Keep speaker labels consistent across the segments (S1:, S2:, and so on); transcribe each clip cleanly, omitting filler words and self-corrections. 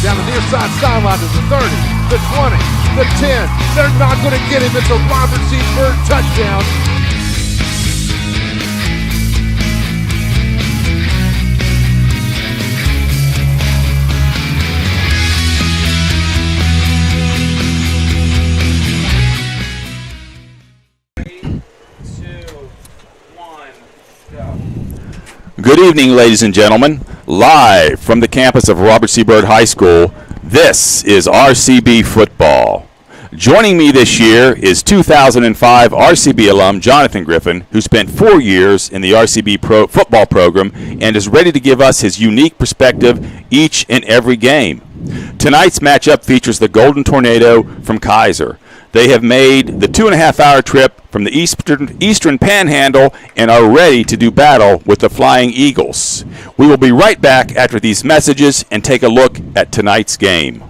S1: down the near side sideline to the 30, the 20, the 10. They're not going to get him. It's a Robert C. Byrd touchdown.
S2: Good evening, ladies and gentlemen. Live from the campus of Robert C. Byrd High School, this is RCB Football. Joining me this year is 2005 RCB alum Jonathan Griffin, who spent 4 years in the RCB football program and is ready to give us his unique perspective each and every game. Tonight's matchup features the Golden Tornado from Kaiser. They have made the 2.5-hour trip from the Eastern Panhandle and are ready to do battle with the Flying Eagles. We will be right back after these messages and take a look at tonight's game.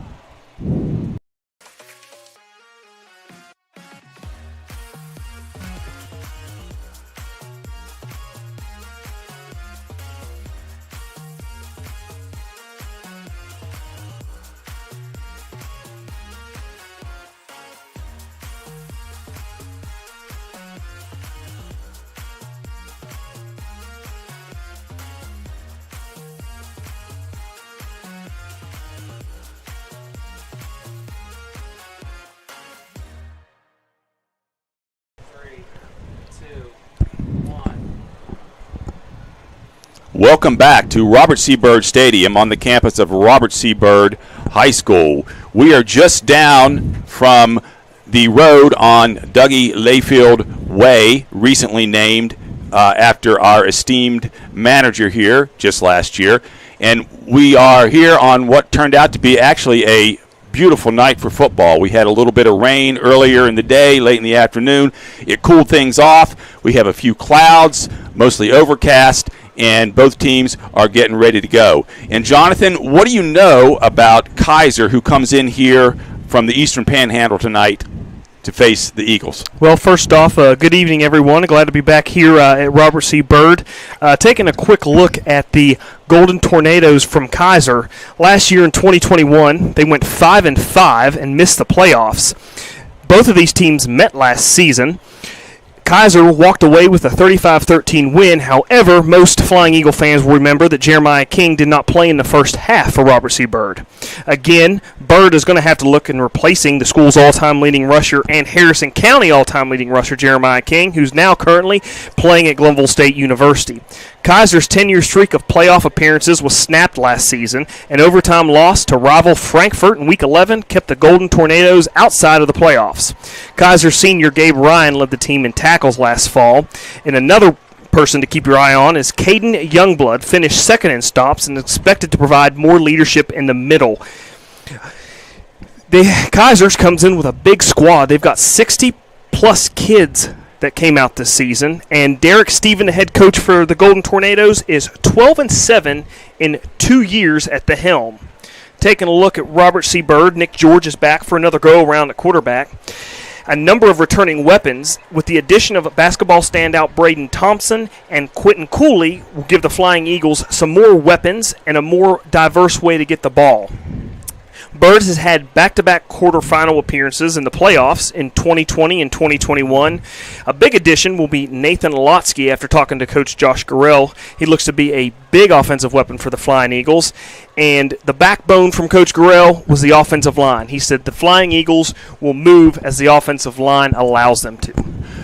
S2: Welcome back to Robert C. Byrd Stadium on the campus of Robert C. Byrd High School. We are just down from the road on Dougie Layfield Way, recently named after our esteemed manager here just last year. And we are here on what turned out to be actually a beautiful night for football. We had a little bit of rain earlier in the day, late in the afternoon. It cooled things off. We have a few clouds, mostly overcast, and both teams are getting ready to go. And Jonathan, what do you know about Kaiser, who comes in here from the Eastern Panhandle tonight to face the Eagles?
S3: Well, first off, good evening, everyone. Glad to be back here at Robert C. Byrd. Taking a quick look at the Golden Tornadoes from Kaiser. Last year in 2021, they went 5-5 and missed the playoffs. Both of these teams met last season. Kaiser walked away with a 35-13 win. However, most Flying Eagle fans will remember that Jeremiah King did not play in the first half for Robert C. Byrd. Again, Byrd is going to have to look in replacing the school's all-time leading rusher and Harrison County all-time leading rusher Jeremiah King, who's now currently playing at Glenville State University. Kaiser's 10-year streak of playoff appearances was snapped last season. An overtime loss to rival Frankfurt in Week 11 kept the Golden Tornadoes outside of the playoffs. Kaiser's senior Gabe Ryan led the team in tackles last fall. And another person to keep your eye on is Caden Youngblood, finished second in stops and expected to provide more leadership in the middle. The Kaisers comes in with a big squad. They've got 60-plus kids that came out this season, and Derek Stephen, the head coach for the Golden Tornadoes, is 12-7 in 2 years at the helm. Taking a look at Robert C. Byrd, Nick George is back for another go-around at quarterback. A number of returning weapons, with the addition of basketball standout Braden Thompson and Quentin Cooley, will give the Flying Eagles some more weapons and a more diverse way to get the ball. Byrd has had back-to-back quarterfinal appearances in the playoffs in 2020 and 2021. A big addition will be Nathan Lotsky after talking to Coach Josh Gurrell. He looks to be a big offensive weapon for the Flying Eagles. And the backbone from Coach Gurrell was the offensive line. He said the Flying Eagles will move as the offensive line allows them to.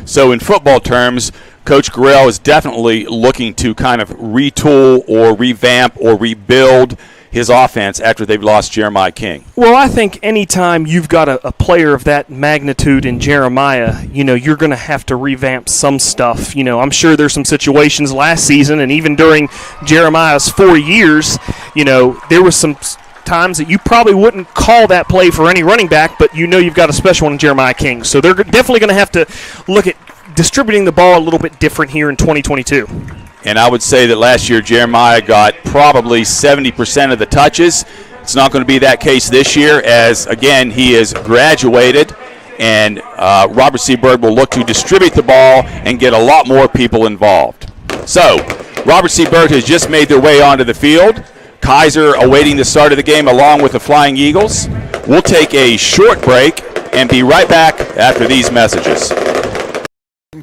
S2: So in football terms, Coach Gurrell is definitely looking to kind of retool or revamp or rebuild his offense after they've lost Jeremiah King.
S3: Well, I think anytime you've got a player of that magnitude in Jeremiah, you're going to have to revamp some stuff. I'm sure there's some situations last season and even during Jeremiah's 4 years, there was some times that you probably wouldn't call that play for any running back, but you've got a special one in Jeremiah King. So they're definitely going to have to look at distributing the ball a little bit different here in 2022.
S2: And I would say that last year Jeremiah got probably 70% of the touches. It's not going to be that case this year as, again, he is graduated, and Robert C. Byrd will look to distribute the ball and get a lot more people involved. So, Robert C. Byrd has just made their way onto the field. Kaiser awaiting the start of the game along with the Flying Eagles. We'll take a short break and be right back after these messages.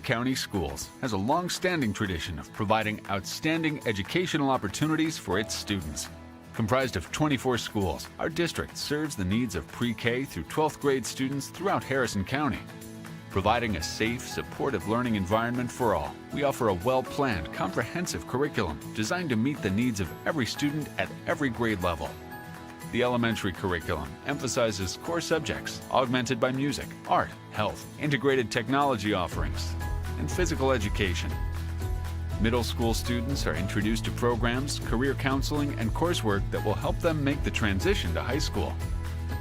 S4: County Schools has a long-standing tradition of providing outstanding educational opportunities for its students. Comprised of 24 schools, our district serves the needs of pre-K through 12th grade students throughout Harrison County. Providing a safe, supportive learning environment for all, we offer a well-planned, comprehensive curriculum designed to meet the needs of every student at every grade level. The elementary curriculum emphasizes core subjects augmented by music, art, health, integrated technology offerings, and physical education. Middle school students are introduced to programs, career counseling, and coursework that will help them make the transition to high school.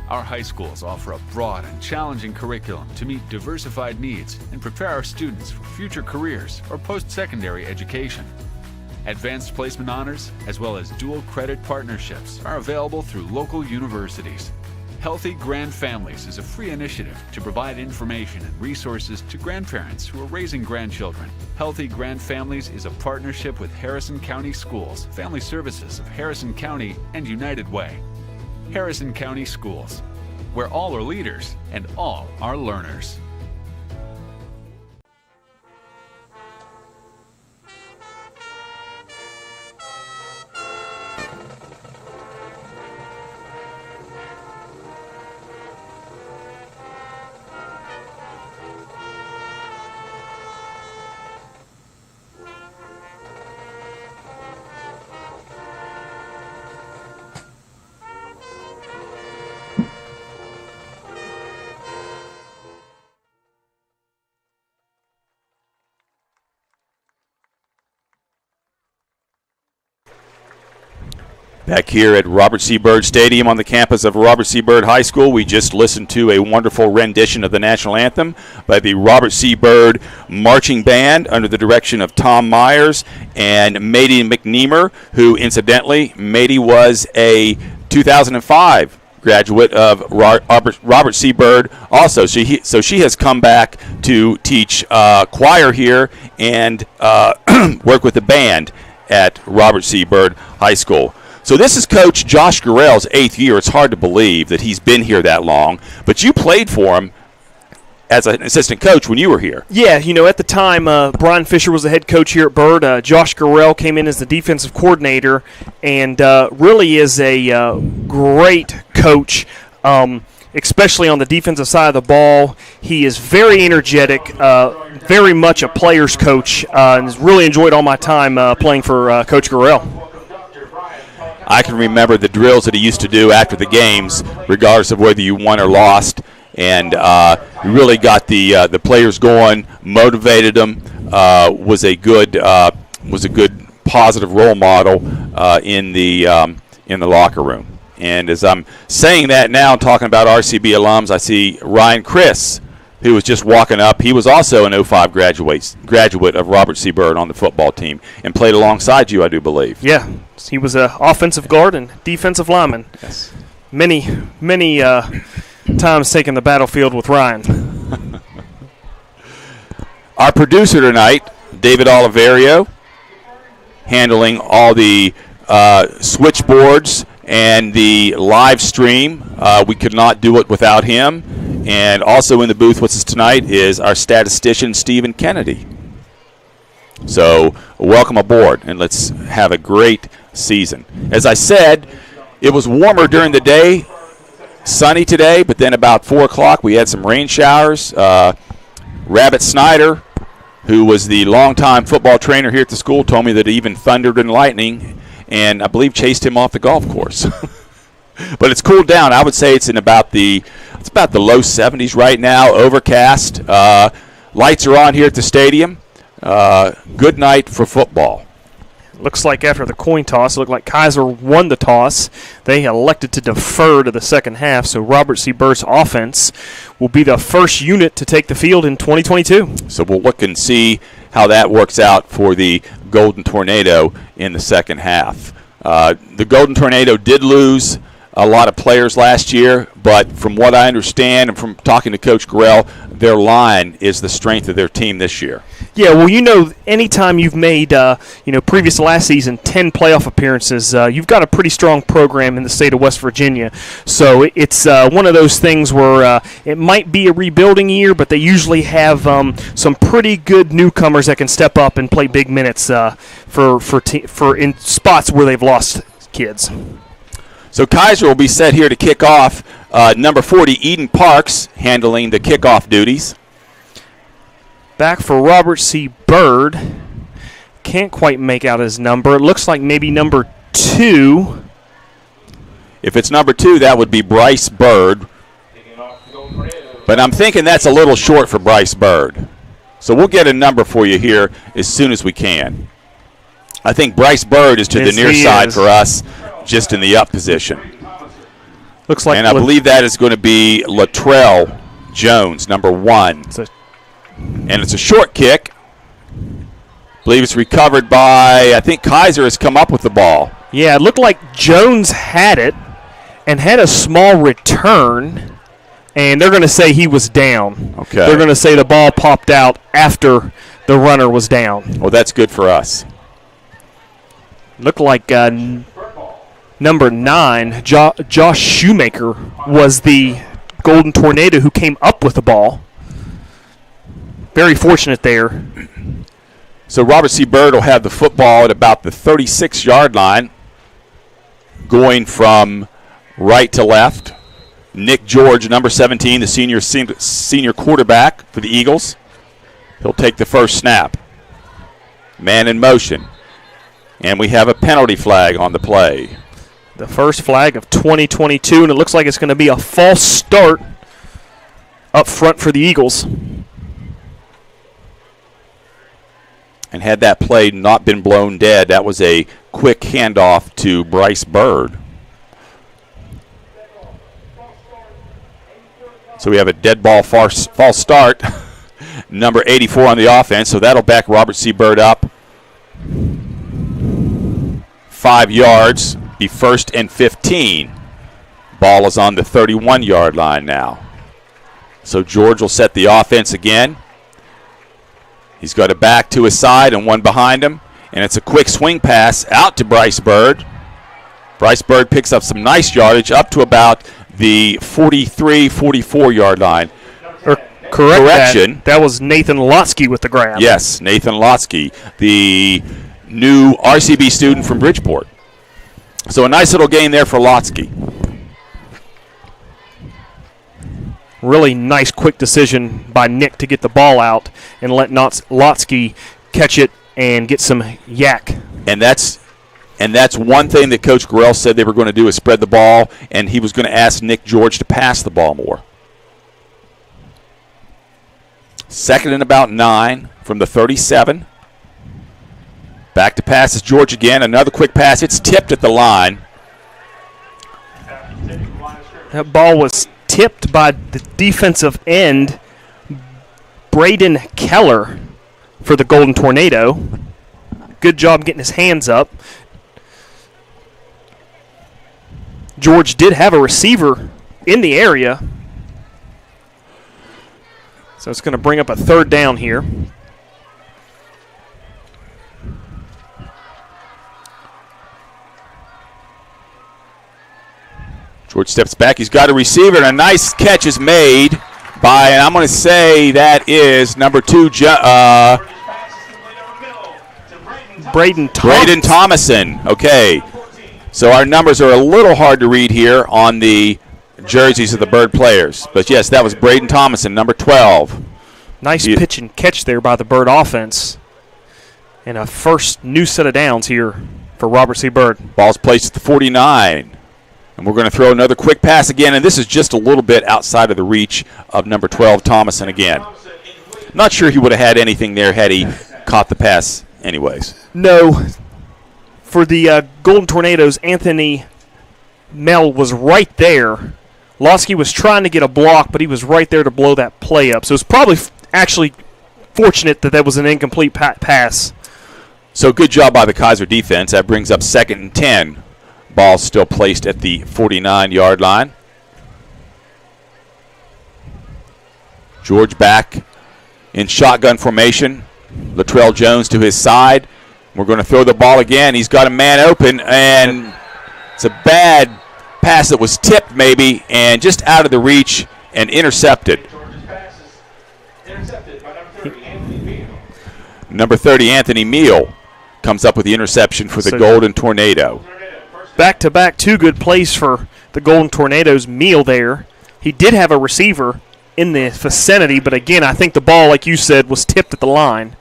S4: Our high schools offer a broad and challenging curriculum to meet diversified needs and prepare our students for future careers or post-secondary education. Advanced placement honors, as well as dual credit partnerships, are available through local universities. Healthy Grand Families is a free initiative to provide information and resources to grandparents who are raising grandchildren. Healthy Grand Families is a partnership with Harrison County Schools, Family Services of Harrison County, and United Way. Harrison County Schools, where all are leaders and all are learners.
S2: Back here at Robert C. Byrd Stadium on the campus of Robert C. Byrd High School, we just listened to a wonderful rendition of the national anthem by the Robert C. Byrd Marching Band under the direction of Tom Myers and Mady McNeamer, who incidentally, Mady was a 2005 graduate of Robert C. Byrd also. So she has come back to teach choir here and work with the band at Robert C. Byrd High School. So this is Coach Josh Gurrell's 8th year. It's hard to believe that he's been here that long. But you played for him as an assistant coach when you were here.
S3: Yeah, at the time, Brian Fisher was the head coach here at Byrd. Josh Gurrell came in as the defensive coordinator and really is a great coach, especially on the defensive side of the ball. He is very energetic, very much a player's coach, and has really enjoyed all my time playing for Coach Gurrell.
S2: I can remember the drills that he used to do after the games, regardless of whether you won or lost, and he really got the players going, motivated them, was a good positive role model in the locker room. And as I'm saying that now, talking about RCB alums, I see Ryan Chris, who was just walking up. He was also an 05 graduate of Robert C. Byrd on the football team and played alongside you, I do believe.
S3: Yeah, he was an offensive guard and defensive lineman.
S2: Yes.
S3: Many times taking the battlefield with Ryan.
S2: Our producer tonight, David Oliverio, handling all the switchboards and the live stream. We could not do it without him. And also in the booth with us tonight is our statistician, Stephen Kennedy. So welcome aboard, and let's have a great season. As I said, it was warmer during the day, sunny today, but then about 4 o'clock we had some rain showers. Rabbit Snyder, who was the longtime football trainer here at the school, told me that it even thundered and lightning, and I believe chased him off the golf course. But it's cooled down. I would say it's about the low 70s right now, overcast. Lights are on here at the stadium. Good night for football.
S3: Looks like after the coin toss, it looked like Kaiser won the toss. They elected to defer to the second half, so Robert C. Byrd's offense will be the first unit to take the field in 2022.
S2: So we'll look and see how that works out for the Golden Tornado in the second half. The Golden Tornado did lose a lot of players last year, but from what I understand and from talking to Coach Gurrell, their line is the strength of their team this year.
S3: Yeah, well, anytime you've made, previous to last season, 10 playoff appearances, you've got a pretty strong program in the state of West Virginia. So it's one of those things where it might be a rebuilding year, but they usually have some pretty good newcomers that can step up and play big minutes for in spots where they've lost kids.
S2: So Kaiser will be set here to kick off. Number 40, Eden Parks, handling the kickoff duties.
S3: Back for Robert C. Byrd. Can't quite make out his number. It looks like maybe number 2.
S2: If it's number 2, that would be Bryce Byrd. But I'm thinking that's a little short for Bryce Byrd. So we'll get a number for you here as soon as we can. I think Bryce Byrd is to the near side for us, just in the up position.
S3: Looks like,
S2: and I believe that is going to be Latrell Jones, number 1. And it's a short kick. I believe it's recovered by, I think Kaiser has come up with the ball.
S3: Yeah, it looked like Jones had it and had a small return, and they're going to say he was down.
S2: Okay.
S3: They're going to say the ball popped out after the runner was down.
S2: Well, that's good for us.
S3: Looked like number 9, Josh Shoemaker, was the Golden Tornado who came up with the ball. Very fortunate there.
S2: So Robert C. Byrd will have the football at about the 36-yard line, going from right to left. Nick George, number 17, the senior quarterback for the Eagles. He'll take the first snap. Man in motion. And we have a penalty flag on the play.
S3: The first flag of 2022, and it looks like it's going to be a false start up front for the Eagles.
S2: And had that play not been blown dead, that was a quick handoff to Bryce Byrd. So we have a dead ball false start. Number 84 on the offense, so that'll back Robert C. Byrd up 5 yards, be 1st and 15. Ball is on the 31-yard line now. So George will set the offense again. He's got a back to his side and one behind him, and it's a quick swing pass out to Bryce Byrd. Bryce Byrd picks up some nice yardage up to about the 43, 44-yard line.
S3: Correction. That was Nathan Lotsky with the grab.
S2: Yes, Nathan Lotsky, the new RCB student from Bridgeport. So a nice little game there for Lotsky.
S3: Really nice quick decision by Nick to get the ball out and let Lotsky catch it and get some yak.
S2: And that's one thing that Coach Gorell said they were going to do is spread the ball, and he was going to ask Nick George to pass the ball more. 2nd and about 9 from the 37. Back to pass is George again. Another quick pass. It's tipped at the line.
S3: That ball was tipped by the defensive end, Braden Keller, for the Golden Tornado. Good job getting his hands up. George did have a receiver in the area. So it's going to bring up a 3rd down here.
S2: George steps back. He's got a receiver, and a nice catch is made by, and I'm going to say that is number 2, Braden Thomason. Okay. So our numbers are a little hard to read here on the jerseys of the Byrd players. But, yes, that was Braden Thomason, number 12.
S3: Nice pitch and catch there by the Byrd offense. And a first new set of downs here for Robert C. Byrd.
S2: Ball's placed at the 49. And we're going to throw another quick pass again, and this is just a little bit outside of the reach of number 12, Thomason again. Not sure he would have had anything there had he caught the pass anyways.
S3: No. For the Golden Tornadoes, Anthony Mell was right there. Lotsky was trying to get a block, but he was right there to blow that play up. So it's probably actually fortunate that was an incomplete pass.
S2: So good job by the Kaiser defense. That brings up 2nd and 10. Ball still placed at the 49-yard line. George back in shotgun formation. Latrell Jones to his side. We're going to throw the ball again. He's got a man open, and it's a bad pass that was tipped maybe and just out of the reach and intercepted. Number 30, Anthony Meal, comes up with the interception for the Golden Tornado.
S3: Back-to-back, 2 good plays for the Golden Tornadoes. Meal there. He did have a receiver in the vicinity, but again, I think the ball, like you said, was tipped at the line.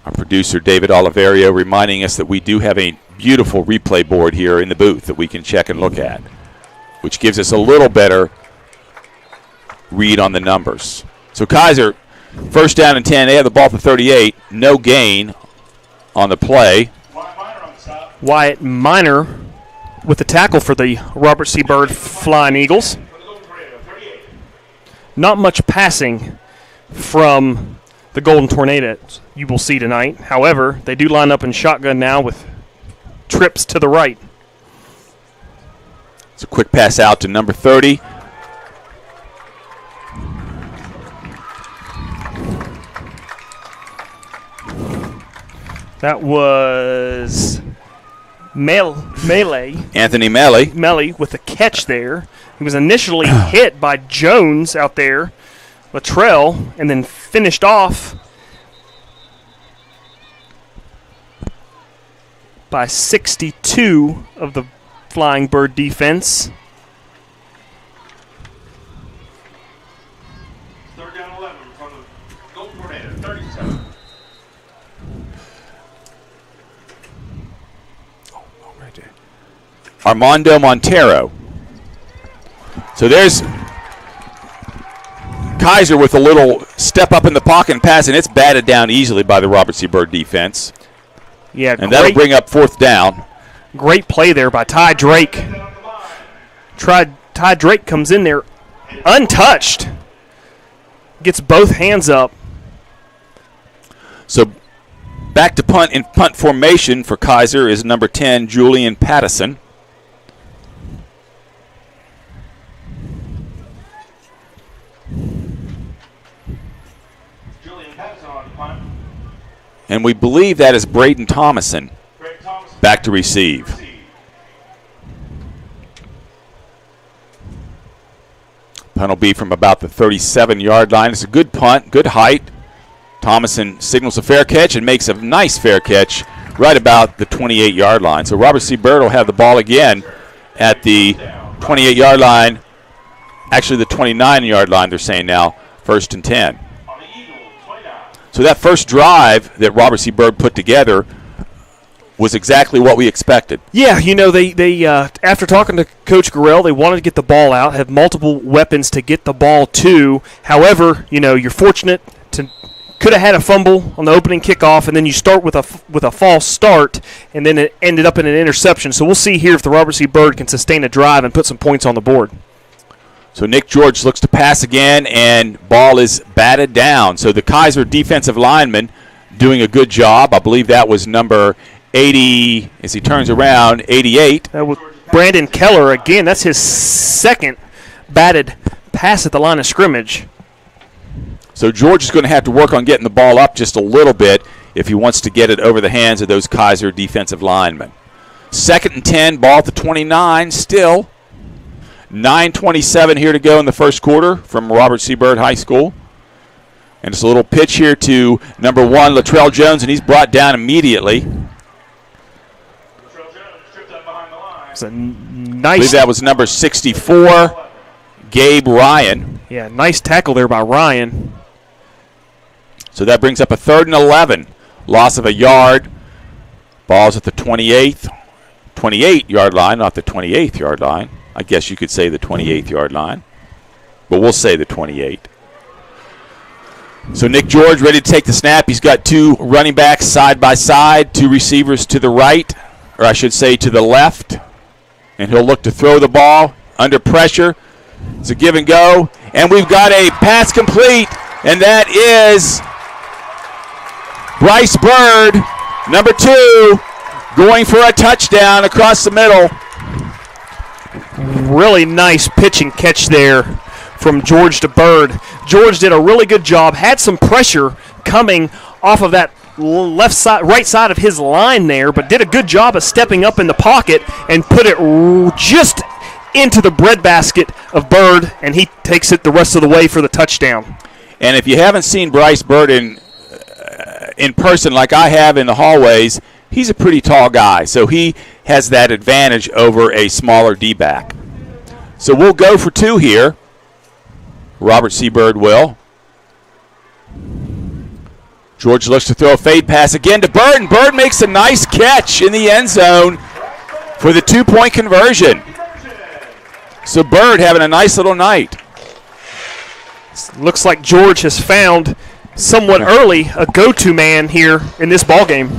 S2: Our producer, David Oliverio, reminding us that we do have a beautiful replay board here in the booth that we can check and look at, which gives us a little better read on the numbers. So Kaiser, first down and 10. They have the ball for 38. No gain on the play.
S3: Wyatt Minor with the tackle for the Robert C. Byrd Flying Eagles. Not much passing from the Golden Tornadoes you will see tonight. However, they do line up in shotgun now with trips to the right.
S2: It's a quick pass out to number 30.
S3: That was Melee.
S2: Anthony Melee.
S3: Melee with a catch there. He was initially hit by Jones out there, Latrell, and then finished off by 62 of the Flying Bird defense.
S5: Third down 11 from the Golden Tornado, 37.
S2: Armando Montero. So there's Kaiser with a little step up in the pocket and pass, and it's batted down easily by the Robert C. Byrd defense.
S3: Yeah,
S2: and that'll bring up fourth down.
S3: Great play there by Ty Drake. Ty Drake comes in there untouched. Gets both hands up.
S2: So back to punt in punt formation for Kaiser is number 10, Julian Pattison. And we believe that is Braden Thomason back to receive. Punt will be from about the 37-yard line. It's a good punt, good height. Thomason signals a fair catch and makes a nice fair catch right about the 28-yard line. So Robert C. Byrd will have the ball again at the 28-yard line. Actually, the 29-yard line, they're saying now, 1st and 10. So that first drive that Robert C. Byrd put together was exactly what we expected.
S3: Yeah, you know, they after talking to Coach Gorell, they wanted to get the ball out, have multiple weapons to get the ball to. However, you know, you're fortunate to could have had a fumble on the opening kickoff, and then you start with a false start, and then it ended up in an interception. So we'll see here if the Robert C. Byrd can sustain a drive and put some points on the board.
S2: So Nick George looks to pass again, and ball is batted down. So the Kaiser defensive lineman doing a good job. I believe that was number 80, as he turns around, 88.
S3: That was Brandon Keller again. That's his second batted pass at the line of scrimmage.
S2: So George is going to have to work on getting the ball up just a little bit if he wants to get it over the hands of those Kaiser defensive linemen. 2nd and 10, ball at the 29 still. 9:27 here to go in the first quarter from Robert C. Byrd High School. And it's a little pitch here to number 1, Latrell Jones, and he's brought down immediately.
S3: It's a
S2: I
S3: nice.
S2: believe that was number 64, Gabe Ryan.
S3: Yeah, nice tackle there by Ryan.
S2: So that brings up a 3rd and 11. Loss of a yard. Ball's at the 28-yard line, not the 28th-yard line. I guess you could say the 28th-yard line, but we'll say the 28. So Nick George ready to take the snap. He's got 2 running backs side by side, 2 receivers to the right, or I should say to the left, and he'll look to throw the ball under pressure. It's a give and go, and we've got a pass complete, and that is Bryce Byrd, number 2, going for a touchdown across the middle.
S3: Really nice pitch and catch there from George to Bird. George did a really good job, had some pressure coming off of that left side, right side of his line there, but did a good job of stepping up in the pocket and put it just into the breadbasket of Bird, and he takes it the rest of the way for the touchdown.
S2: And if you haven't seen Bryce Bird in person like I have in the hallways, he's a pretty tall guy, so he has that advantage over a smaller D-back. So we'll go for two here. Robert C. Bird will. George looks to throw a fade pass again to Bird, and Bird makes a nice catch in the end zone for the 2-point conversion. So Bird having a nice little night.
S3: Looks like George has found somewhat early a go-to man here in this ballgame.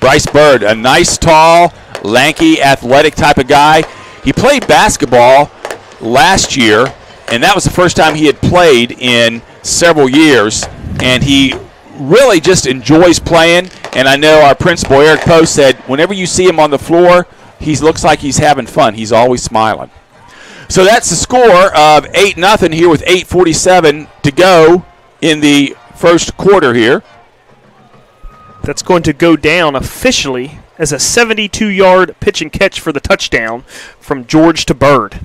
S2: Bryce Bird, a nice, tall, lanky, athletic type of guy. He played basketball last year, and that was the first time he had played in several years, and he really just enjoys playing. And I know our principal, Eric Post, said whenever you see him on the floor, he looks like he's having fun. He's always smiling. So that's the score of 8-0 here with 8:47 to go in the first quarter here.
S3: That's going to go down officially as a 72-yard pitch and catch for the touchdown from George to Bird.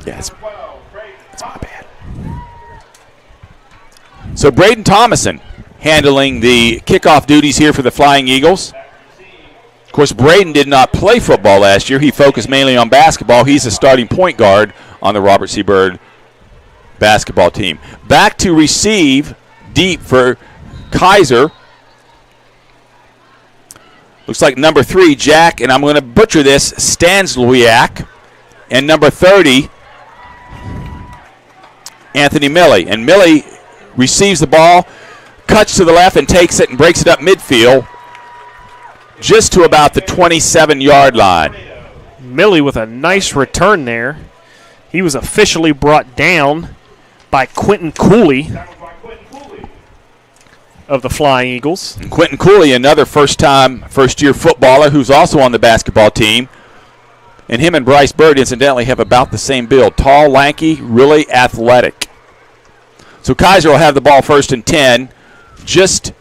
S2: Yeah, that's my bad. So Braden Thomason handling the kickoff duties here for the Flying Eagles. Of course, Braden did not play football last year. He focused mainly on basketball. He's a starting point guard on the Robert C. Bird basketball team. Back to receive deep for Kaiser. Looks like number 3, Jack, and I'm going to butcher this, Stansluyak, and number 30, Anthony Milley. And Milley receives the ball, cuts to the left and takes it and breaks it up midfield just to about the 27-yard line.
S3: Milley with a nice return there. He was officially brought down by Quentin Cooley of the Flying Eagles.
S2: And Quentin Cooley, another first-year footballer who's also on the basketball team. And him and Bryce Bird, incidentally, have about the same build. Tall, lanky, really athletic. So Kaiser will have the ball 1st and 10, just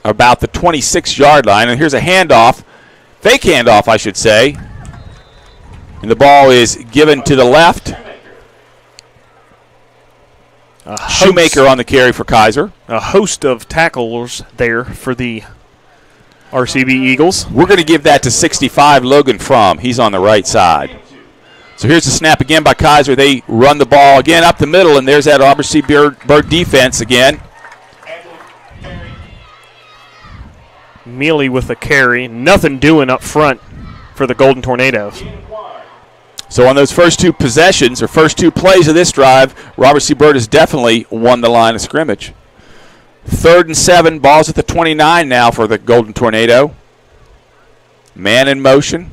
S2: about the 26-yard line. And here's a handoff, fake handoff, I should say. And the ball is given to the left. Shoemaker on the carry for Kaiser.
S3: A host of tackles there for the RCB Eagles.
S2: We're going to give that to 65, Logan Fromm. He's on the right side. So here's the snap again by Kaiser. They run the ball again up the middle, and there's that Robert C. Bird defense again.
S3: Mealy with a carry. Nothing doing up front for the Golden Tornadoes.
S2: So on those first two possessions, or first two plays of this drive, Robert C. Bird has definitely won the line of scrimmage. 3rd and 7, ball's at the 29 now for the Golden Tornado. Man in motion.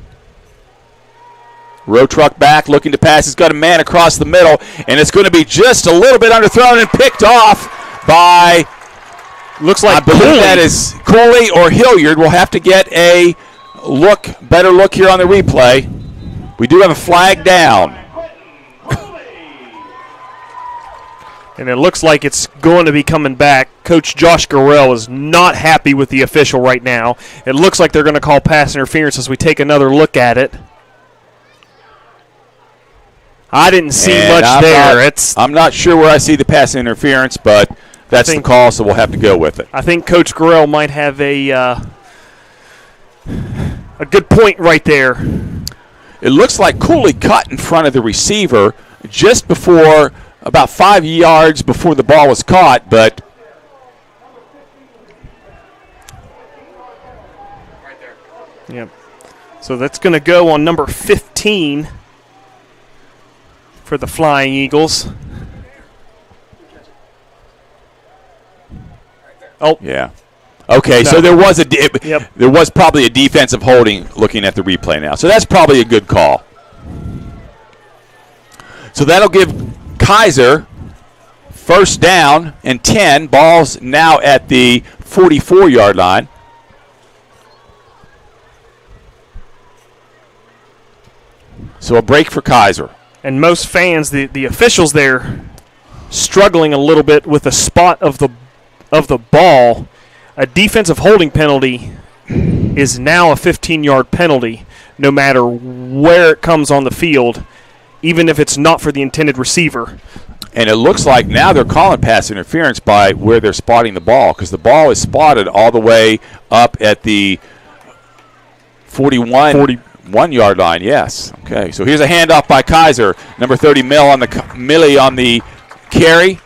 S2: Row truck back, looking to pass. He's got a man across the middle, and it's going to be just a little bit underthrown and picked off by,
S3: looks like
S2: I believe
S3: Cooley.
S2: that is Cooley or Hilliard. We'll have to get a better look here on the replay. We do have a flag down.
S3: And it looks like it's going to be coming back. Coach Josh Gurrell is not happy with the official right now. It looks like they're going to call pass interference as we take another look at it. I didn't see much there.
S2: I'm not sure where I see the pass interference, but that's the call, so we'll have to go with it.
S3: I think Coach Gurrell might have a good point right there.
S2: It looks like Cooley cut in front of the receiver just before, about 5 yards before the ball was caught, but
S3: right there. Yep. So that's going to go on number 15 for the Flying Eagles. Oh,
S2: Yeah. Okay, so
S3: No.
S2: there was
S3: Yep.
S2: there was probably a defensive holding looking at the replay now. So that's probably a good call. So that'll give Kaiser first down and 10. Ball's now at the 44-yard line. So a break for Kaiser.
S3: and most fans, the officials there, struggling a little bit with the spot of the ball. A defensive holding penalty is now a 15-yard penalty, no matter where it comes on the field, even if it's not for the intended receiver.
S2: And it looks like now they're calling pass interference by where they're spotting the ball, because the ball is spotted all the way up at the 41-yard line. Yes. Okay. So here's a handoff by Kaiser. Number 30 Millie on the carry.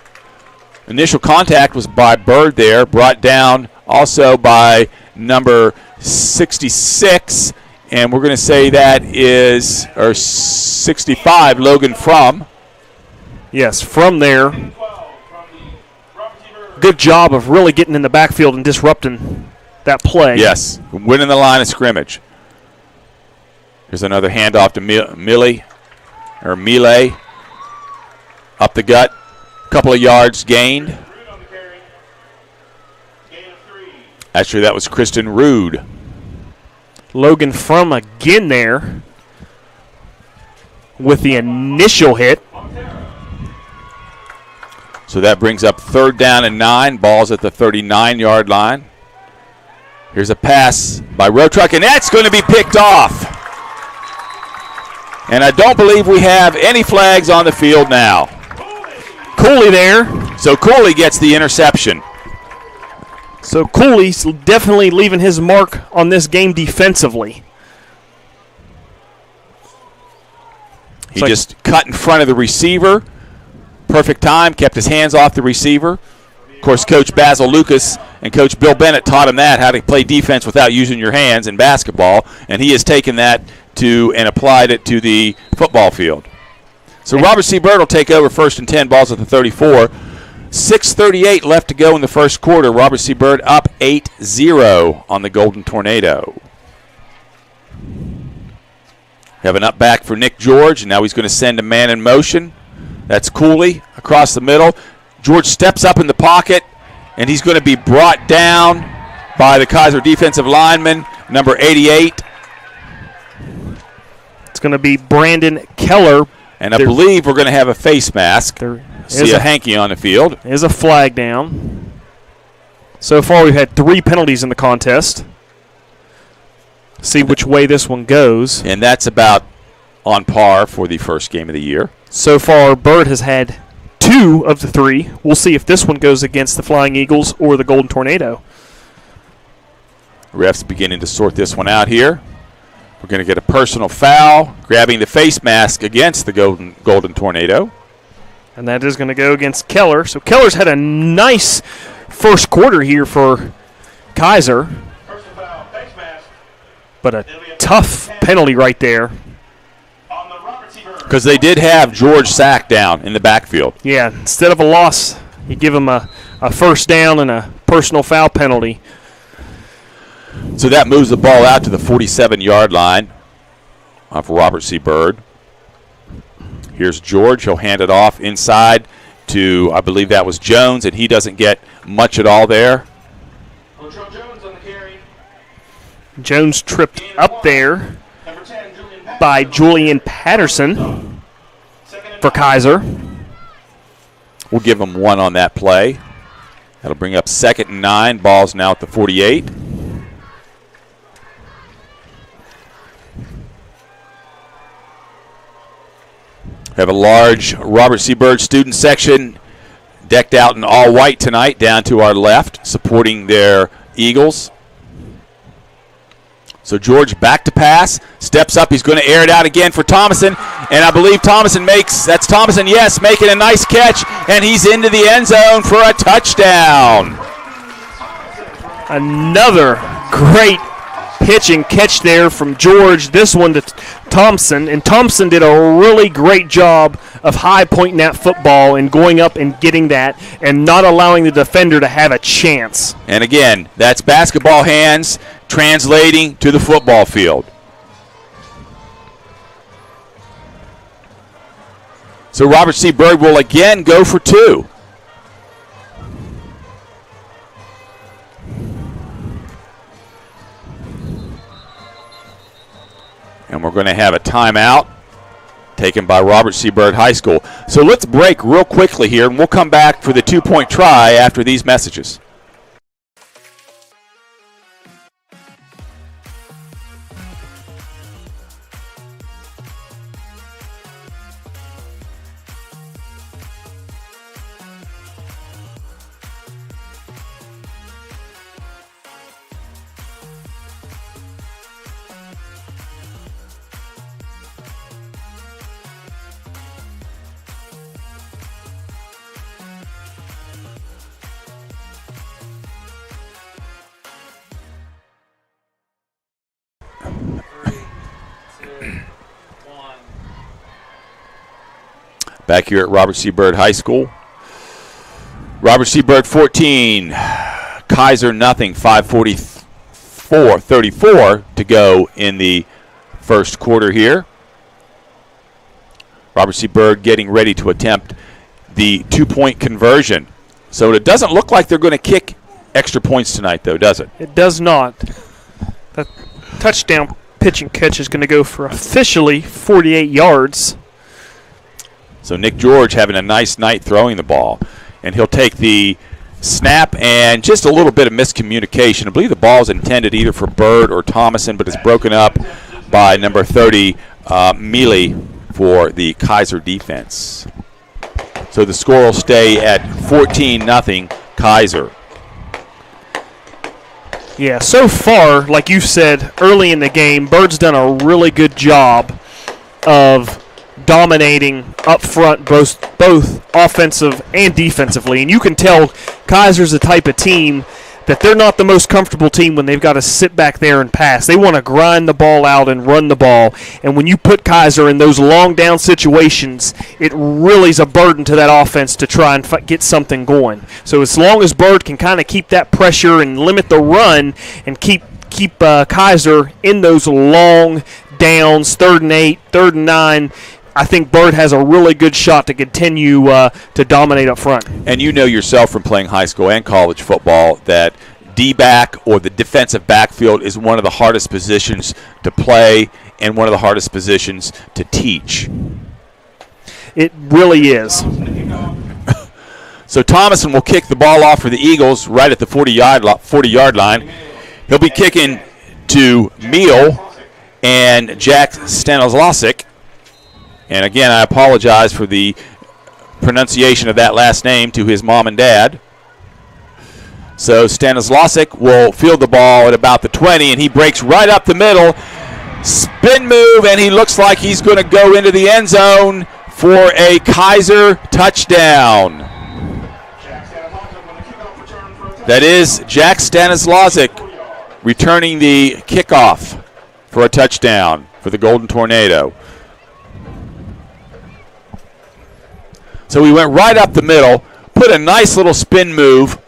S2: Initial contact was by Bird there, brought down also by number 66, and we're going to say that is 65, Logan Frum.
S3: Yes, from there, good job of really getting in the backfield and disrupting that play.
S2: Yes, winning the line of scrimmage. Here's another handoff to Mealy. Up the gut, couple of yards gained. Actually, that was Kristen Rude.
S3: Logan Frum again there with the initial hit.
S2: So that brings up 3rd down and 9. Ball's at the 39-yard line. Here's a pass by Road Truck, and that's going to be picked off. And I don't believe we have any flags on the field now.
S3: Cooley there.
S2: So Cooley gets the interception.
S3: So Cooley's definitely leaving his mark on this game defensively.
S2: He just cut in front of the receiver. Perfect time, kept his hands off the receiver. Of course, Coach Basil Lucas and Coach Bill Bennett taught him how to play defense without using your hands in basketball, and he has taken that and applied it to the football field. So Robert C. Byrd will take over 1st and 10, balls at the 34. 6:38 left to go in the first quarter. Robert C. Byrd up 8-0 on the Golden Tornado. We have an up back for Nick George, and now he's going to send a man in motion. That's Cooley across the middle. George steps up in the pocket, and he's going to be brought down by the Kaiser defensive lineman, number 88.
S3: It's going to be Brandon Keller.
S2: And I believe we're going to have a face mask. See a hanky on the field.
S3: There's a flag down. So far we've had 3 penalties in the contest. See which way this one goes.
S2: And that's about on par for the first game of the year.
S3: So far, Byrd has had 2 of the 3. We'll see if this one goes against the Flying Eagles or the Golden Tornado.
S2: Refs beginning to sort this one out here. We're going to get a personal foul, grabbing the face mask against the Golden Tornado.
S3: And that is going to go against Keller. So Keller's had a nice first quarter here for Kaiser. But a tough penalty right there.
S2: Because they did have George Sack down in the backfield.
S3: Yeah, instead of a loss, you give him a first down and a personal foul penalty.
S2: So that moves the ball out to the 47-yard line of Robert C. Byrd. Here's George. He'll hand it off inside to, I believe that was Jones, and he doesn't get much at all there.
S3: Jones tripped up there by Julian Patterson for Kaiser.
S2: We'll give him 1 on that play. That'll bring up 2nd and 9. Ball's now at the 48. We have a large Robert C. Byrd student section decked out in all white tonight down to our left, supporting their Eagles. So George back to pass, steps up. He's going to air it out again for Thomason, and I believe Thomason that's Thomason, yes, making a nice catch, and he's into the end zone for a touchdown.
S3: Another great pitch and catch there from George. This one to Thompson, and Thompson did a really great job of high pointing that football and going up and getting that and not allowing the defender to have a chance.
S2: And again, that's basketball hands translating to the football field. So Robert C. Byrd will again go for two. And we're going to have a timeout taken by Robert C. Byrd High School. So let's break real quickly here, and we'll come back for the two-point try after these messages. Back here at Robert C. Byrd High School. Robert C. Byrd 14, Kaiser nothing, 5:34 to go in the first quarter here. Robert C. Byrd getting ready to attempt the two-point conversion. So it doesn't look like they're going to kick extra points tonight, though, does it?
S3: It does not. The touchdown pitch and catch is going to go for officially 48 yards.
S2: So Nick George having a nice night throwing the ball. And he'll take the snap and just a little bit of miscommunication. I believe the ball is intended either for Byrd or Thomason, but it's broken up by number 30, Mealy, for the Kaiser defense. So the score will stay at 14-0 Kaiser.
S3: Yeah, so far, like you said early in the game, Bird's done a really good job of dominating up front, both offensive and defensively. And you can tell Kaiser's the type of team that they're not the most comfortable team when they've got to sit back there and pass. They want to grind the ball out and run the ball. And when you put Kaiser in those long down situations, it really is a burden to that offense to try and get something going. So as long as Byrd can kind of keep that pressure and limit the run and keep Kaiser in those long downs, 3rd and 8, 3rd and 9, I think Byrd has a really good shot to continue to dominate up front.
S2: And you know yourself from playing high school and college football that D-back or the defensive backfield is one of the hardest positions to play and one of the hardest positions to teach.
S3: It really is.
S2: So Thomason will kick the ball off for the Eagles right at the 40-yard line. He'll be kicking to Meal and Jack Stanislawczyk. And again, I apologize for the pronunciation of that last name to his mom and dad. So Stanislawczyk will field the ball at about the 20, and he breaks right up the middle. Spin move, and he looks like he's going to go into the end zone for a Kaiser touchdown. That is Jack Stanislawczyk returning the kickoff for a touchdown for the Golden Tornado. So he went right up the middle, put a nice little spin move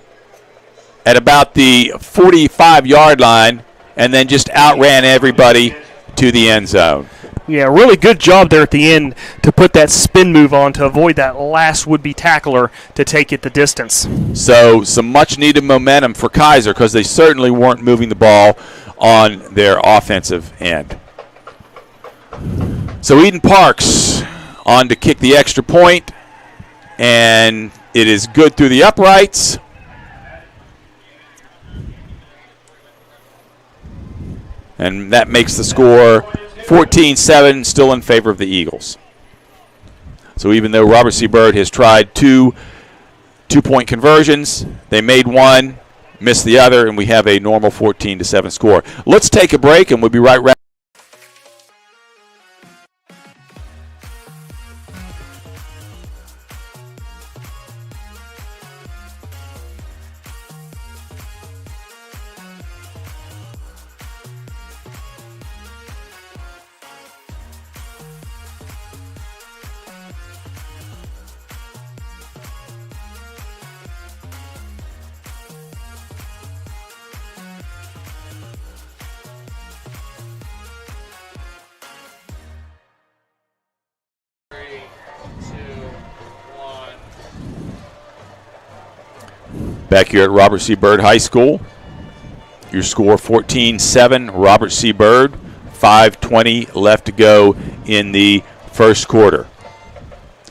S2: at about the 45-yard line, and then just outran everybody to the end zone.
S3: Yeah, really good job there at the end to put that spin move on to avoid that last would-be tackler to take it the distance.
S2: So some much-needed momentum for Kaiser because they certainly weren't moving the ball on their offensive end. So Eden Parks on to kick the extra point. And it is good through the uprights. And that makes the score 14-7, still in favor of the Eagles. So even though Robert C. Byrd has tried two-point conversions, they made one, missed the other, and we have a normal 14-7 score. Let's take a break, and we'll be right back. Back here at Robert C. Byrd High School. Your score 14-7, Robert C. Byrd. 5:20 left to go in the first quarter.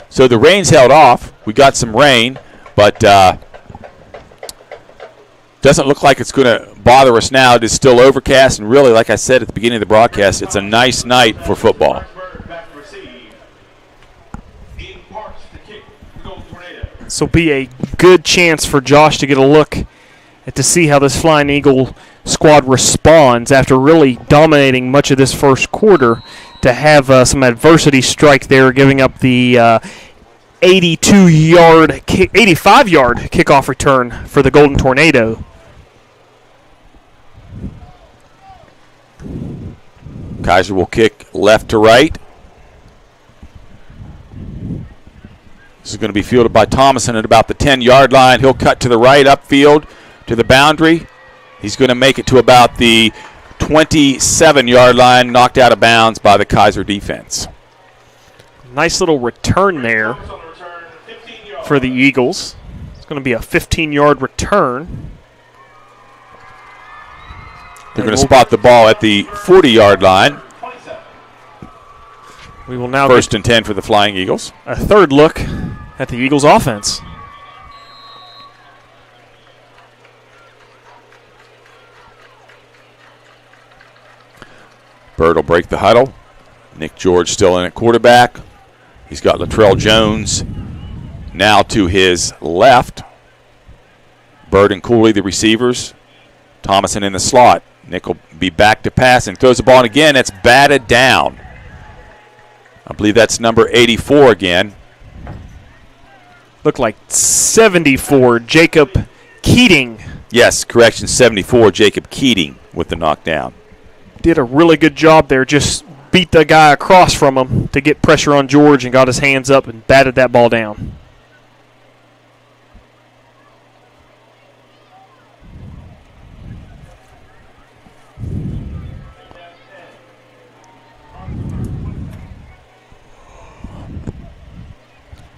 S2: So the rain's held off. We got some rain, but doesn't look like it's going to bother us now. It is still overcast, and really, like I said at the beginning of the broadcast, it's a nice night for football.
S3: This will be a good chance for Josh to get a look at to see how this Flying Eagle squad responds after really dominating much of this first quarter, to have some adversity strike there, giving up the 85-yard kickoff return for the Golden Tornado.
S2: Kaiser will kick left to right. This is going to be fielded by Thomason at about the 10-yard line. He'll cut to the right upfield to the boundary. He's going to make it to about the 27-yard line, knocked out of bounds by the Kaiser defense.
S3: Nice little return there for the Eagles. It's going to be a 15-yard return.
S2: They're going to spot the ball at the 40-yard line.
S3: We will now
S2: First and 10 for the Flying Eagles.
S3: A third look at the Eagles' offense.
S2: Byrd will break the huddle. Nick George still in at quarterback. He's got Latrell Jones now to his left. Byrd and Cooley, the receivers. Thomason in the slot. Nick will be back to pass and throws the ball in again. That's batted down. I believe that's number 84 again.
S3: Looked like 74, Jacob Keating.
S2: Yes, correction, 74, Jacob Keating with the knockdown.
S3: Did a really good job there. Just beat the guy across from him to get pressure on George and got his hands up and batted that ball down.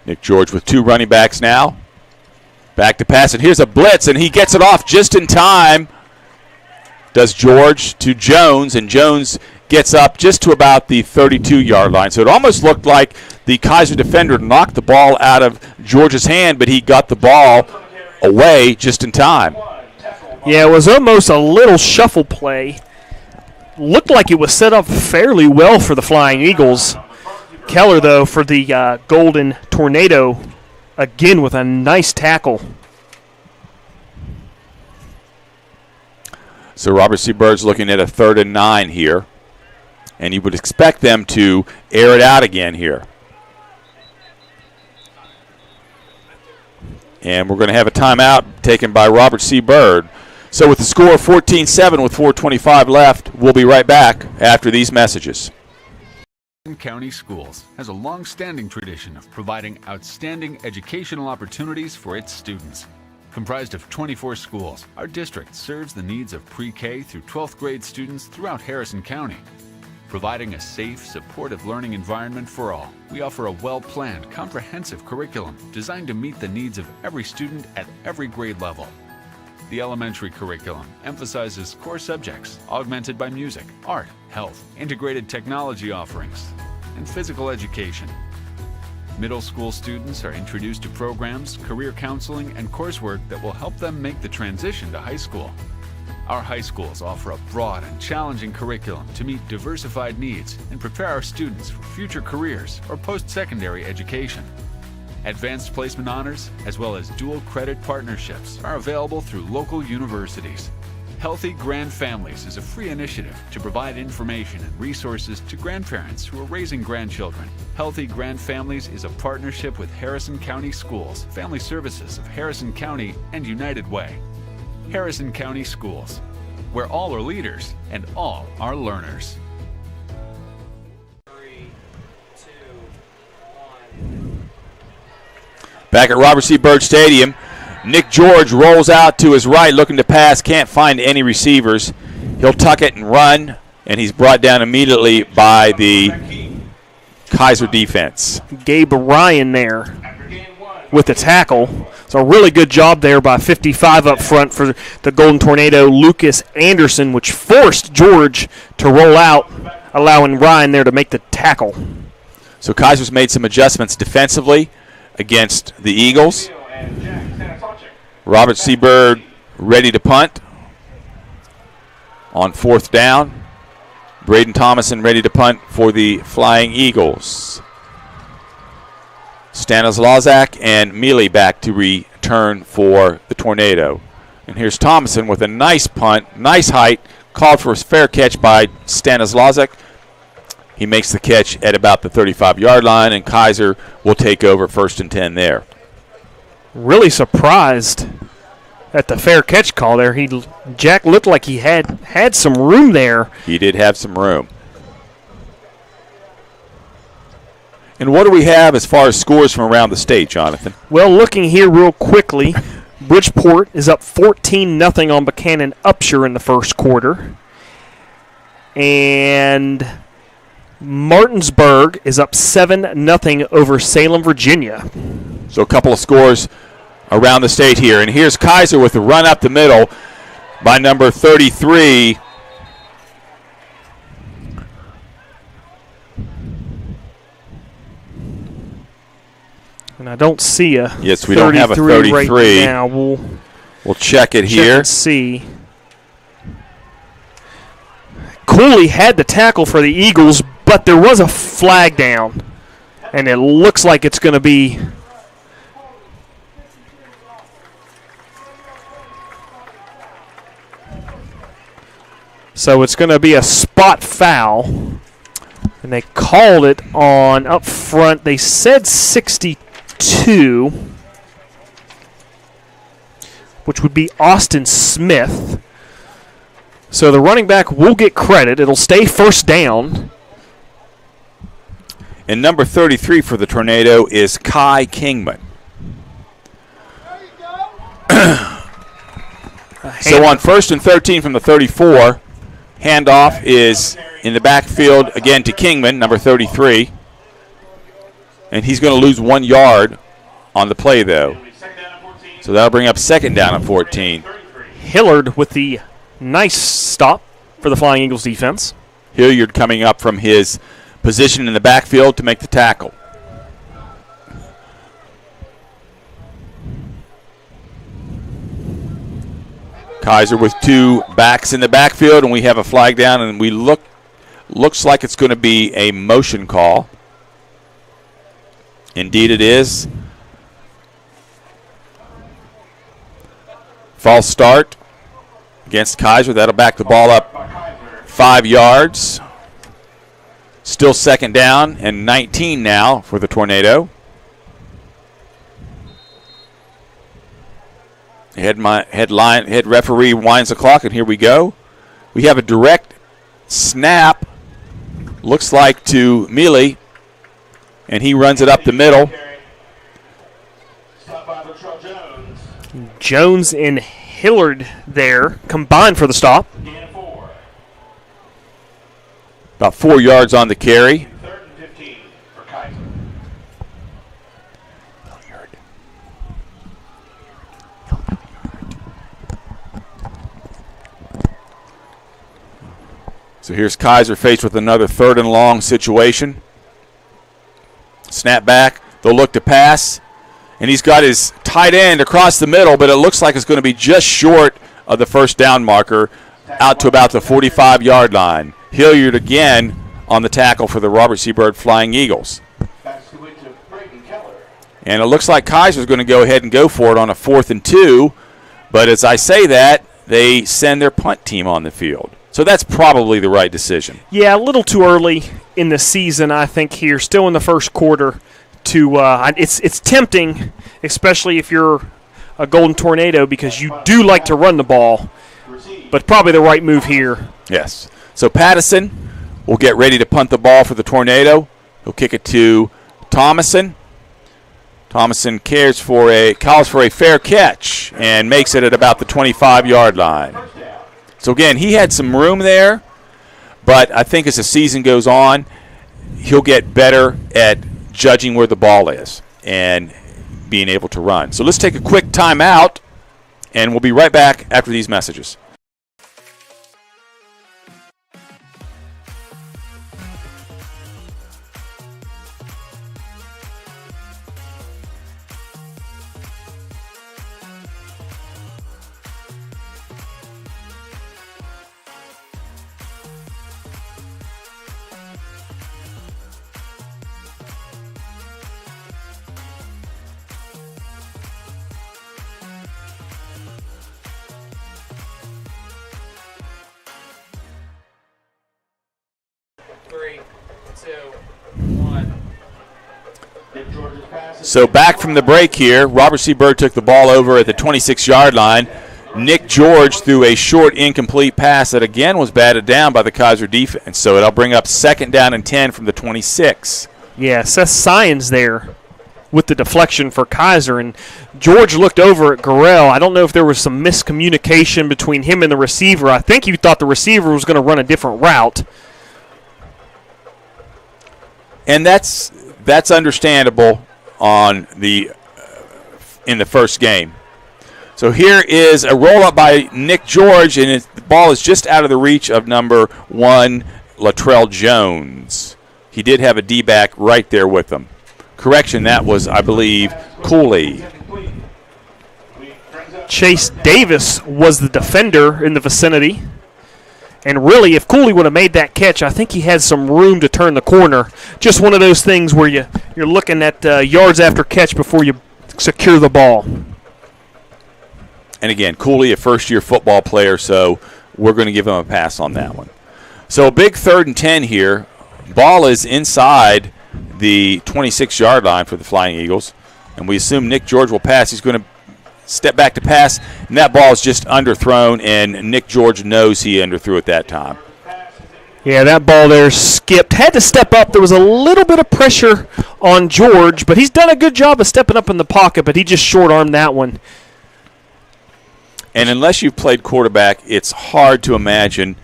S2: Nick George with two running backs now. Back to pass, and here's a blitz, and he gets it off just in time. Does George to Jones, and Jones gets up just to about the 32-yard line. So it almost looked like the Kaiser defender knocked the ball out of George's hand, but he got the ball away just in time.
S3: Yeah, it was almost a little shuffle play. Looked like it was set up fairly well for the Flying Eagles. Keller, though, for the Golden Tornado, again with a nice tackle.
S2: So Robert C. Byrd's looking at a 3rd and 9 here, and you would expect them to air it out again here. And we're going to have a timeout taken by Robert C. Byrd. So with the score of 14-7 with 4:25 left, we'll be right back after these messages.
S4: County Schools has a long-standing tradition of providing outstanding educational opportunities for its students. Comprised of 24 schools, our district serves the needs of pre-K through 12th grade students throughout Harrison County. Providing a safe, supportive learning environment for all, we offer a well-planned, comprehensive curriculum designed to meet the needs of every student at every grade level. The elementary curriculum emphasizes core subjects augmented by music, art, health, integrated technology offerings, and physical education. Middle school students are introduced to programs, career counseling, and coursework that will help them make the transition to high school. Our high schools offer a broad and challenging curriculum to meet diversified needs and prepare our students for future careers or post-secondary education. Advanced placement honors, as well as dual credit partnerships, are available through local universities. Healthy Grand Families is a free initiative to provide information and resources to grandparents who are raising grandchildren. Healthy Grand Families is a partnership with Harrison County Schools, Family Services of Harrison County, and United Way. Harrison County Schools, where all are leaders and all are learners.
S6: 3, 2, 1.
S2: Back at Robert C. Byrd Stadium, Nick George rolls out to his right looking to pass, can't find any receivers. He'll tuck it and run, and he's brought down immediately by the Kaiser defense.
S3: Gabe Ryan there.
S5: After gain 1,
S3: with the tackle. So a really good job there by 55 up front for the Golden Tornado, Lucas Anderson, which forced George to roll out, allowing Ryan there to make the tackle.
S2: So Kaiser's made some adjustments defensively against the Eagles. Robert Seabird ready to punt on 4th down. Braden Thomason ready to punt for the Flying Eagles. Stanislawczak and Mealy back to return for the Tornado. And here's Thomason with a nice punt, nice height, called for a fair catch by Stanislawczak. He makes the catch at about the 35-yard line, and Kaiser will take over 1st and 10 there.
S3: Really surprised at the fair catch call there. Jack looked like he had some room there.
S2: He did have some room. And what do we have as far as scores from around the state, Jonathan?
S3: Well, looking here real quickly, Bridgeport is up 14-0 on Buchanan Upshur in the first quarter. And Martinsburg is up 7-0 over Salem, Virginia.
S2: So a couple of scores around the state here. And here's Kaiser with a run up the middle by number 33.
S3: And I don't see a
S2: Yes, we don't have a 33.
S3: Right now.
S2: We'll check it
S3: check
S2: here.
S3: and see. Cooley had the tackle for the Eagles, but there was a flag down. And it looks like it's going to be so it's going to be a spot foul. And they called it on up front. They said 62, which would be Austin Smith. So the running back will get credit. It'll stay 1st down.
S2: And number 33 for the Tornado is Kai Kingman. So on 1st and 13 from the 34, handoff is in the backfield again to Kingman, number 33. And he's going to lose 1 yard on the play, though. So that'll bring up 2nd down at 14.
S3: Hillard with the nice stop for the Flying Eagles defense.
S2: Hilliard coming up from his position in the backfield to make the tackle. Kaiser with 2 backs in the backfield, and we have a flag down, and looks like it's going to be a motion call. Indeed it is. False start against Kaiser. That'll back the ball up 5 yards. Still 2nd down and 19 now for the Tornado. Head referee winds the clock, and here we go. We have a direct snap, looks like to Mealy, and he runs it up the middle.
S3: Jones and Hillard there combined for the stop.
S2: About 4 yards on the carry.
S5: 3rd and 15 for Kaiser.
S2: So here's Kaiser faced with another 3rd and long situation. Snap back. They'll look to pass. And he's got his tight end across the middle, but it looks like it's going to be just short of the 1st down marker, out to about the 45-yard line. Hilliard again on the tackle for the Robert Seabird Flying Eagles. And it looks like Kaiser's going to go ahead and go for it on a 4th and 2. But as I say that, they send their punt team on the field. So that's probably the right decision.
S3: Yeah, a little too early in the season, I think, here. Still in the first quarter. It's tempting, especially if you're a Golden Tornado, because you do like to run the ball. But probably the right move here.
S2: Yes. So Pattison will get ready to punt the ball for the Tornado. He'll kick it to Thomason. Thomason calls for a fair catch and makes it at about the 25-yard line. So again, he had some room there, but I think as the season goes on, he'll get better at judging where the ball is and being able to run. So let's take a quick timeout, and we'll be right back after these messages.
S6: Three, two, one.
S2: So back from the break here, Robert C. Byrd took the ball over at the 26-yard line. Nick George threw a short, incomplete pass that again was batted down by the Kaiser defense. So it'll bring up 2nd down and 10 from the 26.
S3: Yeah, Seth Science there with the deflection for Kaiser. And George looked over at Gorell. I don't know if there was some miscommunication between him and the receiver. I think he thought the receiver was going to run a different route.
S2: And that's understandable on the in the first game. So here is a roll-up by Nick George, and the ball is just out of the reach of number 1, Latrell Jones. He did have a D-back right there with him. Correction, that was, I believe, Cooley.
S3: Chase Davis was the defender in the vicinity. And really, if Cooley would have made that catch, I think he had some room to turn the corner. Just one of those things where you're looking at yards after catch before you secure the ball.
S2: And again, Cooley, a first-year football player, so we're going to give him a pass on that one. So a big 3rd and 10 here. Ball is inside the 26-yard line for the Flying Eagles. And we assume Nick George will pass. He's going to step back to pass, and that ball is just underthrown, and Nick George knows he underthrew it that time.
S3: Yeah, that ball there skipped. Had to step up. There was a little bit of pressure on George, but he's done a good job of stepping up in the pocket, but he just short-armed that one.
S2: And unless you've played quarterback, it's hard to imagine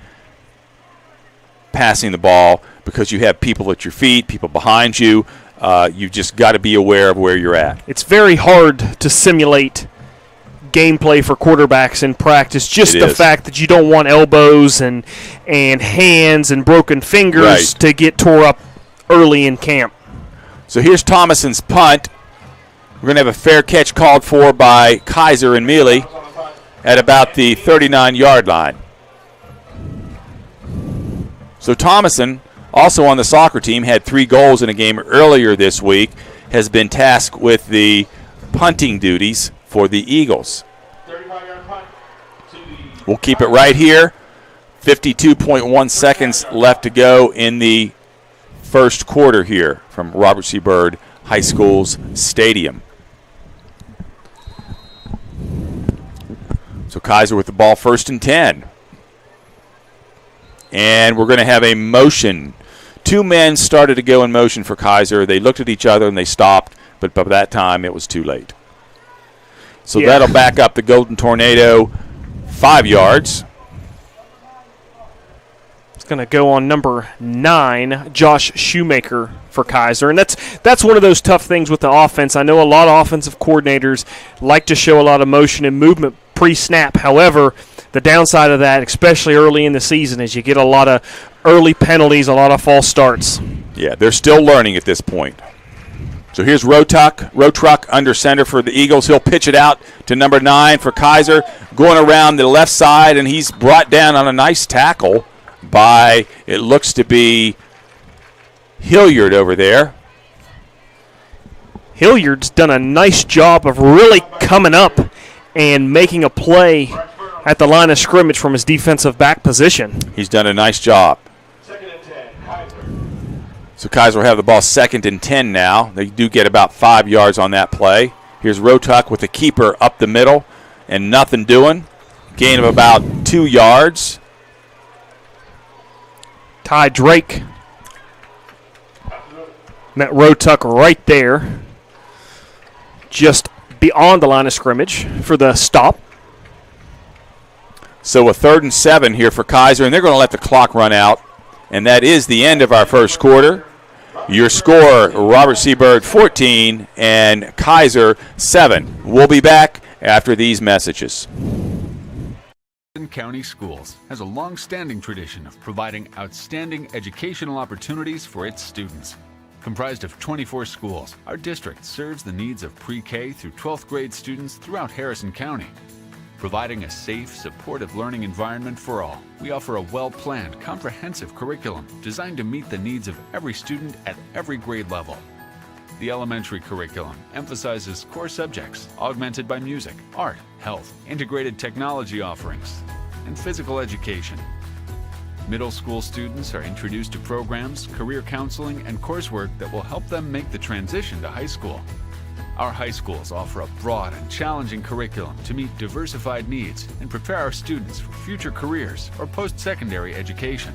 S2: passing the ball because you have people at your feet, people behind you. You've just got to be aware of where you're at.
S3: It's very hard to simulate gameplay for quarterbacks in practice. Just the fact that you don't want elbows and hands and broken fingers to get tore up early in camp.
S2: So here's Thomason's punt. We're going to have a fair catch called for by Kaiser and Mealy at about the 39-yard line. So Thomason, also on the soccer team, had 3 goals in a game earlier this week, has been tasked with the punting duties for the Eagles. We'll keep it right here. 52.1 seconds left to go in the first quarter here from Robert C. Byrd High School's stadium. So Kaiser with the ball, 1st and 10. And we're going to have a motion. 2 men started to go in motion for Kaiser. They looked at each other and they stopped, but by that time it was too late. So that'll back up the Golden Tornado 5 yards.
S3: It's going to go on number 9, Josh Shoemaker for Kaiser. And that's one of those tough things with the offense. I know a lot of offensive coordinators like to show a lot of motion and movement pre-snap. However, the downside of that, especially early in the season, is you get a lot of early penalties, a lot of false starts.
S2: Yeah, they're still learning at this point. So here's Rotruck under center for the Eagles. He'll pitch it out to number 9 for Kaiser, going around the left side, and he's brought down on a nice tackle by, it looks to be Hilliard over there.
S3: Hilliard's done a nice job of really coming up and making a play at the line of scrimmage from his defensive back position.
S2: He's done a nice job. So Kaiser will have the ball 2nd and 10 now. They do get about 5 yards on that play. Here's Rotuck with the keeper up the middle and nothing doing. Gain of about 2 yards.
S3: Ty Drake met Rotuck right there, just beyond the line of scrimmage for the stop.
S2: So a 3rd and 7 here for Kaiser, and they're going to let the clock run out. And that is the end of our first quarter. Your score, Robert C. Byrd 14 and Kaiser 7. We'll be back after these messages.
S4: Harrison County Schools has a long-standing tradition of providing outstanding educational opportunities for its students. Comprised of 24 schools, our district serves the needs of pre-K through 12th grade students throughout Harrison County. Providing a safe, supportive learning environment for all, we offer a well-planned, comprehensive curriculum designed to meet the needs of every student at every grade level. The elementary curriculum emphasizes core subjects augmented by music, art, health, integrated technology offerings, and physical education. Middle school students are introduced to programs, career counseling, and coursework that will help them make the transition to high school. Our high schools offer a broad and challenging curriculum to meet diversified needs and prepare our students for future careers or post-secondary education.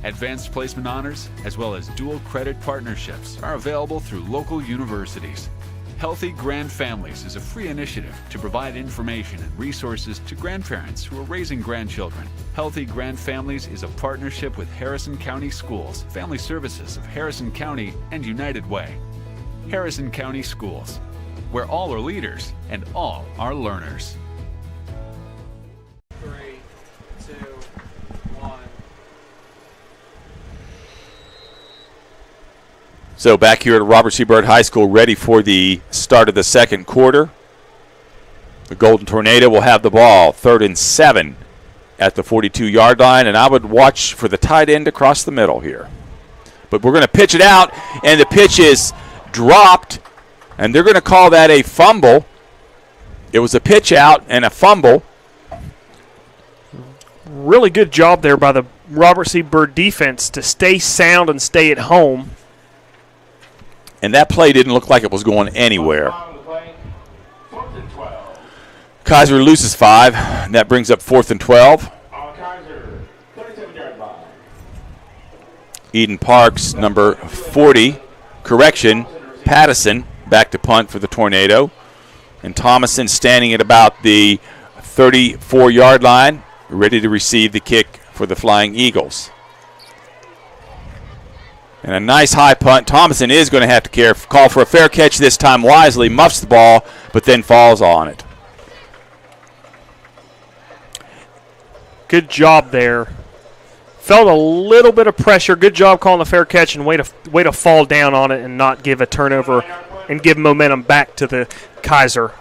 S4: Advanced placement honors, as well as dual credit partnerships, are available through local universities. Healthy Grand Families is a free initiative to provide information and resources to grandparents who are raising grandchildren. Healthy Grand Families is a partnership with Harrison County Schools, Family Services of Harrison County, and United Way. Harrison County Schools, where all are leaders and all are learners.
S6: 3, 2, 1.
S2: So back here at Robert C. Byrd High School, ready for the start of the second quarter. The Golden Tornado will have the ball, 3rd and 7 at the 42-yard line, and I would watch for the tight end across the middle here. But we're going to pitch it out, and the pitch is dropped, and they're going to call that a fumble. It was a pitch out and a fumble.
S3: Really good job there by the Robert C. Byrd defense to stay sound and stay at home.
S2: And that play didn't look like it was going anywhere. Kaiser loses 5, and that brings up 4th and 12. Eden Parks, number 40, correction, Pattison back to punt for the Tornado. And Thomason standing at about the 34-yard line, ready to receive the kick for the Flying Eagles. And a nice high punt. Thomason is going to have to call for a fair catch this time wisely, muffs the ball, but then falls on it.
S3: Good job there. Felt a little bit of pressure. Good job calling a fair catch and way to fall down on it and not give a turnover and give momentum back to the Kaiser.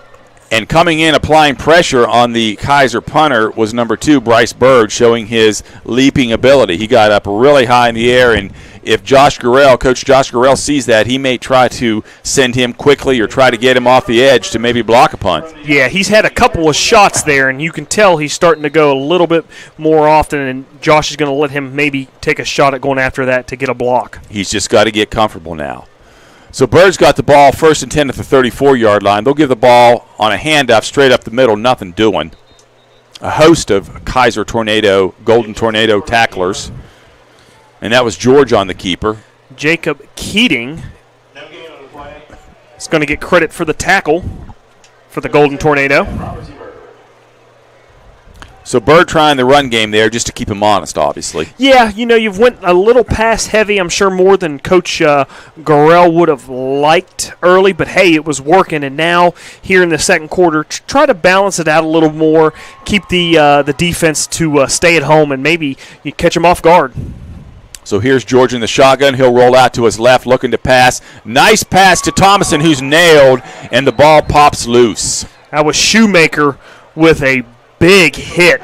S2: And coming in, applying pressure on the Kaiser punter was number 2, Bryce Byrd, showing his leaping ability. He got up really high in the air, and if Coach Josh Gurrell sees that, he may try to send him quickly or try to get him off the edge to maybe block a punt.
S3: Yeah, he's had a couple of shots there, and you can tell he's starting to go a little bit more often, and Josh is going to let him maybe take a shot at going after that to get a block.
S2: He's just got to get comfortable now. So Bird's got the ball 1st and 10 at the 34-yard line. They'll give the ball on a handoff straight up the middle, nothing doing. A host of Kaiser Tornado, Golden Tornado tacklers. And that was George on the keeper.
S3: Jacob Keating is going to get credit for the tackle for the Golden Tornado.
S2: So Byrd trying the run game there just to keep him honest, obviously.
S3: Yeah, you've went a little pass heavy, I'm sure more than Coach Gurrell would have liked early, but hey, it was working. And now here in the second quarter, try to balance it out a little more, keep the defense to stay at home, and maybe you catch them off guard.
S2: So here's George in the shotgun. He'll roll out to his left, looking to pass. Nice pass to Thomason, who's nailed, and the ball pops loose.
S3: That was Shoemaker with a big hit.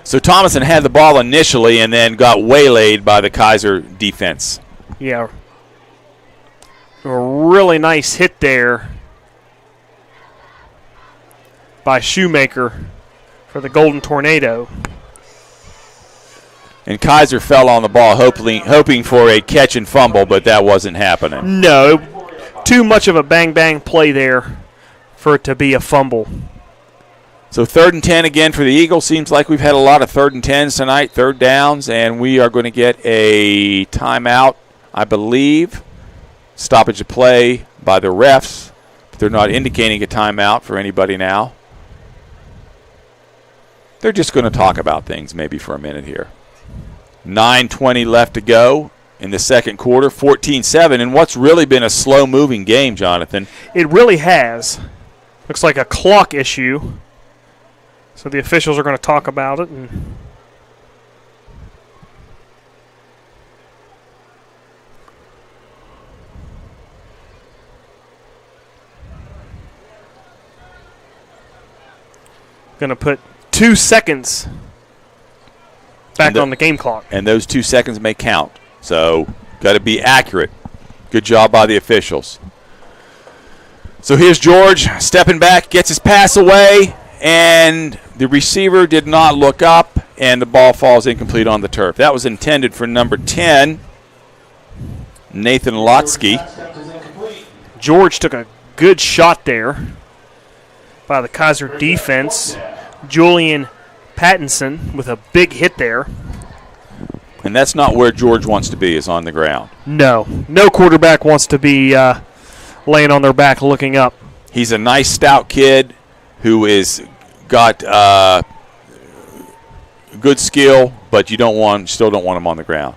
S2: So Thomason had the ball initially and then got waylaid by the Kaiser defense.
S3: Yeah. A really nice hit there by Shoemaker for the Golden Tornado.
S2: And Kaiser fell on the ball hoping for a catch and fumble, but that wasn't happening.
S3: No, too much of a bang-bang play there for it to be a fumble.
S2: So 3rd and 10 again for the Eagles. Seems like we've had a lot of 3rd and 10s tonight, 3rd downs, and we are going to get a timeout, I believe. Stoppage of play by the refs. But they're not indicating a timeout for anybody now. They're just going to talk about things maybe for a minute here. 9:20 left to go in the second quarter, 14-7, and what's really been a slow-moving game, Jonathan.
S3: It really has. Looks like a clock issue. So the officials are going to talk about it. And going to put 2 seconds back on the game clock.
S2: And those 2 seconds may count. So got to be accurate. Good job by the officials. So here's George stepping back, gets his pass away, and the receiver did not look up, and the ball falls incomplete on the turf. That was intended for number 10, Nathan Lotsky.
S3: George took a good shot there by the Kaiser defense. Julian Pattinson with a big hit there.
S2: And that's not where George wants to be, is on the ground.
S3: No quarterback wants to be laying on their back looking up.
S2: He's a nice, stout kid who is got good skill, but you still don't want him on the ground.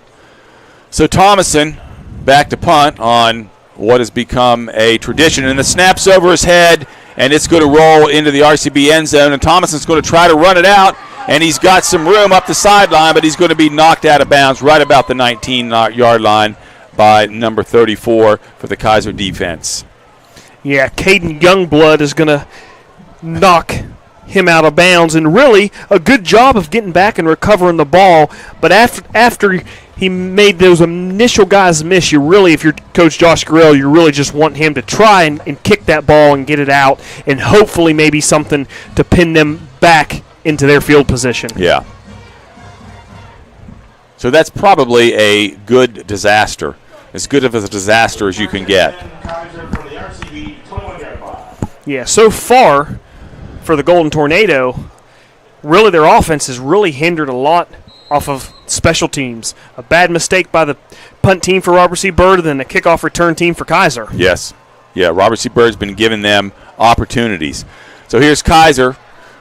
S2: So Thomason back to punt on what has become a tradition, and the snap's over his head, and it's going to roll into the RCB end zone, and Thomason's going to try to run it out, and he's got some room up the sideline, but he's going to be knocked out of bounds right about the 19-yard line by number 34 for the Kaiser defense.
S3: Yeah, Caden Youngblood is going to knock him out of bounds, and really a good job of getting back and recovering the ball. But after he made those initial guys miss, you really, if you're Coach Josh Gurrell, you really just want him to try and kick that ball and get it out, and hopefully maybe something to pin them back into their field position.
S2: Yeah. So that's probably a good disaster, as good of a disaster as you can get.
S3: Yeah, so far for the Golden Tornado, really their offense has really hindered a lot off of special teams. A bad mistake by the punt team for Robert C. Byrd, and then a kickoff return team for Kaiser.
S2: Yes. Yeah, Robert C. Bird's been giving them opportunities. So here's Kaiser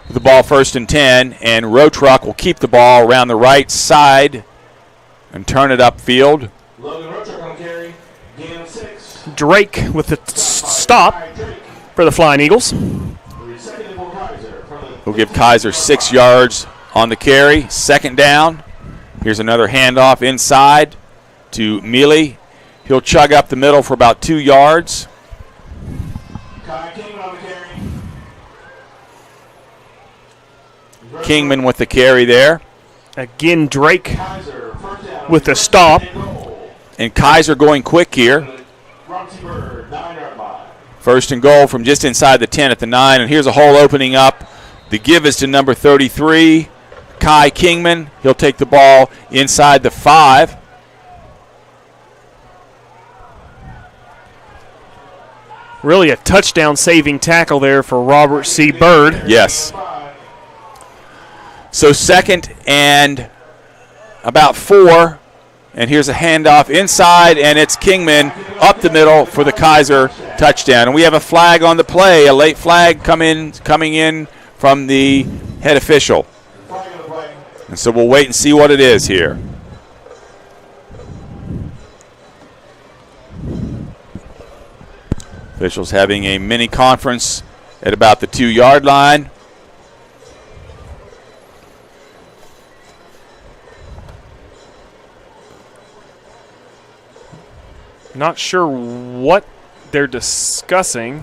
S2: with the ball 1st and 10, and Row Truck will keep the ball around the right side and turn it upfield.
S5: Logan Rocha on carry, gain of 6.
S3: Drake with the stop for the Flying Eagles.
S2: We'll give Kaiser 6 yards on the carry. 2nd down. Here's another handoff inside to Mealy. He'll chug up the middle for about 2 yards. Kingman with the carry there.
S3: Again, Drake with the stop.
S2: And Kaiser going quick here. 1st and goal from just inside the 10 at the 9. And here's a hole opening up. The give is to number 33, Kai Kingman. He'll take the ball inside the 5.
S3: Really a touchdown-saving tackle there for Robert C. Byrd.
S2: Yes. So 2nd and about 4. And here's a handoff inside, and it's Kingman up the middle for the Kaiser touchdown. And we have a flag on the play, a late flag coming in from the head official. And so we'll wait and see what it is here. Officials having a mini conference at about the 2-yard line.
S3: Not sure what they're discussing.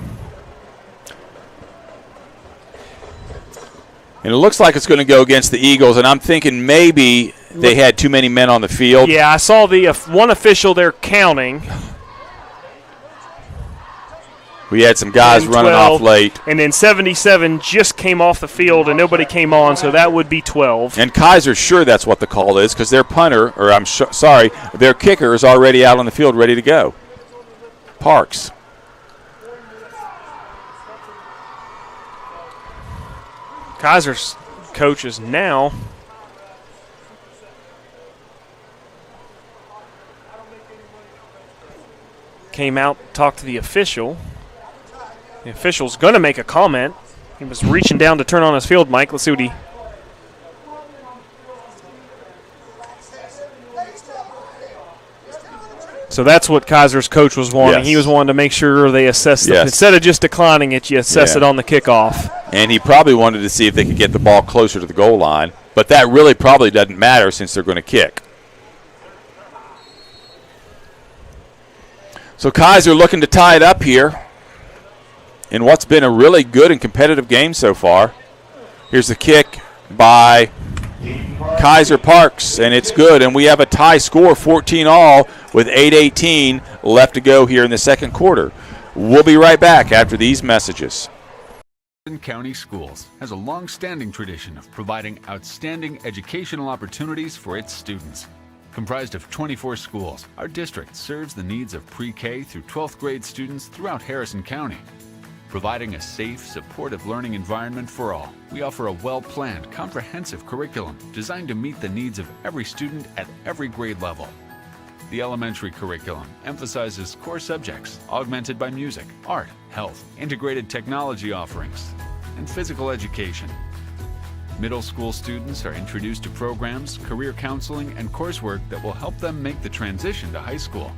S2: And it looks like it's going to go against the Eagles, and I'm thinking maybe they had too many men on the field.
S3: Yeah, I saw the one official there counting.
S2: We had some guys running off late.
S3: And then 77 just came off the field, and nobody came on, so that would be 12.
S2: And Kaiser's sure that's what the call is, because their punter, or their kicker is already out on the field ready to go. Parks.
S3: Kaiser's coaches now came out, talked to the official. The official's going to make a comment. He was reaching down to turn on his field mic. Let's see what he... So that's what Kaiser's coach was wanting.
S2: Yes.
S3: He was wanting to make sure they assess
S2: Yes.
S3: instead of just declining it, you assess
S2: Yeah.
S3: it on the kickoff.
S2: And he probably wanted to see if they could get the ball closer to the goal line. But that really probably doesn't matter since they're going to kick. So Kaiser looking to tie it up here in what's been a really good and competitive game so far. Here's the kick by Kaiser Parks, and it's good. And we have a tie score, 14-all, with 8:18 left to go here in the second quarter. We'll be right back after these messages.
S4: Harrison County Schools has a long-standing tradition of providing outstanding educational opportunities for its students. Comprised of 24 schools, our district serves the needs of pre-K through 12th grade students throughout Harrison County. Providing a safe, supportive learning environment for all, we offer a well-planned, comprehensive curriculum designed to meet the needs of every student at every grade level. The elementary curriculum emphasizes core subjects augmented by music, art, health, integrated technology offerings, and physical education. Middle school students are introduced to programs, career counseling, and coursework that will help them make the transition to high school.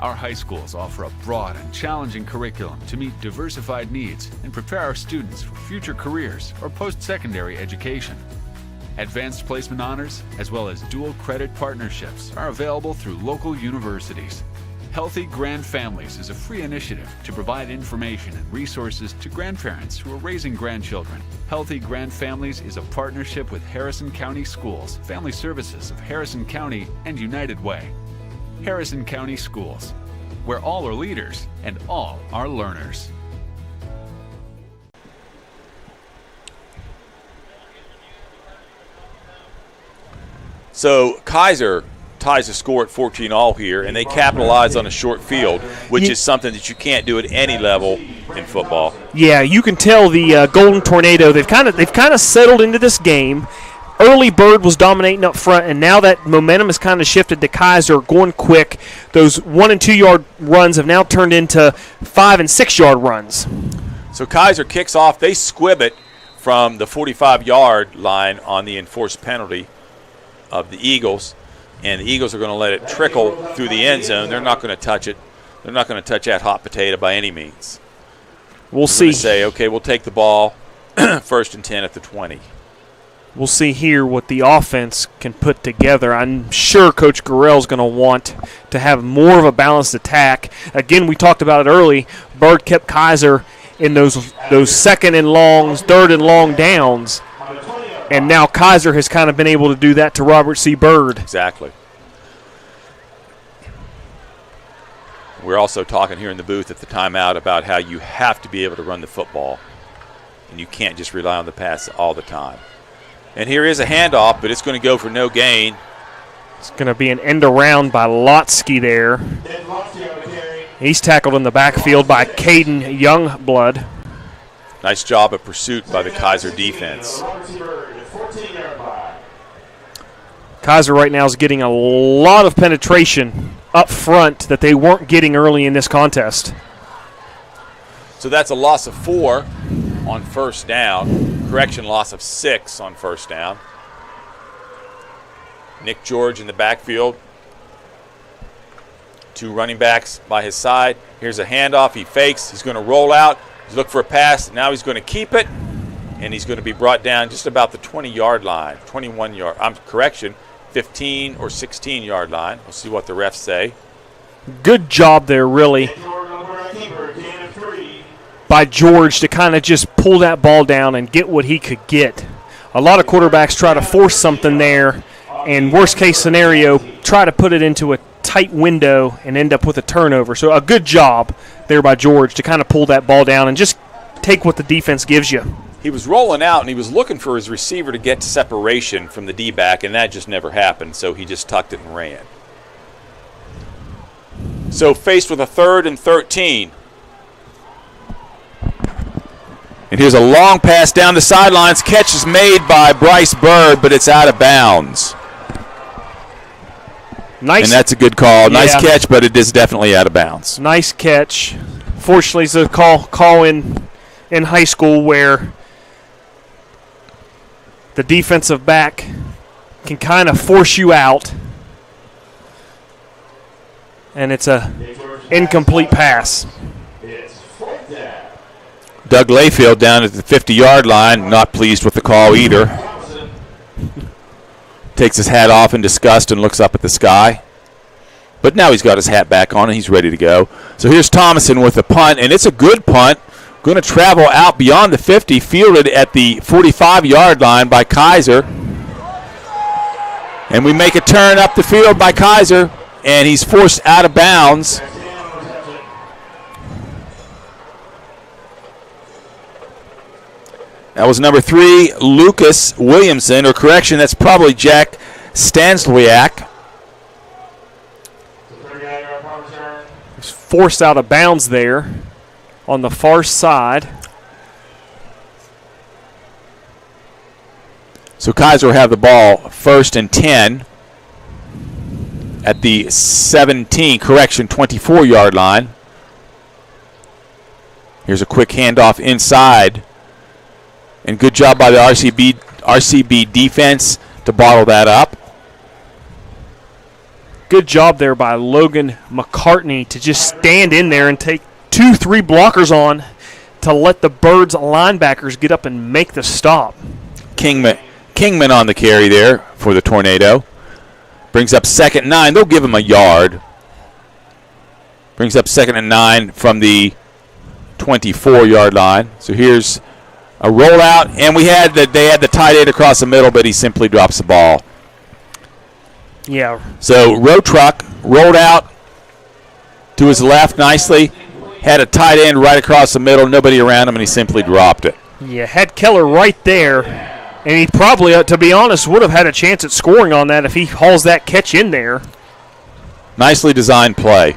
S4: Our high schools offer a broad and challenging curriculum to meet diversified needs and prepare our students for future careers or post-secondary education. Advanced placement honors, as well as dual credit partnerships, are available through local universities. Healthy Grand Families is a free initiative to provide information and resources to grandparents who are raising grandchildren. Healthy Grand Families is a partnership with Harrison County Schools, Family Services of Harrison County, and United Way. Harrison County Schools, where all are leaders and all are learners.
S2: So Kaiser ties the score at 14-all here, and they capitalize on a short field, which is something that you can't do at any level in football.
S3: Yeah, you can tell the Golden Tornado, they've kind of settled into this game. Early Bird was dominating up front, and now that momentum has kind of shifted to Kaiser, going quick. Those 1 and 2 yard runs have now turned into 5 and 6 yard runs.
S2: So Kaiser kicks off. They squib it from the 45-yard line on the enforced penalty of the Eagles, and the Eagles are going to let it trickle through the end zone. They're not going to touch it. They're not going to touch that hot potato by any means.
S3: We'll see.
S2: Say, okay, we'll take the ball, 1st and 10 at the 20.
S3: We'll see here what the offense can put together. I'm sure Coach Gurrell's going to want to have more of a balanced attack. Again, we talked about it early. Bird kept Kaiser in those 2nd and longs, 3rd and long downs, and now Kaiser has kind of been able to do that to Robert C. Bird.
S2: Exactly. We're also talking here in the booth at the timeout about how you have to be able to run the football, and you can't just rely on the pass all the time. And here is a handoff, but it's going to go for no gain.
S3: It's going to be an end around by Lotsky there. He's tackled in the backfield by Caden Youngblood.
S2: Nice job of pursuit by the Kaiser defense.
S3: Kaiser right now is getting a lot of penetration up front that they weren't getting early in this contest.
S2: So that's a loss of 4 on 1st down. Correction, loss of 6 on 1st down. Nick George in the backfield. 2 running backs by his side. Here's a handoff. He fakes. He's going to roll out. He's looking for a pass. Now he's going to keep it. And he's going to be brought down just about the 20-yard line. 21-yard. Correction, 15 or 16-yard line. We'll see what the refs say.
S3: Good job there, really, by George to kind of just pull that ball down and get what he could get. A lot of quarterbacks try to force something there, and worst case scenario, try to put it into a tight window and end up with a turnover. So a good job there by George to kind of pull that ball down and just take what the defense gives you.
S2: He was rolling out, and he was looking for his receiver to get separation from the D-back, and that just never happened, so he just tucked it and ran. So faced with a 3rd and 13. And here's a long pass down the sidelines. Catch is made by Bryce Bird, but it's out of bounds.
S3: Nice.
S2: And that's a good call.
S3: Yeah.
S2: Nice catch, but it is definitely out of bounds.
S3: Nice catch. Fortunately, it's a call in high school where the defensive back can kind of force you out. And it's a incomplete pass.
S2: Doug Layfield down at the 50-yard line, not pleased with the call either. Takes his hat off in disgust and looks up at the sky. But now he's got his hat back on and he's ready to go. So here's Thomason with the punt, and it's a good punt. Going to travel out beyond the 50, fielded at the 45-yard line by Kaiser. And we make a turn up the field by Kaiser, and he's forced out of bounds. That was number 3, Lucas Williamson, or correction, that's probably Jack Stanswiak.
S3: He's forced out of bounds there on the far side.
S2: So Kaiser will have the ball 1st and 10 at the 24-yard line. Here's a quick handoff inside. And good job by the RCB defense to bottle that up.
S3: Good job there by Logan McCartney to just stand in there and take 2-3 blockers on to let the Birds linebackers get up and make the stop.
S2: Kingman on the carry there for the Tornado. Brings up 2nd and 9. They'll give him a yard. Brings up 2nd and 9 from the 24-yard line. So here's a rollout, and they had the tight end across the middle, but he simply drops the ball.
S3: Yeah.
S2: So Row Truck rolled out to his left nicely, had a tight end right across the middle, nobody around him, and he simply dropped it.
S3: Yeah, had Keller right there, and he probably, to be honest, would have had a chance at scoring on that if he hauls that catch in there.
S2: Nicely designed play.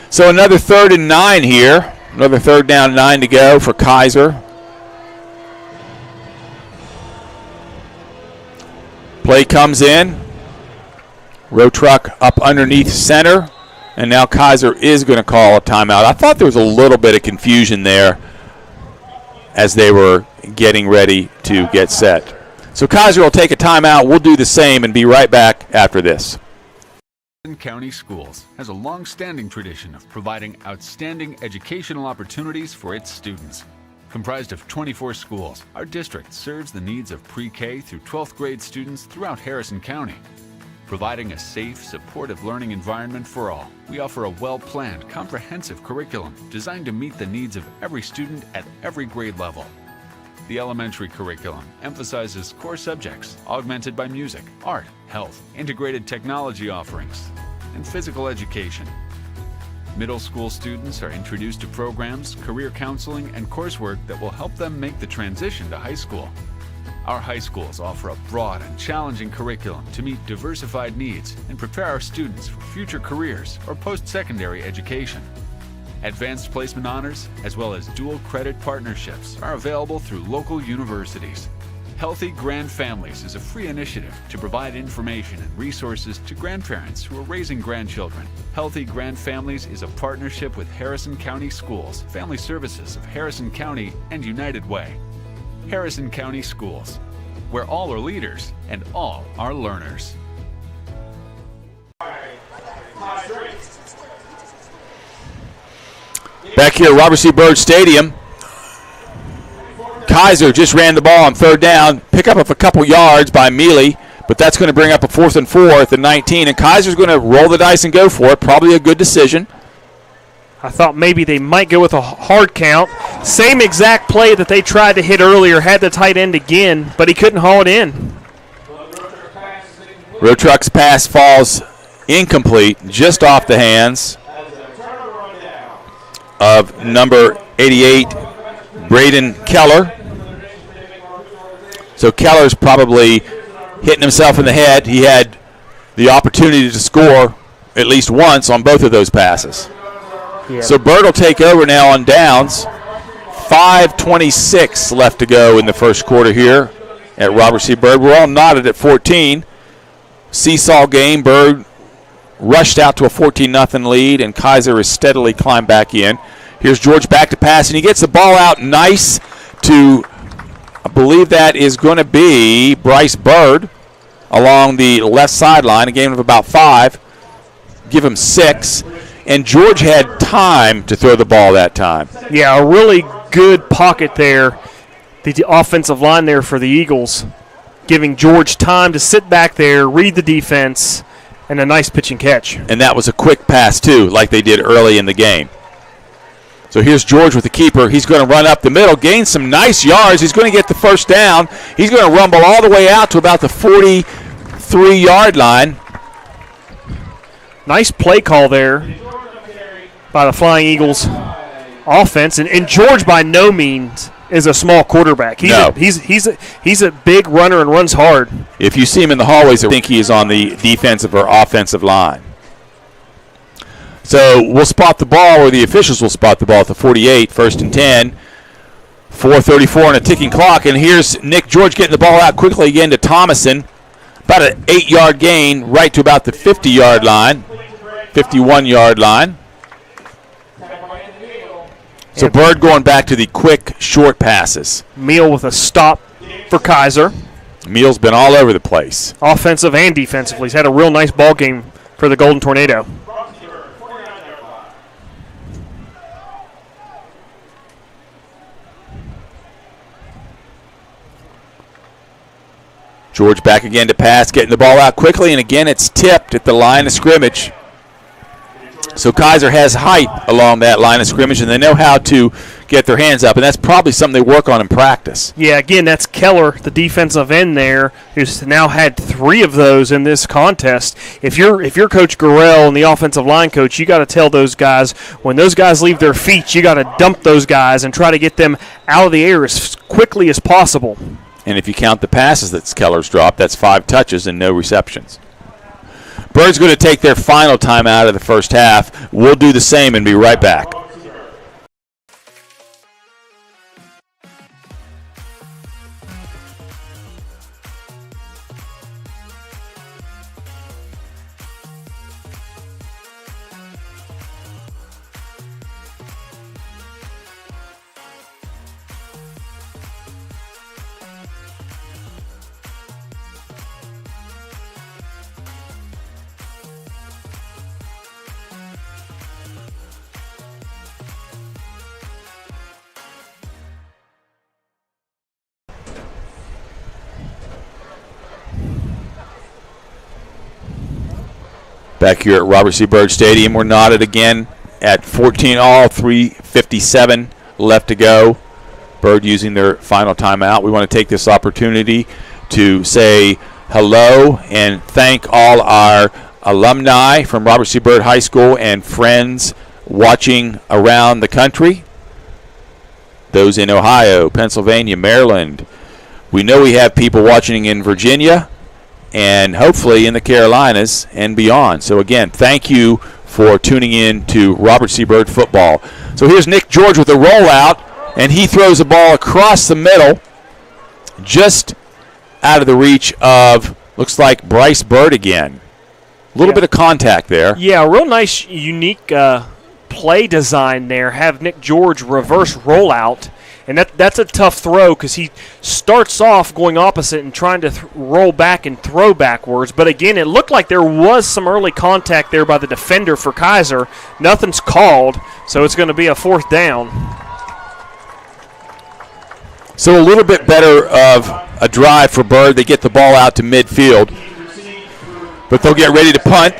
S2: So another 3rd and 9 here. Another 3rd down, 9 to go for Kaiser. Play comes in. Row Truck up underneath center. And now Kaiser is going to call a timeout. I thought there was a little bit of confusion there as they were getting ready to get set. So Kaiser will take a timeout. We'll do the same and be right back after this.
S4: Harrison County Schools has a long-standing tradition of providing outstanding educational opportunities for its students. Comprised of 24 schools, our district serves the needs of pre-K through 12th grade students throughout Harrison County. Providing a safe, supportive learning environment for all, we offer a well-planned, comprehensive curriculum designed to meet the needs of every student at every grade level. The elementary curriculum emphasizes core subjects augmented by music, art, health, integrated technology offerings, and physical education. Middle school students are introduced to programs, career counseling, and coursework that will help them make the transition to high school. Our high schools offer a broad and challenging curriculum to meet diversified needs and prepare our students for future careers or post-secondary education. Advanced placement honors, as well as dual credit partnerships, are available through local universities. Healthy Grand Families is a free initiative to provide information and resources to grandparents who are raising grandchildren. Healthy Grand Families is a partnership with Harrison County Schools, Family Services of Harrison County, and United Way. Harrison County Schools, where all are leaders and all are learners.
S2: Back here at Robert C. Byrd Stadium, Kaiser just ran the ball on 3rd down, pick up of a couple yards by Mealy, but that's going to bring up a 4th and 4 and 19, and Kaiser's going to roll the dice and go for it. Probably a good decision.
S3: I thought maybe they might go with a hard count. Same exact play that they tried to hit earlier, had the tight end again, but he couldn't haul it in.
S2: Row Truck's pass falls incomplete, just off the hands of number 88, Braden Keller. So Keller's probably hitting himself in the head. He had the opportunity to score at least once on both of those passes.
S3: Yeah.
S2: So Byrd will take over now on downs. 5:26 left to go in the first quarter here at Robert C. Byrd. We're all knotted at 14. Seesaw game. Byrd rushed out to a 14-0 lead, and Kaiser has steadily climbed back in. Here's George back to pass, and he gets the ball out nice to, I believe that is going to be Bryce Byrd along the left sideline, a gain of about 5. give him 6, and George had time to throw the ball that time.
S3: Yeah, a really good pocket there, the offensive line there for the Eagles, giving George time to sit back there, read the defense, and a nice pitch and catch.
S2: And that was a quick pass, too, like they did early in the game. So here's George with the keeper. He's going to run up the middle, gain some nice yards. He's going to get the first down. He's going to rumble all the way out to about the 43-yard line.
S3: Nice play call there by the Flying Eagles offense. And George by no means is a small quarterback. He's a big runner and runs hard.
S2: If you see him in the hallways, I think he is on the defensive or offensive line. So we'll spot the ball, or the officials will spot the ball at the 48, 1st and 10. 4:34 on a ticking clock, and here's Nick George getting the ball out quickly again to Thomason. About an 8-yard gain, right to about the 50-yard line, 51-yard line. So Bird going back to the quick, short passes.
S3: Meal with a stop for Kaiser.
S2: Meal's been all over the place.
S3: Offensive and defensively. He's had a real nice ball game for the Golden Tornado.
S2: George back again to pass, getting the ball out quickly, and again it's tipped at the line of scrimmage. So Kaiser has height along that line of scrimmage, and they know how to get their hands up, and that's probably something they work on in practice.
S3: Yeah, again, that's Keller, the defensive end there, who's now had 3 of those in this contest. If you're Coach Gurrell and the offensive line coach, you got to tell those guys, when those guys leave their feet, you got to dump those guys and try to get them out of the air as quickly as possible.
S2: And if you count the passes that Keller's dropped, that's 5 touches and no receptions. Bird's going to take their final time out of the first half. We'll do the same and be right back. Back here at Robert C. Byrd Stadium, we're knotted again at 14 all, 3:57 left to go. Byrd using their final timeout. We want to take this opportunity to say hello and thank all our alumni from Robert C. Byrd High School and friends watching around the country. Those in Ohio, Pennsylvania, Maryland. We know we have people watching in Virginia, and hopefully in the Carolinas and beyond. So, again, thank you for tuning in to Robert C. Byrd football. So here's Nick George with a rollout, and he throws the ball across the middle, just out of the reach of, looks like, Bryce Byrd again. A little bit of contact there.
S3: Yeah, a real nice, unique play design there. Have Nick George reverse rollout. And that's a tough throw because he starts off going opposite and trying to roll back and throw backwards. But, again, it looked like there was some early contact there by the defender for Kaiser. Nothing's called, so it's going to be a 4th down.
S2: So a little bit better of a drive for Byrd. They get the ball out to midfield. But they'll get ready to punt.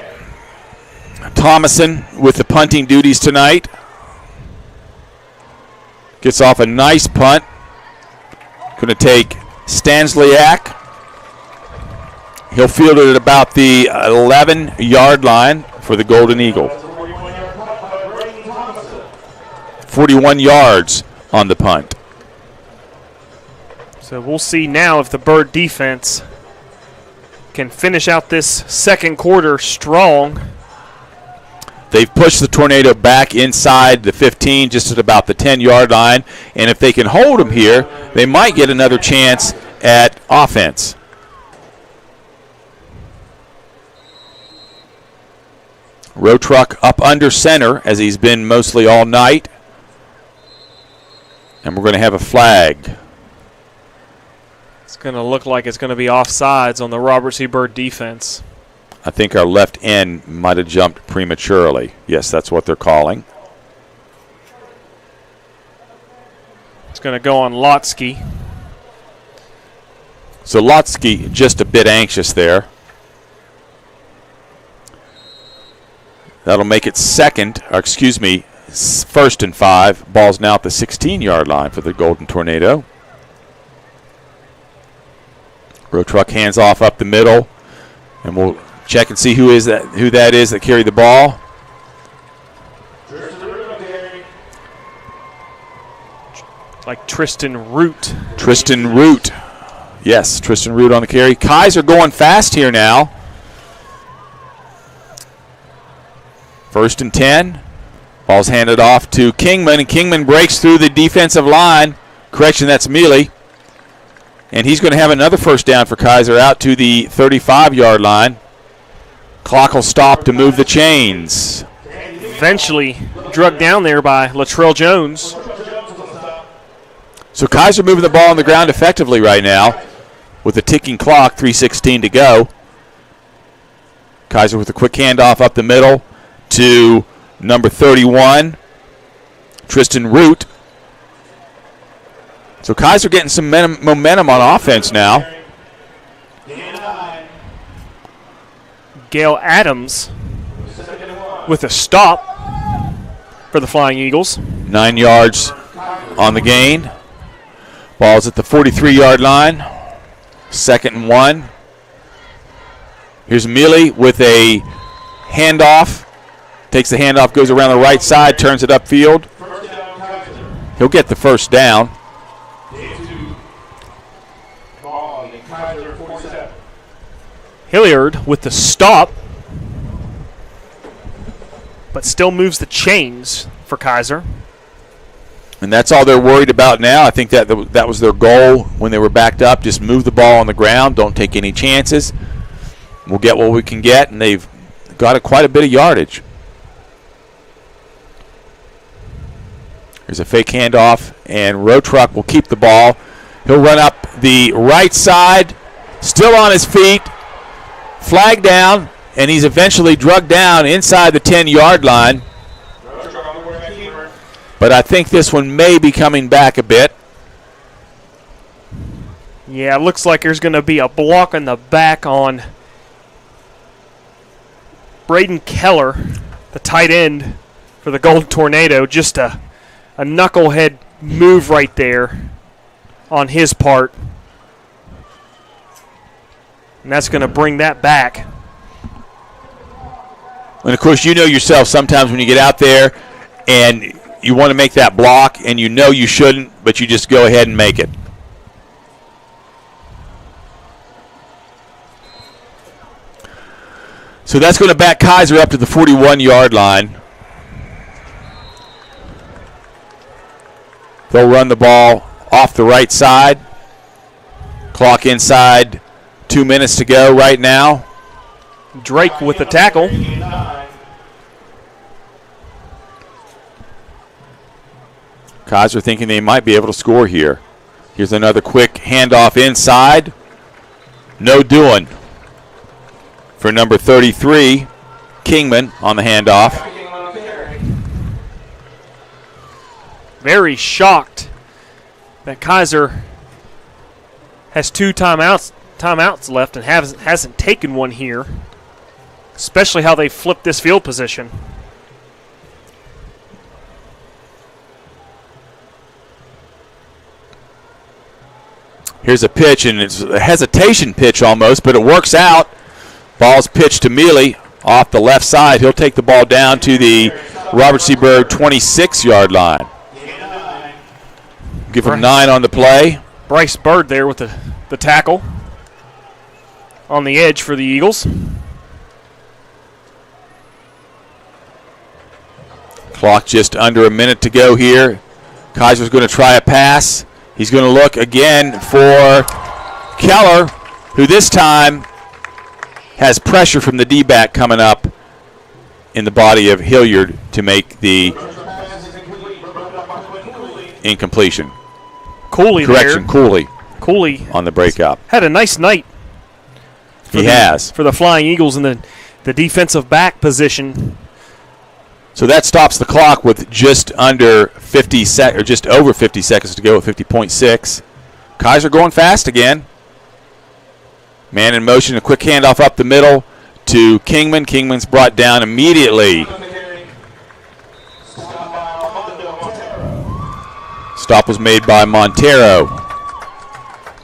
S2: Thomason with the punting duties tonight. Gets off a nice punt. Going to take Stanslyak. He'll field it at about the 11-yard line for the Golden Eagle. 41 yards on the punt.
S3: So we'll see now if the Byrd defense can finish out this second quarter strong.
S2: They've pushed the Tornado back inside the 15, just at about the 10-yard line. And if they can hold them here, they might get another chance at offense. Row truck up under center, as he's been mostly all night. And we're going to have a flag.
S3: It's going to look like it's going to be offsides on the Robert C. Byrd defense.
S2: I think our left end might have jumped prematurely. Yes, that's what they're calling.
S3: It's going to go on Lotsky.
S2: So Lotsky just a bit anxious there. That'll make it first and 5. Ball's now at the 16-yard line for the Golden Tornado. Row truck hands off up the middle, and we'll check and see who that is that carried the ball.
S3: Like Tristan Root.
S2: Tristan Root. Yes, Tristan Root on the carry. Kaiser going fast here now. First and 10. Ball's handed off to Kingman, and Kingman breaks through the defensive line. Correction, that's Mealy. And he's going to have another first down for Kaiser out to the 35-yard line. Clock will stop to move the chains.
S3: Eventually drugged down there by Latrell Jones.
S2: So Kaiser moving the ball on the ground effectively right now with a ticking clock, 3:16 to go. Kaiser with a quick handoff up the middle to number 31, Tristan Root. So Kaiser getting some momentum on offense now.
S3: Gale Adams with a stop for the Flying Eagles.
S2: 9 yards on the gain. Ball's at the 43-yard line. 2nd and 1. Here's Mealy with a handoff. Takes the handoff, goes around the right side, turns it upfield. He'll get the first down.
S3: Hilliard with the stop, but still moves the chains for Kaiser.
S2: And that's all they're worried about now. I think that was their goal when they were backed up. Just move the ball on the ground. Don't take any chances. We'll get what we can get, and they've got quite a bit of yardage. There's a fake handoff, and Row Truck will keep the ball. He'll run up the right side, still on his feet, flag down, and he's eventually drugged down inside the 10-yard line. But I think this one may be coming back a bit.
S3: Yeah, it looks like there's going to be a block in the back on Braden Keller, the tight end for the Golden Tornado. Just a knucklehead move right there on his part. And that's going to bring that back.
S2: And, of course, you know yourself sometimes when you get out there and you want to make that block and you know you shouldn't, but you just go ahead and make it. So that's going to back Kaiser up to the 41-yard line. They'll run the ball off the right side. Clock inside, 2 minutes to go right now.
S3: Drake with the tackle.
S2: Kaiser thinking they might be able to score here. Here's another quick handoff inside. No doing for number 33, Kingman, on the handoff.
S3: Very shocked that Kaiser has 2 timeouts left and hasn't taken one here, especially how they flipped this field position.
S2: Here's a pitch, and it's a hesitation pitch almost, but it works out. Ball's pitched to Mealy off the left side. He'll take the ball down to the Robert C. Byrd 26-yard line. Give him 9 on the play.
S3: Bryce Byrd there with the tackle on the edge for the Eagles.
S2: Clock just under a minute to go here. Kaiser's going to try a pass. He's going to look again for Keller, who this time has pressure from the D-back coming up in the body of Hilliard to make the incompletion.
S3: Cooley
S2: Correction,
S3: there.
S2: Cooley
S3: Cooley
S2: on the breakup.
S3: had a nice night
S2: He has.
S3: For the Flying Eagles in the defensive back position.
S2: So that stops the clock with just under 50 or just over 50 seconds to go at 50.6. Kaiser going fast again. Man in motion, a quick handoff up the middle to Kingman. Kingman's brought down immediately. Stop was made by Montero.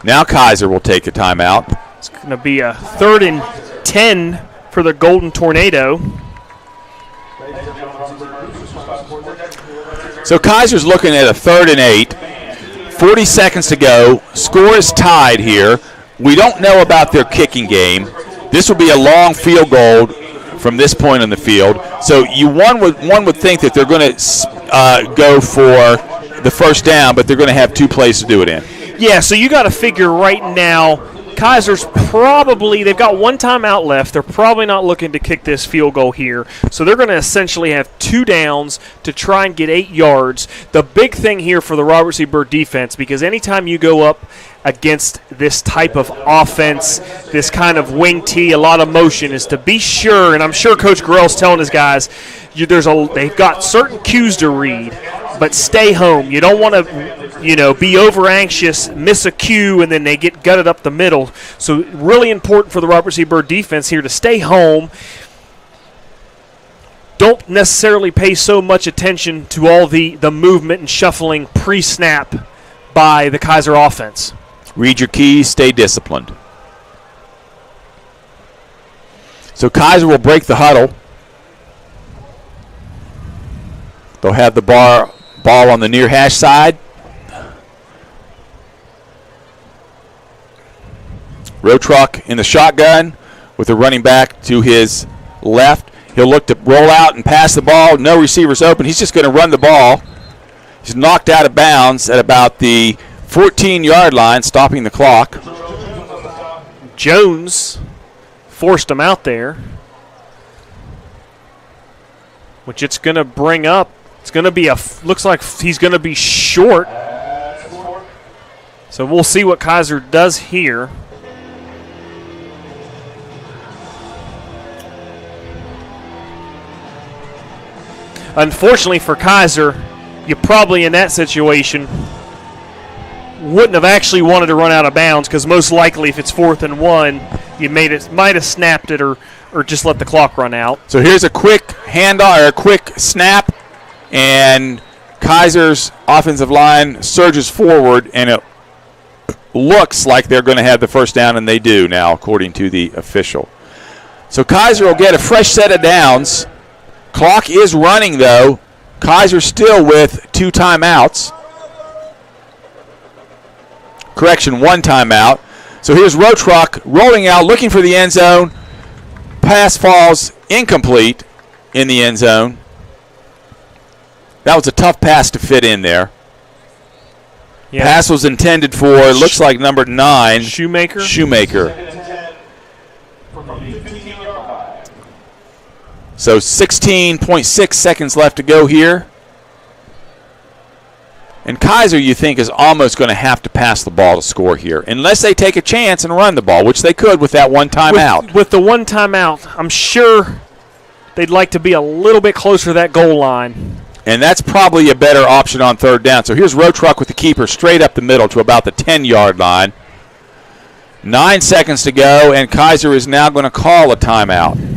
S2: Now Kaiser will take a timeout.
S3: It's going to be a 3rd and 10 for the Golden Tornado.
S2: So Kaiser's looking at a 3rd and 8. 40 seconds to go. Score is tied here. We don't know about their kicking game. This will be a long field goal from this point on the field. So one would think that they're going to go for the first down, but they're going to have 2 plays to do it in.
S3: Yeah, so you got to figure right now, Kaiser's they've got 1 timeout left. They're probably not looking to kick this field goal here. So they're going to essentially have 2 downs to try and get 8 yards. The big thing here for the Robert C. Byrd defense, because anytime you go up against this type of offense, this kind of wing tee, a lot of motion, is to be sure, and I'm sure Coach Gorell's telling his guys, they've got certain cues to read, but stay home. You don't want to, be over anxious, miss a cue, and then they get gutted up the middle. So really important for the Robert C. Byrd defense here to stay home. Don't necessarily pay so much attention to all the movement and shuffling pre-snap by the Kaiser offense.
S2: Read your keys, stay disciplined. So Kaiser will break the huddle. They'll have the ball on the near hash side. Rotrock in the shotgun with the running back to his left. He'll look to roll out and pass the ball. No receivers open. He's just going to run the ball. He's knocked out of bounds at about the 14-yard line, stopping the clock.
S3: Jones forced him out there, which it's going to bring up. It's going to be looks like he's going to be short. So we'll see what Kaiser does here. Unfortunately for Kaiser, you probably in that situation wouldn't have actually wanted to run out of bounds, because most likely if it's 4th and 1, you might have snapped it or just let the clock run out.
S2: So here's a quick handoff or a quick snap, and Kaiser's offensive line surges forward, and it looks like they're going to have the first down, and they do now, according to the official. So Kaiser will get a fresh set of downs. Clock is running, though. Kaiser still with 2 timeouts. Correction, 1 timeout. So here's Rotrock rolling out, looking for the end zone. Pass falls incomplete in the end zone. That was a tough pass to fit in there. Yeah. Pass was intended for, it looks like number 9.
S3: Shoemaker.
S2: So 16.6 seconds left to go here. And Kaiser, you think, is almost going to have to pass the ball to score here, unless they take a chance and run the ball, which they could with that 1 timeout.
S3: With the 1 timeout, I'm sure they'd like to be a little bit closer to that goal line.
S2: And that's probably a better option on 3rd down. So here's Rotrock with the keeper straight up the middle to about the 10-yard line. 9 seconds to go, and Kaiser is now going to call a timeout.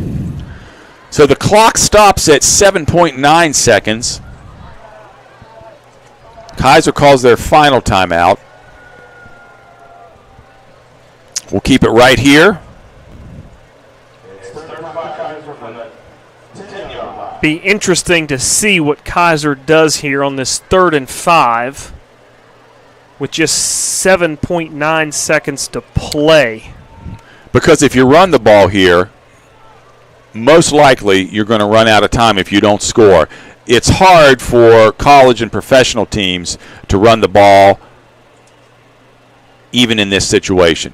S2: So the clock stops at 7.9 seconds. Kaiser calls their final timeout. We'll keep it right here.
S3: Be interesting to see what Kaiser does here on this 3rd and 5 with just 7.9 seconds to play.
S2: Because if you run the ball here, most likely you're going to run out of time if you don't score. It's hard for college and professional teams to run the ball even in this situation.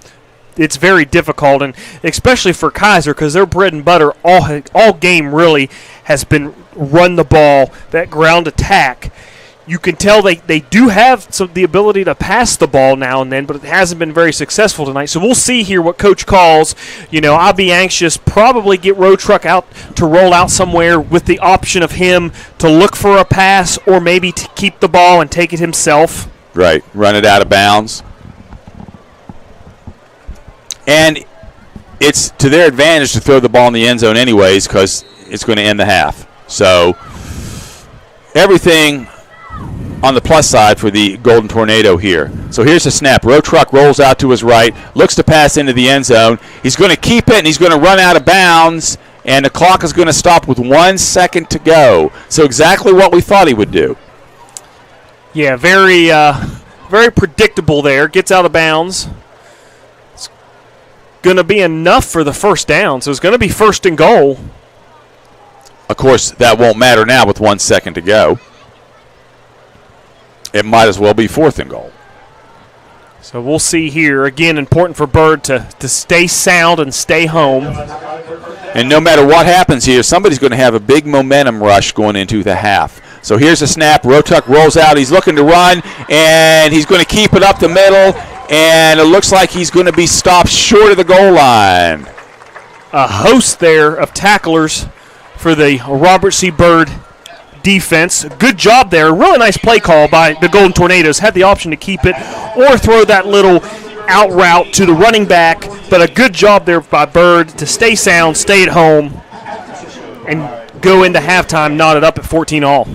S3: It's very difficult, and especially for Kaiser, because their bread and butter all game really has been run the ball, that ground attack. you can tell they do have the ability to pass the ball now and then, but it hasn't been very successful tonight. So we'll see here what Coach calls. I'll be anxious, probably get Road Truck out to roll out somewhere with the option of him to look for a pass or maybe to keep the ball and take it himself.
S2: Right, run it out of bounds. And it's to their advantage to throw the ball in the end zone anyways because it's going to end the half. So everything on the plus side for the Golden Tornado here. So here's the snap. Road Truck rolls out to his right, looks to pass into the end zone. He's going to keep it, and he's going to run out of bounds, and the clock is going to stop with 1 second to go. So exactly what we thought he would do.
S3: Yeah, very predictable there. Gets out of bounds. It's going to be enough for the first down, so it's going to be 1st and goal.
S2: Of course, that won't matter now with 1 second to go. It might as well be 4th and goal.
S3: So we'll see here. Again, important for Bird to stay sound and stay home.
S2: And no matter what happens here, somebody's going to have a big momentum rush going into the half. So here's the snap. Road Truck rolls out. He's looking to run, and he's going to keep it up the middle, and it looks like he's going to be stopped short of the goal line.
S3: A host there of tacklers for the Robert C. Byrd defense. Good job there. Really nice play call by the Golden Tornadoes. Had the option to keep it or throw that little out route to the running back, but a good job there by Byrd to stay sound, stay at home, and go into halftime knotted up at 14-all.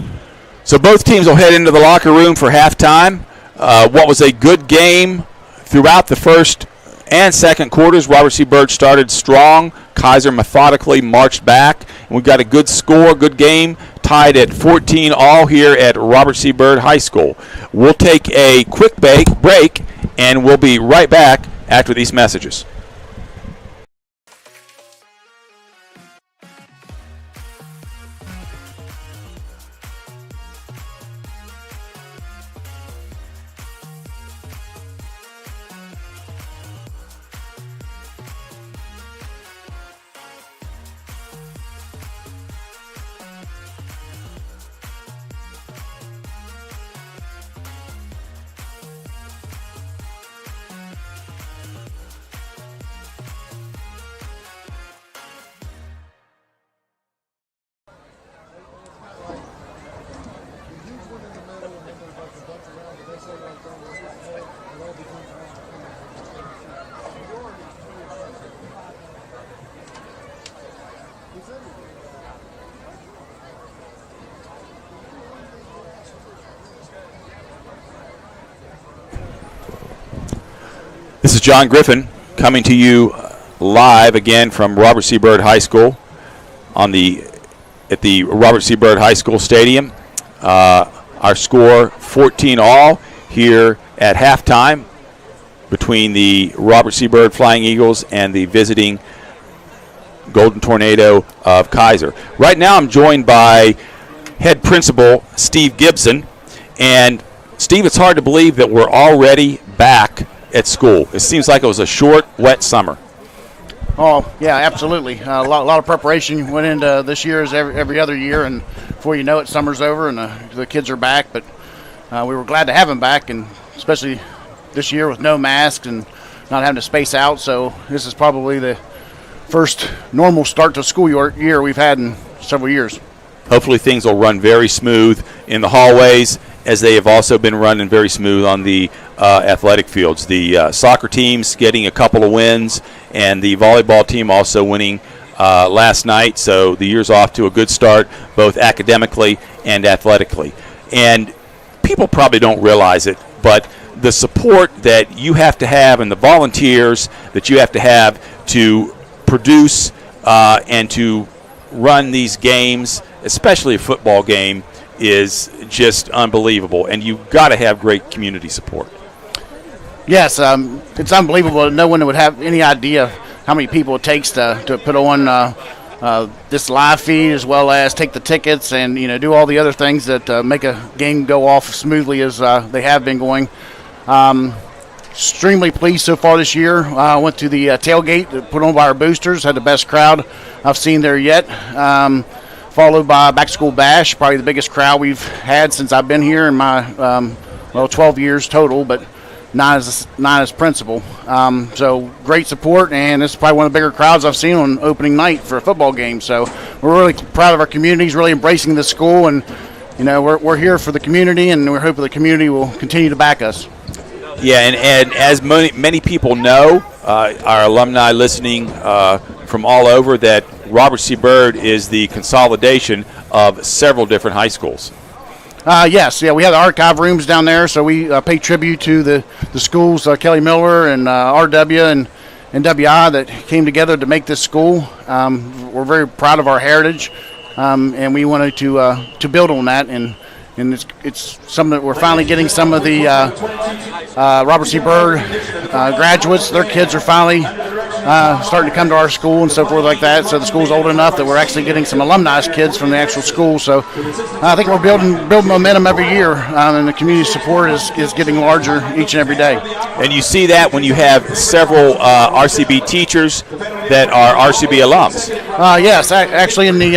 S2: So both teams will head into the locker room for halftime. What was a good game throughout the first and second quarters. Robert C. Byrd started strong. Kaiser methodically marched back. And we got a good score, good game, tied at 14-all here at Robert C. Byrd High School. We'll take a quick break, and we'll be right back after these messages. This is John Griffin coming to you live again from Robert C. Byrd High School at the Robert C. Byrd High School Stadium. Our score 14-all here at halftime between the Robert C. Byrd Flying Eagles and the visiting Golden Tornado of Kaiser. Right now I'm joined by head principal Steve Gibson. And Steve, it's hard to believe that we're already back at school. It seems like it was a short, wet summer.
S7: Oh, yeah, absolutely. A lot of preparation went into this year as every other year, and before you know it, summer's over and the kids are back. But we were glad to have them back, and especially this year with no masks and not having to space out. So this is probably the first normal start to school year we've had in several years.
S2: Hopefully things will run very smooth in the hallways, as they have also been running very smooth on the athletic fields. The soccer team's getting a couple of wins, and the volleyball team also winning last night. So the year's off to a good start, both academically and athletically. And people probably don't realize it, but the support that you have to have and the volunteers that you have to produce and to run these games, especially a football game, is just unbelievable, and you've got to have great community support.
S7: Yes, it's unbelievable. No one would have any idea how many people it takes to put on this live feed, as well as take the tickets and do all the other things that make a game go off smoothly as they have been going. Extremely pleased so far this year. Went to the tailgate put on by our boosters. Had the best crowd I've seen there yet. followed by Back to School Bash, probably the biggest crowd we've had since I've been here in my 12 years total, but not as principal. So great support, and this is probably one of the bigger crowds I've seen on opening night for a football game. So we're really proud of our communities, really embracing the school, and we're here for the community, and we're hoping the community will continue to back us.
S2: Yeah, and as many people know, our alumni listening from all over, that Robert C. Byrd is the consolidation of several different high schools.
S7: Yes, we have the archive rooms down there, so we pay tribute to the schools, Kelly Miller and RW and WI, that came together to make this school. We're very proud of our heritage, and we wanted to build on that, and it's something that we're finally getting some of the Robert C. Byrd graduates. Their kids are finally starting to come to our school and so forth like that. So the school's old enough that we're actually getting some alumni kids from the actual school. So I think we're building momentum every year, and the community support is getting larger each and every day.
S2: And you see that when you have several RCB teachers that are RCB alums.
S7: Yes, actually in the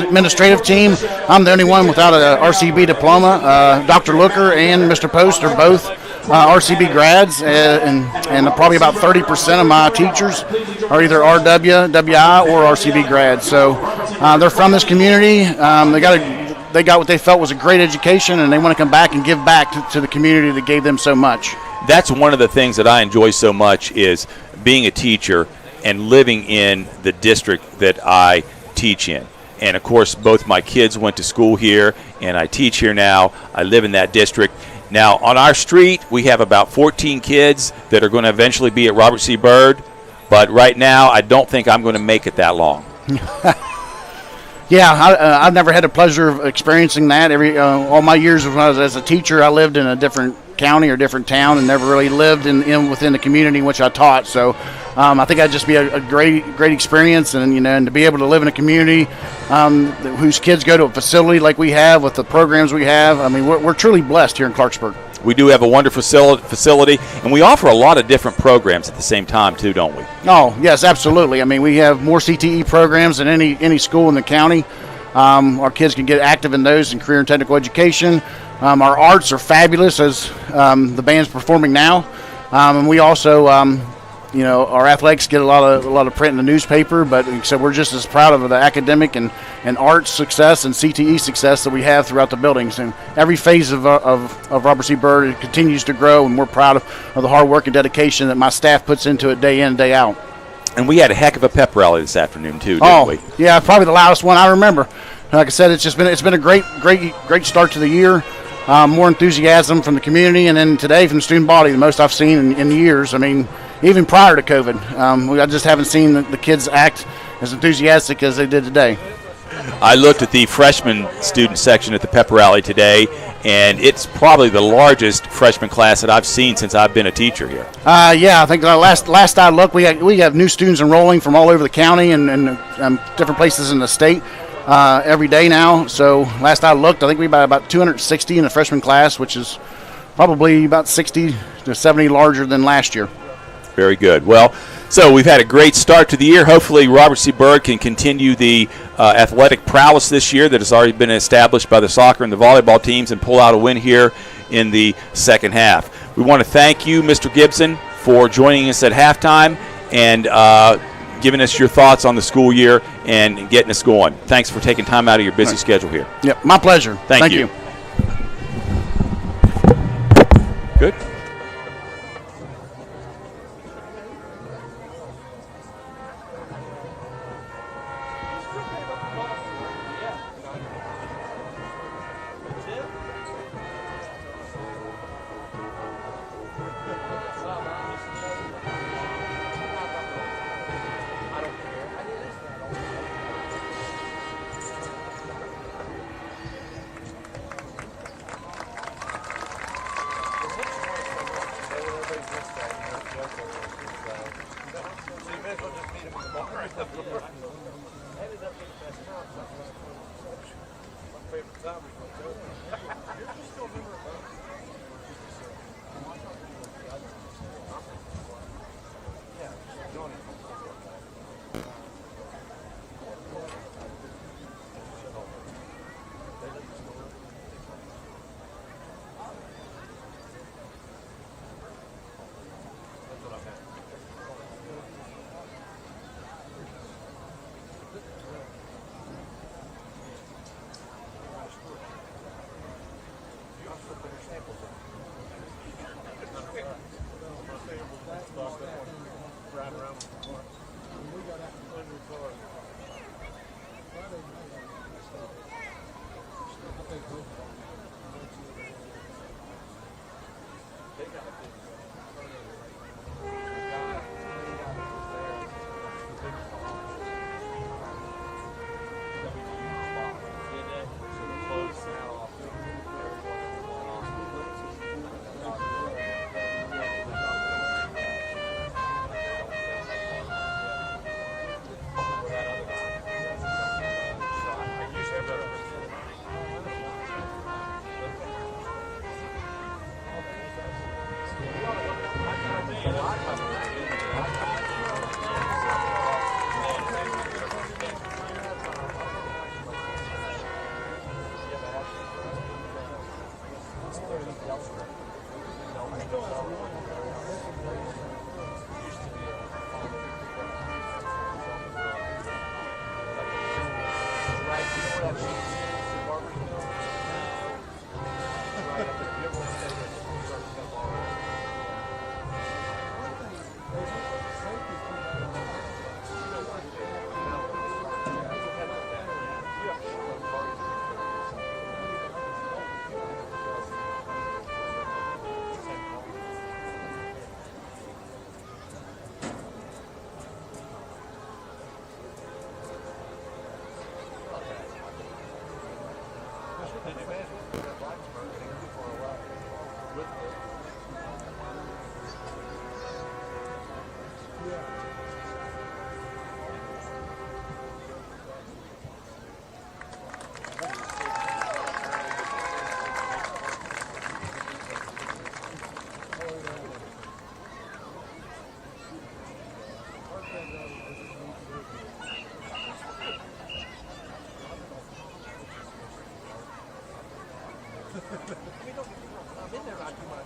S7: administrative team, I'm the only one without a RCB diploma. Dr. Looker and Mr. Post are both RCB grads, and probably about 30% of my teachers are either RW, WI, or RCB grads. So they're from this community. They got what they felt was a great education, and they want to come back and give back to the community that gave them so much.
S2: That's one of the things that I enjoy so much, is being a teacher and living in the district that I teach in. And of course, both my kids went to school here, and I teach here now. I live in that district. Now, on our street, we have about 14 kids that are going to eventually be at Robert C. Byrd, but right now, I don't think I'm going to make it that long.
S7: Yeah, I've never had the pleasure of experiencing that. All my years when I was as a teacher, I lived in a different county or different town, and never really lived within the community in which I taught. So I think that'd just be a great experience, and to be able to live in a community whose kids go to a facility like we have with the programs we have. I mean, we're truly blessed here in Clarksburg.
S2: We do have a wonderful facility, and we offer a lot of different programs at the same time, too, don't we?
S7: Oh, yes, absolutely. I mean, we have more CTE programs than any school in the county. Our kids can get active in those in career and technical education. Our arts are fabulous, as the band's performing now. And we also, our athletics get a lot of print in the newspaper, but so we're just as proud of the academic and arts success and CTE success that we have throughout the buildings. And every phase of Robert C. Byrd continues to grow, and we're proud of the hard work and dedication that my staff puts into it day in and day out.
S2: And we had a heck of a pep rally this afternoon, too, didn't we?
S7: Yeah, probably the loudest one I remember. Like I said, it's been a great start to the year. More enthusiasm from the community, and then today from the student body, the most I've seen in years. I mean, even prior to COVID, I just haven't seen the kids act as enthusiastic as they did today.
S2: I looked at the freshman student section at the pep rally today, and it's probably the largest freshman class that I've seen since I've been a teacher here.
S7: Yeah, I think last I looked, we have new students enrolling from all over the county and different places in the state every day now. So last I looked, I think we had about 260 in the freshman class, which is probably about 60 to 70 larger than last year.
S2: Very good. Well, so we've had a great start to the year. Hopefully Robert C. Byrd can continue the athletic prowess this year that has already been established by the soccer and the volleyball teams, and pull out a win here in the second half. We want to thank you, Mr. Gibson, for joining us at halftime and giving us your thoughts on the school year and getting us going. Thanks for taking time out of your busy schedule here.
S7: Yep, my pleasure.
S2: Thank you. Good.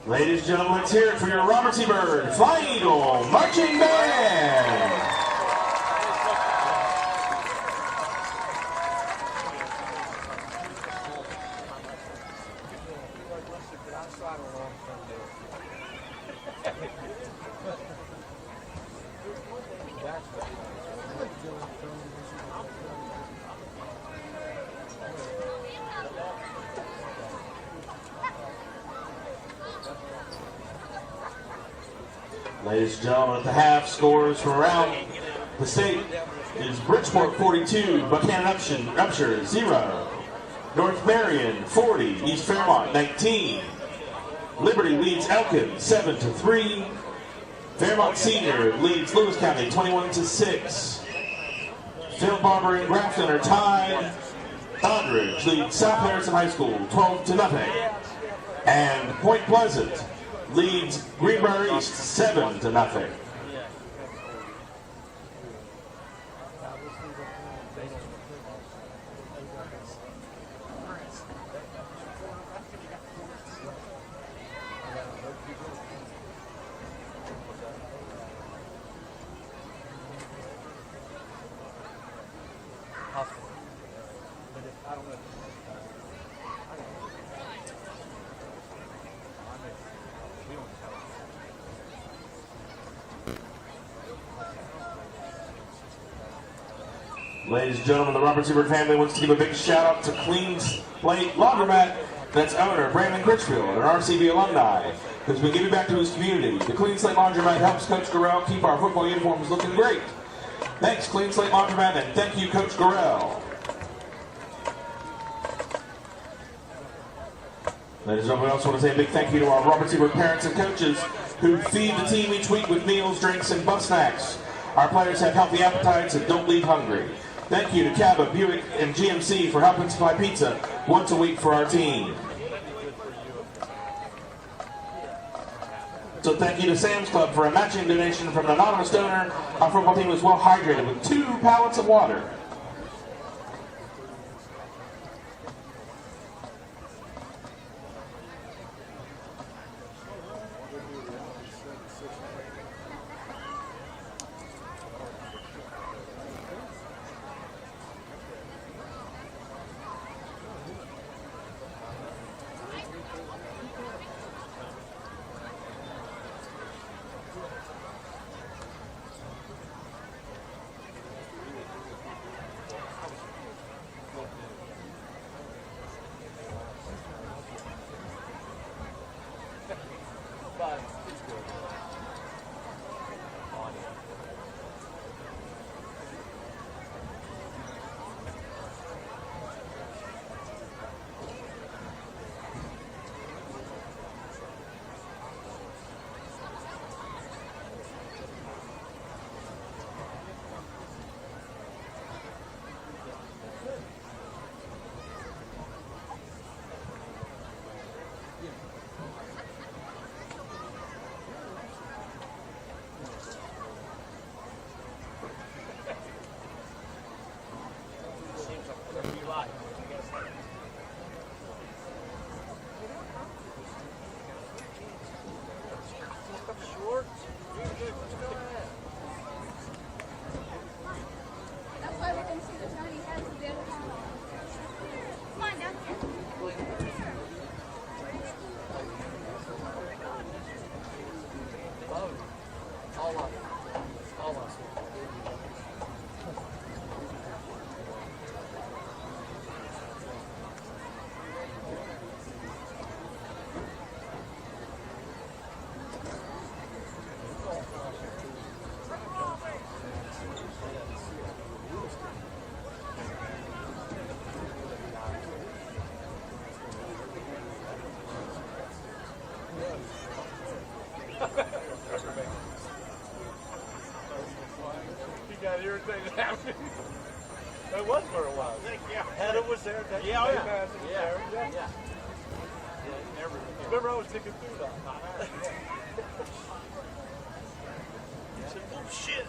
S8: Ladies and gentlemen, let's hear it for your Robert C. Byrd Flying Eagle Marching Band. Ladies and gentlemen, the half scores from around the state is Bridgeport 42, Buchanan Upshur 0, North Marion 40, East Fairmont 19, Liberty leads Elkin 7-3, Fairmont Senior leads Lewis County 21-6, Phil Barber and Grafton are tied, Doddridge leads South Harrison High School 12-0, and Point Pleasant leads Greenbrier East 7-0. Ladies and gentlemen, the Robert C. Byrd family wants to give a big shout out to Clean Slate Laundromat. That's owner Brandon Critchfield, an RCB alumni, who's been giving back to his community. The Clean Slate Laundromat helps Coach Gorell keep our football uniforms looking great. Thanks, Clean Slate Laundromat, and thank you, Coach Gorell. Ladies and gentlemen, we also want to say a big thank you to our Robert C. Byrd parents and coaches who feed the team each week with meals, drinks, and bus snacks. Our players have healthy appetites and don't leave hungry. Thank you to Cabot, Buick, and GMC for helping supply pizza once a week for our team. So thank you to Sam's Club for a matching donation from an anonymous donor. Our football team was well hydrated with 2 pallets of water.
S5: got irritated happening. That was where it was. Hedda was there. Yeah, oh yeah. Yeah. Remember I was thinking through that. He said, bullshit.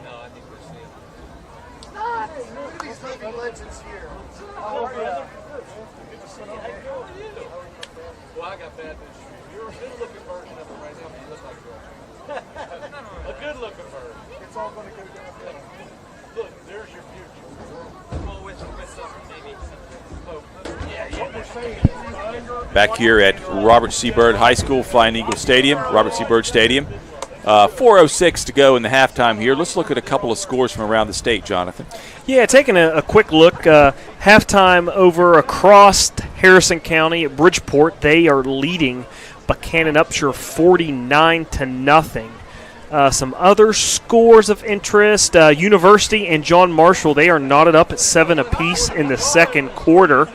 S5: No, I think we're seeing. Look at these living legends here. How are you? Good to see you. How are you? Well, I got bad news. You're a good-looking version of it right now, but you look like you. A good-looking version. It's all going to go down. Look, there's your future. Well, with maybe some hope.
S2: Back here at Robert C. Byrd High School, Flying Eagle Stadium, Robert C. Byrd Stadium. 4:06 to go in the halftime here. Let's look at a couple of scores from around the state, Jonathan.
S3: Yeah, taking a quick look. Halftime over across Harrison County at Bridgeport. They are leading Buchanan Upshur 49-0. Some other scores of interest. University and John Marshall, they are knotted up at 7 apiece in the second quarter.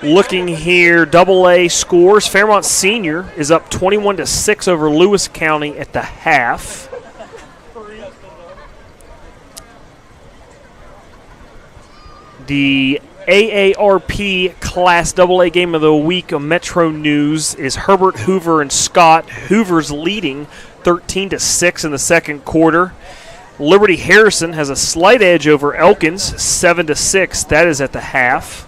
S3: Looking here, AA scores. Fairmont Senior is up 21-6 over Lewis County at the half. The AARP Class AA Game of the Week of Metro News is Herbert, Hoover, and Scott. Hoover's leading 13-6 in the second quarter. Liberty Harrison has a slight edge over Elkins, 7-6. That is at the half.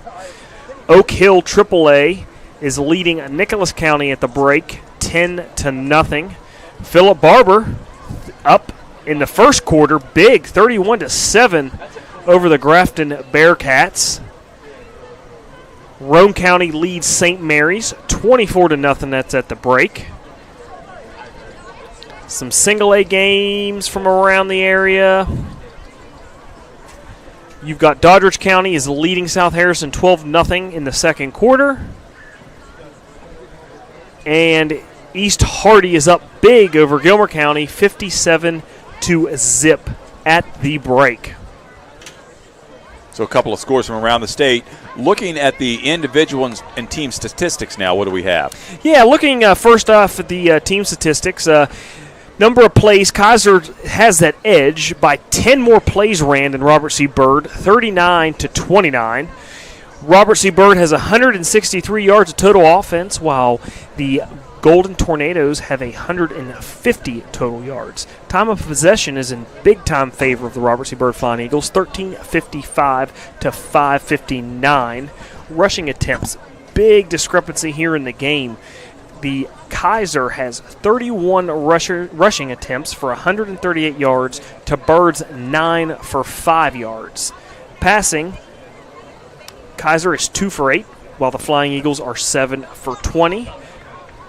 S3: Oak Hill AAA is leading Nicholas County at the break, 10-0. Philip Barber up in the first quarter, big, 31-7 over the Grafton Bearcats. Rome County leads St. Mary's, 24-0. That's at the break. Some single A games from around the area. You've got Doddridge County is leading South Harrison 12-0 in the second quarter. And East Hardy is up big over Gilmer County, 57-0 at the break.
S2: So a couple of scores from around the state. Looking at the individual and team statistics now, what do we have?
S3: Yeah, looking first off at the team statistics, number of plays, Kaiser has that edge by 10 more plays ran than Robert C. Byrd, 39-29. Robert C. Byrd has 163 yards of total offense, while the Golden Tornadoes have 150 total yards. Time of possession is in big-time favor of the Robert C. Byrd Flying Eagles, 13:55 to 5:59. Rushing attempts, big discrepancy here in the game. The Kaiser has 31 rushing attempts for 138 yards to Bird's 9 for 5 yards. Passing, Kaiser is 2 for 8, while the Flying Eagles are 7 for 20.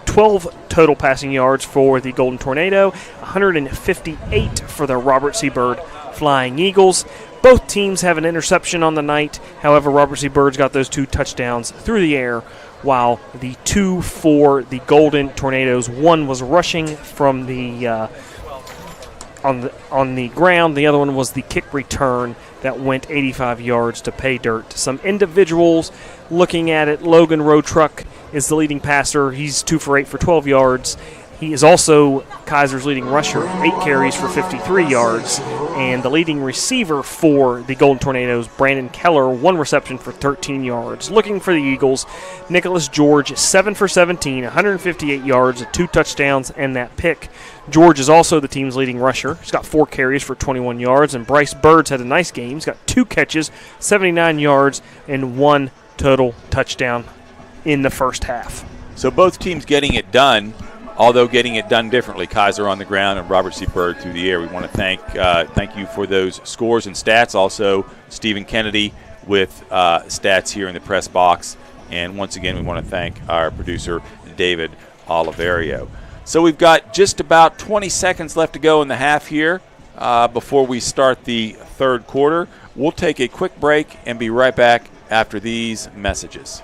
S3: 12 total passing yards for the Golden Tornado, 158 for the Robert C. Byrd Flying Eagles. Both teams have an interception on the night. However, Robert C. Bird's got those 2 touchdowns through the air, while the 2 for the Golden Tornadoes, 1 was rushing from the on the ground. The other one was the kick return that went 85 yards to pay dirt. Some individuals looking at it. Logan Road Truck is the leading passer. He's 2 for 8 for 12 yards. He is also Kaiser's leading rusher, 8 carries for 53 yards. And the leading receiver for the Golden Tornadoes, Brandon Keller, 1 reception for 13 yards. Looking for the Eagles, Nicholas George, 7 for 17, 158 yards, 2 touchdowns, and that pick. George is also the team's leading rusher. He's got 4 carries for 21 yards. And Bryce Bird's had a nice game. He's got 2 catches, 79 yards, and 1 total touchdown in the first half.
S2: So both teams getting it done. although getting it done differently. Kaiser on the ground and Robert C. Byrd through the air. We want to thank you for those scores and stats. Also, Stephen Kennedy with stats here in the press box. And once again, we want to thank our producer, David Oliverio. So we've got just about 20 seconds left to go in the half here before we start the third quarter. We'll take a quick break and be right back after these messages.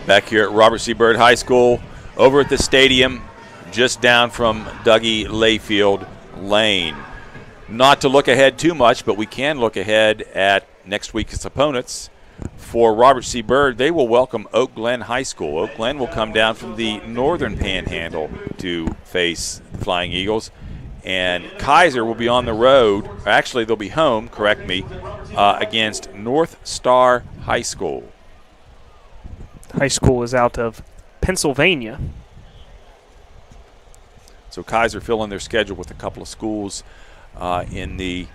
S2: Back here at Robert C. Byrd High School, over at the stadium, just down from Dougie Layfield Lane. Not to look ahead too much, but we can look ahead at next week's opponents. For Robert C. Byrd, they will welcome Oak Glen High School. Oak Glen will come down from the northern panhandle to face the Flying Eagles. And Kaiser will be on the road. Actually, they'll be home, correct me, against North Star High School.
S3: High school is out of Pennsylvania.
S2: So Kaiser filling their schedule with a couple of schools in the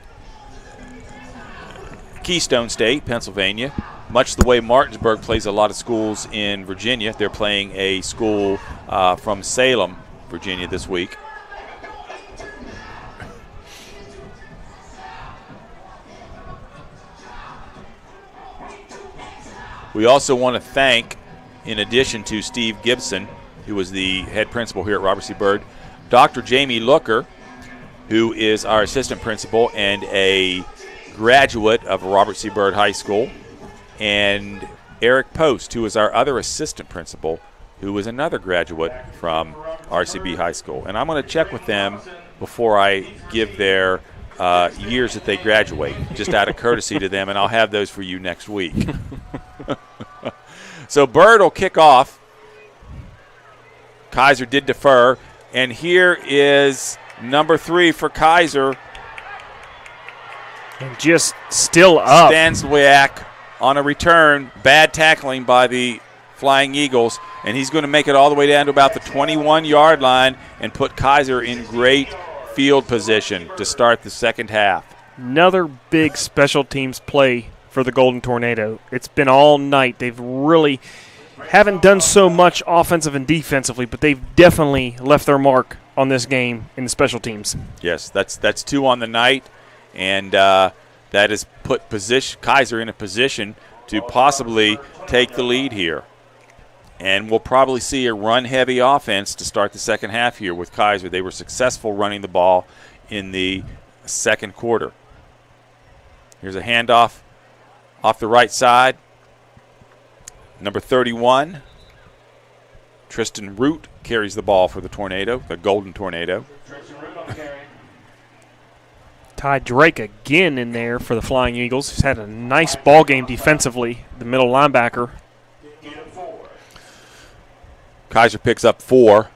S2: Keystone State, Pennsylvania. Much the way Martinsburg plays a lot of schools in Virginia. They're playing a school from Salem, Virginia this week. We also want to thank, in addition to Steve Gibson, who was the head principal here at Robert C. Byrd, Dr. Jamie Looker, who is our assistant principal and a graduate of Robert C. Byrd High School, and Eric Post, who is our other assistant principal, who is another graduate from RCB High School. And I'm going to check with them before I give their years that they graduate, just out of courtesy to them, and I'll have those for you next week. So Byrd will kick off. Kaiser did defer, and here is number 3 for Kaiser.
S3: And just still up.
S2: Stanswiak on a return. Bad tackling by the Flying Eagles, and he's going to make it all the way down to about the 21-yard line and put Kaiser in great field position to start the second half.
S3: Another big special teams play for the Golden Tornado. It's been all night. They've really haven't done so much offensive and defensively, but they've definitely left their mark on this game in the special teams.
S2: Yes, that's 2 on the night, and that has put Kaiser in a position to possibly take the lead here. And we'll probably see a run-heavy offense to start the second half here with Kaiser. They were successful running the ball in the second quarter. Here's a handoff off the right side. Number 31, Tristan Root carries the ball for the Tornado, the Golden Tornado.
S3: Ty Drake again in there for the Flying Eagles. He's had a nice ball game defensively, the middle linebacker.
S2: Kaiser picks up 4.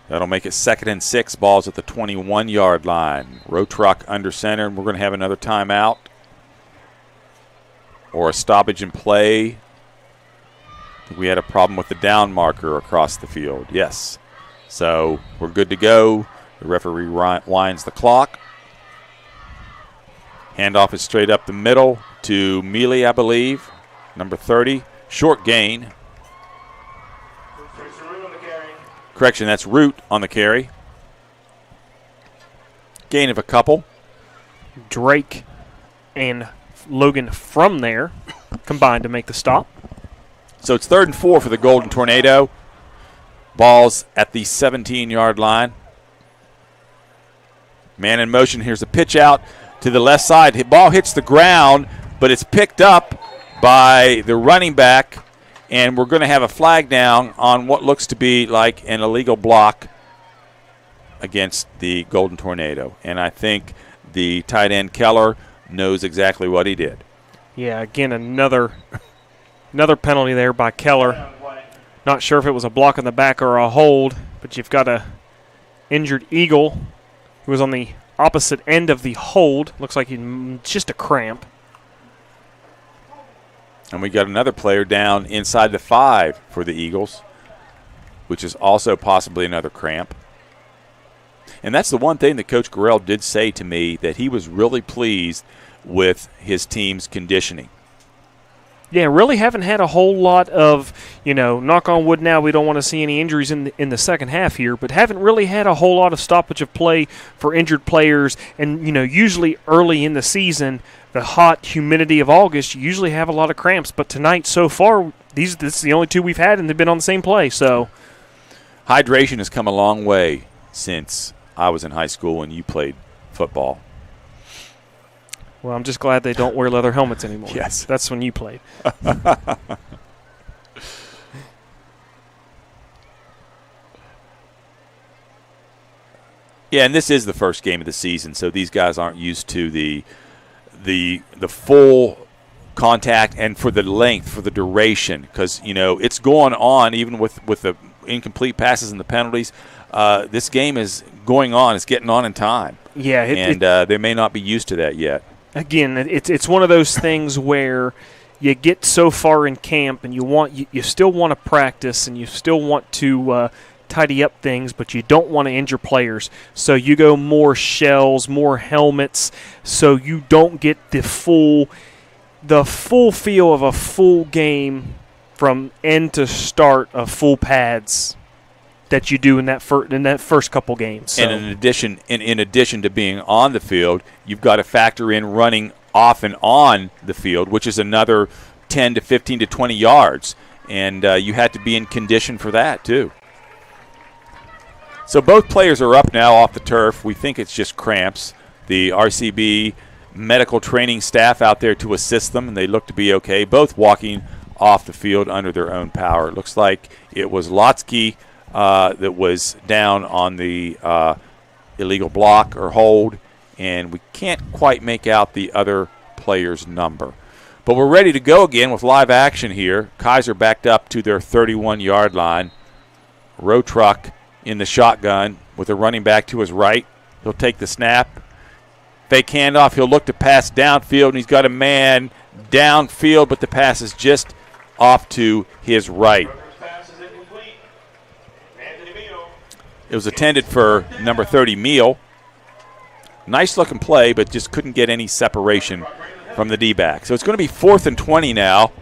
S2: That'll make it 2nd and 6. Ball's at the 21-yard line. Row truck under center, and we're going to have another timeout or a stoppage in play. We had a problem with the down marker across the field. Yes. So we're good to go. The referee winds the clock. Handoff is straight up the middle to Mealy, I believe. Number 30. Short gain. Correction, that's Root on the carry. Gain of a couple.
S3: Drake and Logan from there combined to make the stop.
S2: So it's 3rd and 4 for the Golden Tornado. Ball's at the 17-yard line. Man in motion. Here's a pitch out to the left side. The ball hits the ground, but it's picked up by the running back, and we're going to have a flag down on what looks to be like an illegal block against the Golden Tornado. And I think the tight end Keller knows exactly what he did.
S3: Yeah, again, another penalty there by Keller. Not sure if it was a block in the back or a hold, but you've got a injured Eagle who was on the opposite end of the hold. Looks like he's just a cramp.
S2: And we got another player down inside the 5 for the Eagles, which is also possibly another cramp. And that's the one thing that Coach Gorell did say to me, that he was really pleased with his team's conditioning.
S3: Yeah, really haven't had a whole lot of, knock on wood now, we don't want to see any injuries in the second half here, but haven't really had a whole lot of stoppage of play for injured players. And, usually early in the season, the hot humidity of August, you usually have a lot of cramps. But tonight, so far, this is the only 2 we've had, and they've been on the same play. So
S2: hydration has come a long way since I was in high school and you played football.
S3: Well, I'm just glad they don't wear leather helmets anymore.
S2: Yes.
S3: That's when you played.
S2: Yeah, and this is the first game of the season, so these guys aren't used to the full contact and for the length, for the duration, because, it's going on even with the incomplete passes and the penalties. This game is going on. It's getting on in time.
S3: Yeah.
S2: They may not be used to that yet.
S3: Again, it's one of those things where you get so far in camp and you still want to practice and you still want to tidy up things, but you don't want to injure players. So you go more shells, more helmets, so you don't get the full feel of a full game from end to start of full pads that you do in that first couple games. So.
S2: And in addition to being on the field, you've got to factor in running off and on the field, which is another 10 to 15 to 20 yards, and you had to be in condition for that too. So both players are up now off the turf. We think it's just cramps. The RCB medical training staff out there to assist them, and they look to be okay. Both walking off the field under their own power. It looks like it was Lotsky that was down on the illegal block or hold, and we can't quite make out the other player's number. But we're ready to go again with live action here. Kaiser backed up to their 31-yard line. Row truck in the shotgun with a running back to his right. He'll take the snap. Fake handoff. He'll look to pass downfield, and he's got a man downfield, but the pass is just off to his right. It was intended for number 30, Meal. Nice looking play, but just couldn't get any separation from the D-back. So it's going to be 4th and 20 now.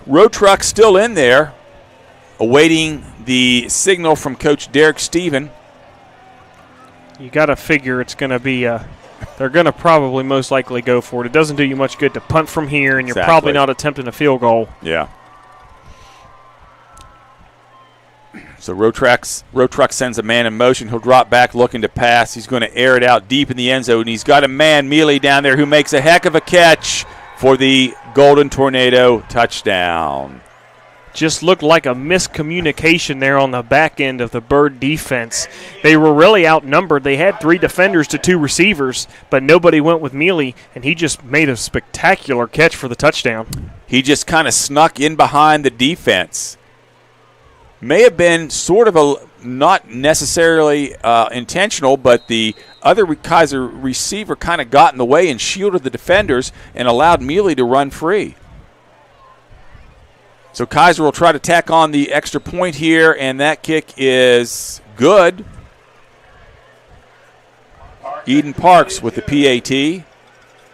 S2: Road truck still in there, awaiting the signal from Coach Derek Stephen.
S3: You got to figure it's going to be they're going to probably most likely go for it. It doesn't do you much good to punt from here, and you're probably not attempting a field goal.
S2: Yeah. So Road Truck sends a man in motion. He'll drop back looking to pass. He's going to air it out deep in the end zone. He's got a man, Mealy, down there who makes a heck of a catch for the Golden Tornado touchdown.
S3: Just looked like a miscommunication there on the back end of the Bird defense. They were really outnumbered. They had 3 defenders to 2 receivers, but nobody went with Mealy, and he just made a spectacular catch for the touchdown.
S2: He just kind of snuck in behind the defense. May have been sort of a not necessarily intentional, but the other Kaiser receiver kind of got in the way and shielded the defenders and allowed Mealy to run free. So Kaiser will try to tack on the extra point here, and that kick is good. Eden Parks with the PAT.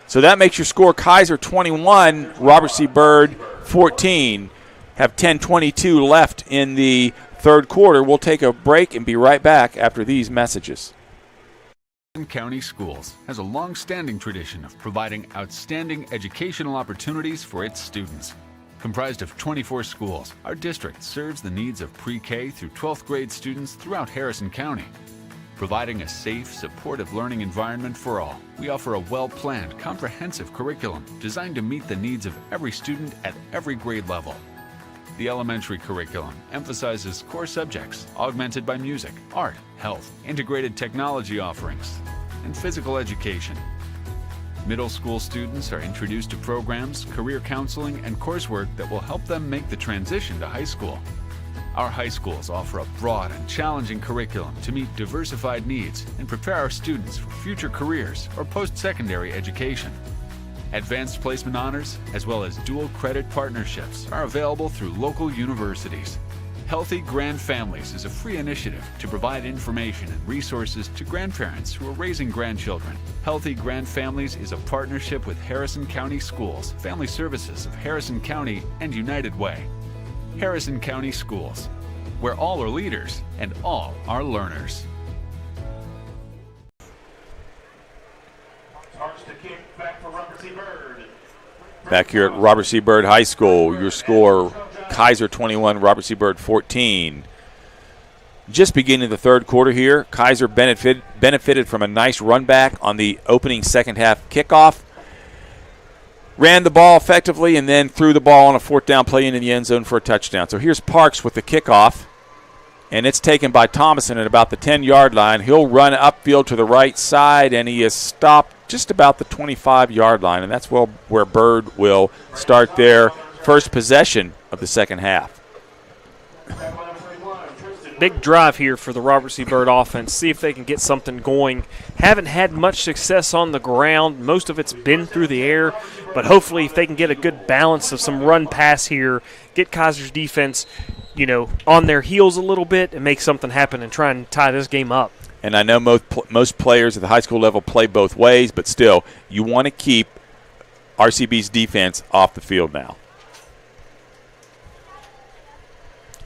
S2: So that makes your score Kaiser 21, Robert C. Byrd 14. Have 10:22 left in the third quarter. We'll take a break and be right back after these messages.
S4: Harrison County Schools has a long-standing tradition of providing outstanding educational opportunities for its students. Comprised of 24 schools, our district serves the needs of pre-K through 12th grade students throughout Harrison County. Providing a safe, supportive learning environment for all, we offer a well-planned, comprehensive curriculum designed to meet the needs of every student at every grade level. The elementary curriculum emphasizes core subjects augmented by music, art, health, integrated technology offerings, and physical education. Middle school students are introduced to programs, career counseling, and coursework that will help them make the transition to high school. Our high schools offer a broad and challenging curriculum to meet diversified needs and prepare our students for future careers or post-secondary education. Advanced placement honors, as well as dual credit partnerships, are available through local universities. Healthy Grand Families is a free initiative to provide information and resources to grandparents who are raising grandchildren. Healthy Grand Families is a partnership with Harrison County Schools, Family Services of Harrison County, and United Way. Harrison County Schools, where all are leaders and all are learners.
S2: Back here at Robert C. Byrd High School, your score, Kaiser 21, Robert C. Byrd 14. Just beginning the third quarter here, Kaiser benefited from a nice run back on the opening second half kickoff. Ran the ball effectively and then threw the ball on a 4th down play into the end zone for a touchdown. So here's Parks with the kickoff, and it's taken by Thomason at about the 10-yard line. He'll run upfield to the right side, and he is stopped just about the 25-yard line, and that's where Byrd will start their first possession of the second half.
S3: Big drive here for the Robert C. Byrd offense. See if they can get something going. Haven't had much success on the ground. Most of it's been through the air, but hopefully if they can get a good balance of some run pass here, get Kaiser's defense, on their heels a little bit and make something happen and try and tie this game up.
S2: And I know most players at the high school level play both ways, but still, you want to keep RCB's defense off the field now.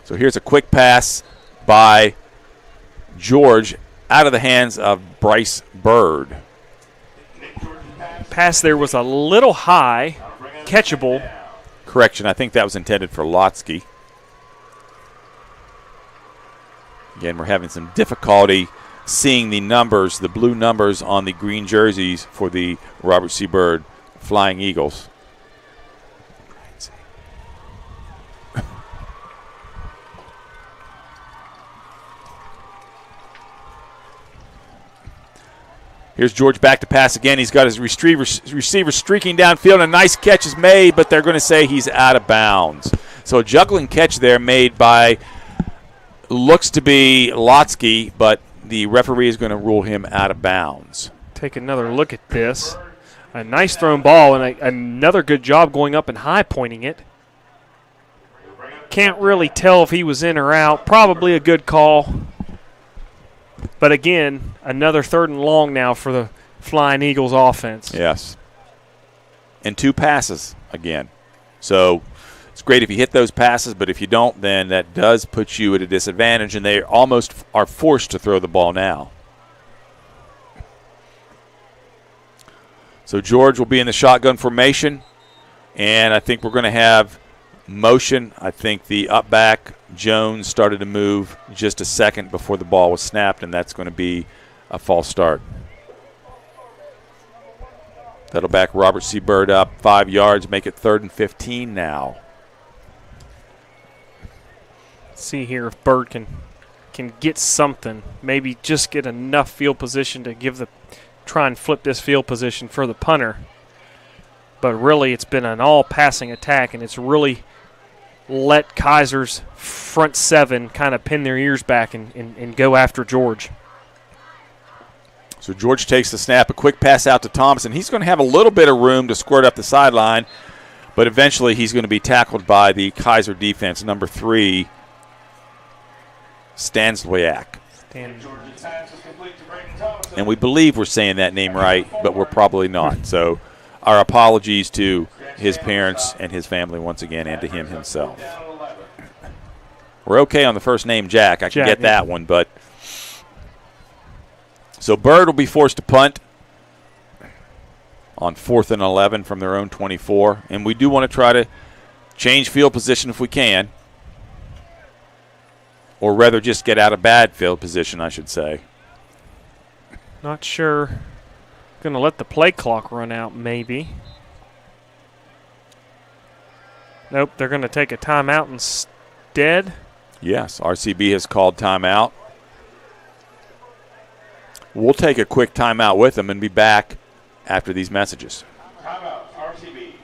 S2: So here's a quick pass by George out of the hands of Bryce Byrd.
S3: Pass there was a little high, catchable.
S2: Correction, I think that was intended for Lotsky. Again, we're having some difficulty seeing the numbers, the blue numbers on the green jerseys for the Robert C. Byrd Flying Eagles. Here's George back to pass again. He's got his receiver streaking downfield, and a nice catch is made, but they're going to say he's out of bounds. So a juggling catch there made by, looks to be Lotsky, but the referee is going to rule him out of bounds.
S3: Take another look at this. A nice thrown ball, and another good job going up and high pointing it. Can't really tell if he was in or out. Probably a good call. But again, another 3rd and long now for the Flying Eagles offense.
S2: Yes. And 2 passes again. So it's great if you hit those passes, but if you don't, then that does put you at a disadvantage, and they almost are forced to throw the ball now. So George will be in the shotgun formation, and I think we're going to have motion. I think the up back, Jones, started to move just a second before the ball was snapped, and that's going to be a false start. That'll back Robert C. Byrd up 5 yards, make it 3rd and 15 now.
S3: See here if Byrd can get something, maybe just get enough field position to try and flip this field position for the punter. But really, it's been an all-passing attack, and it's really let Kaiser's front 7 kind of pin their ears back and go after George.
S2: So George takes the snap, a quick pass out to Thompson. He's going to have a little bit of room to squirt up the sideline, but eventually he's going to be tackled by the Kaiser defense, number 3, Stanzwiak. And we believe we're saying that name right, but we're probably not. So our apologies to his parents and his family once again, and to him himself. We're okay on the first name, Jack. I can get that one, but so Byrd will be forced to punt on 4th and 11 from their own 24, and we do want to try to change field position if we can, or rather just get out of bad field position, I should say.
S3: Not sure. Going to let the play clock run out, maybe. Nope, they're going to take a timeout instead.
S2: Yes, RCB has called timeout. We'll take a quick timeout with them and be back after these messages.
S8: Timeout, RCB.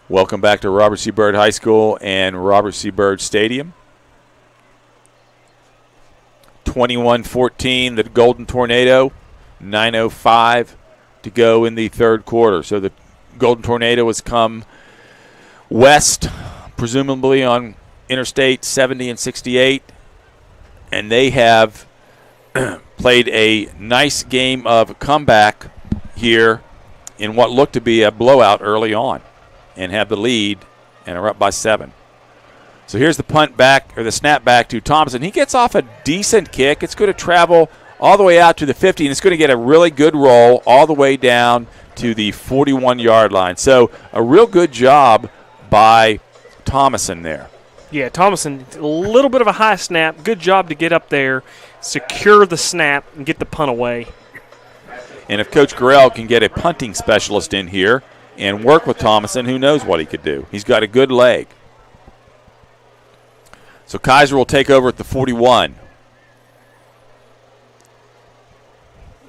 S2: Welcome back to Robert C. Byrd High School and Robert C. Byrd Stadium. 21-14, the Golden Tornado. 9:05 to go in the 3rd quarter. So the Golden Tornado has come west, presumably on Interstate 70 and 68, and they have played a nice game of comeback here in what looked to be a blowout early on, and have the lead and are up by 7. So here's the punt back, or the snap back to Thompson. He gets off a decent kick. It's going to travel all the way out to the 50, and it's going to get a really good roll all the way down to the 41-yard line. So a real good job by Thomason there.
S3: Yeah, Thomason, a little bit of a high snap. Good job to get up there, secure the snap, and get the punt away.
S2: And if Coach Gorell can get a punting specialist in here and work with Thomason, who knows what he could do. He's got a good leg. So Kaiser will take over at the 41.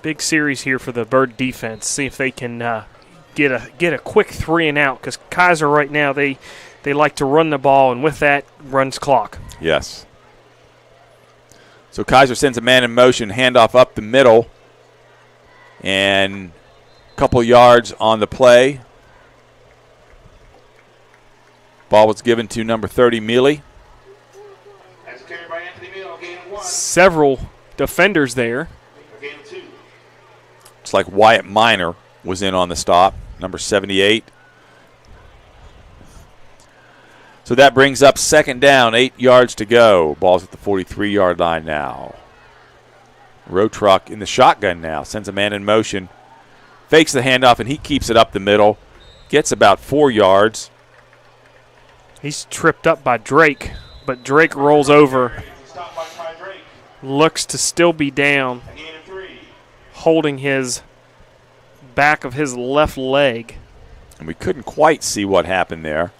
S3: Big series here for the Byrd defense. See if they can get a quick 3 and out, because Kaiser right now, they like to run the ball, and with that runs clock.
S2: Yes. So Kaiser sends a man in motion, handoff up the middle, and couple yards on the play. Ball was given to number 30, Mealy.
S8: That's carried by Anthony Mill, gain of 1.
S3: Several defenders there.
S8: Gain of 2.
S2: It's like Wyatt Minor was in on the stop, number 78. So that brings up second down, 8 yards to go. Ball's at the 43-yard line now. Road truck in the shotgun now, sends a man in motion, fakes the handoff, and he keeps it up the middle, gets about 4 yards.
S3: He's tripped up by Drake, but Drake rolls over,
S8: Stopped by Ty Drake.
S3: looks to still be down,
S8: A gain of 3.
S3: holding his back of his left leg.
S2: And we couldn't quite see what happened there.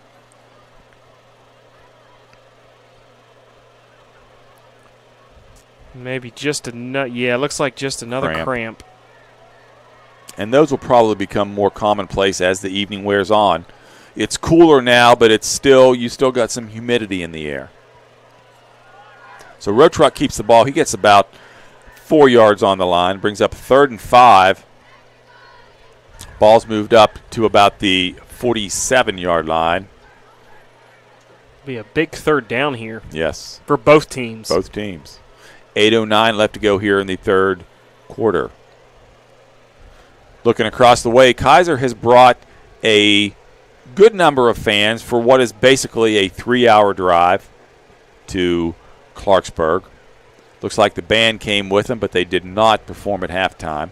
S3: Maybe just another, yeah, it looks like just another cramp.
S2: And those will probably become more commonplace as the evening wears on. It's cooler now, but it's still, you still got some humidity in the air. So Road Truck keeps the ball. He gets about 4 yards on the line, brings up 3rd and 5. Ball's moved up to about the 47-yard line.
S3: Be a big third down here
S2: Yes,
S3: for both teams.
S2: both teams. 8:09 left to go here in the third quarter. Looking across the way, Kaiser has brought a good number of fans for what is basically a 3-hour drive to Clarksburg. Looks like the band came with them, but they did not perform at halftime.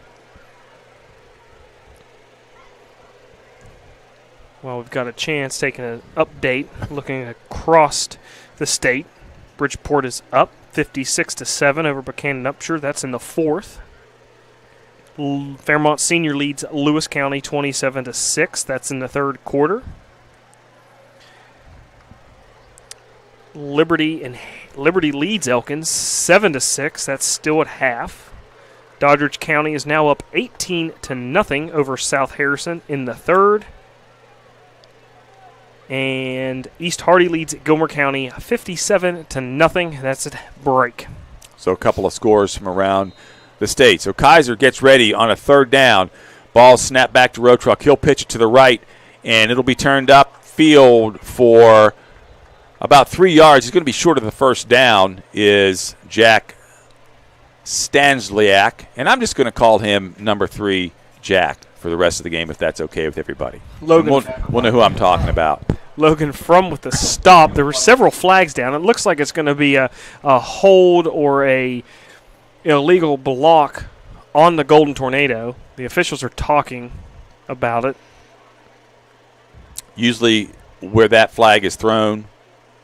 S3: Well, we've got a chance taking an update, looking across the state. Bridgeport is up 56-7 over Buchanan Upshur. That's in the fourth. Fairmont Senior leads Lewis County 27-6. That's in the third quarter. Liberty leads Elkins 7-6. That's still at half. Doddridge County is now up 18-0 over South Harrison in the third. And East Hardy leads Gilmer County 57-0. That's at break.
S2: So a couple of scores from around the state. So Kaiser gets ready on a third down. Ball snapped back to Road Truck. He'll pitch it to the right, and it'll be turned up field for about 3 yards. He's going to be short of the first down is Jack Stanzliak, and I'm just going to call him number 3 Jack for the rest of the game if that's okay with everybody.
S3: Logan,
S2: we'll know who I'm talking about.
S3: Logan Frum with the stop. There were several flags down. It looks like it's going to be a hold or a illegal block on the Golden Tornado. The officials are talking about it.
S2: Usually where that flag is thrown,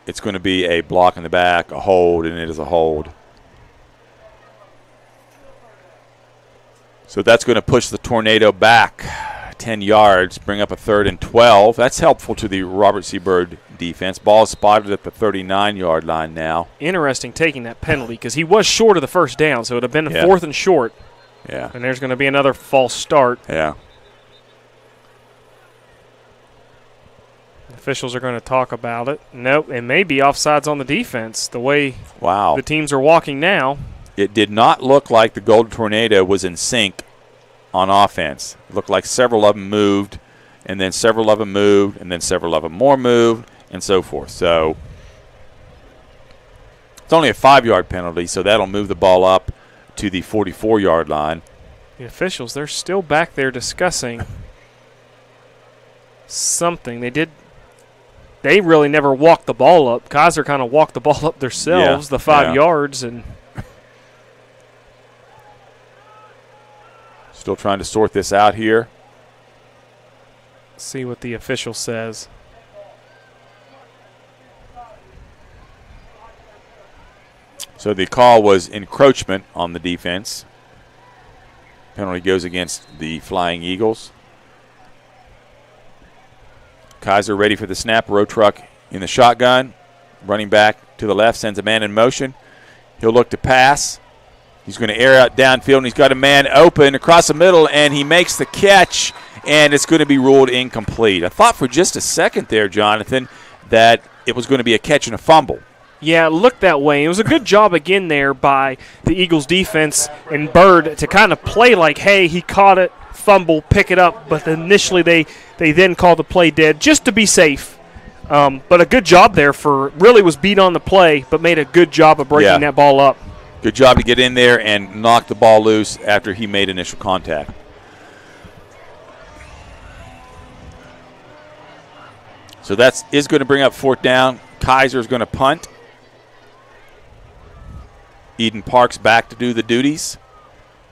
S2: it's going to be a block in the back, a hold, and it is a hold. So that's going to push the Tornado back 10 yards, bring up a 3rd and 12. That's helpful to the Robert C. Byrd defense. Ball is spotted at the 39-yard line now.
S3: Interesting taking that penalty because he was short of the first down, so it would have been a 4th and short.
S2: Yeah.
S3: And there's going to be another false start.
S2: Yeah.
S3: Officials are going to talk about it. Nope, it may be offsides on the defense the way the teams are walking now.
S2: It did not look like the Golden Tornado was in sync on offense. It looked like several of them moved, and then several of them moved, and then several of them more moved, and so forth. So it's only a 5-yard penalty, so that'll move the ball up to the 44-yard line.
S3: The officials, they're still back there discussing something. They really never walked the ball up. Kaiser kind of walked the ball up themselves, the 5 yards, and
S2: still trying to sort this out here.
S3: See what the official says.
S2: So the call was encroachment on the defense. Penalty goes against the Flying Eagles. Kaiser ready for the snap. Road Truck in the shotgun. Running back to the left, sends a man in motion. He'll look to pass. He's going to air out downfield, and he's got a man open across the middle, and he makes the catch, and it's going to be ruled incomplete. I thought for just a second there, Jonathan, that it was going to be a catch and a fumble.
S3: Yeah, it looked that way. It was a good job again there by the Eagles defense and Byrd to kind of play like, hey, he caught it fumble, pick it up, but initially they then called the play dead just to be safe. But a good job there really was beat on the play, but made a good job of breaking that ball up.
S2: Good job to get in there and knock the ball loose after he made initial contact. So that is going to bring up 4th down. Kaiser's going to punt. Eden Parks back to do the duties.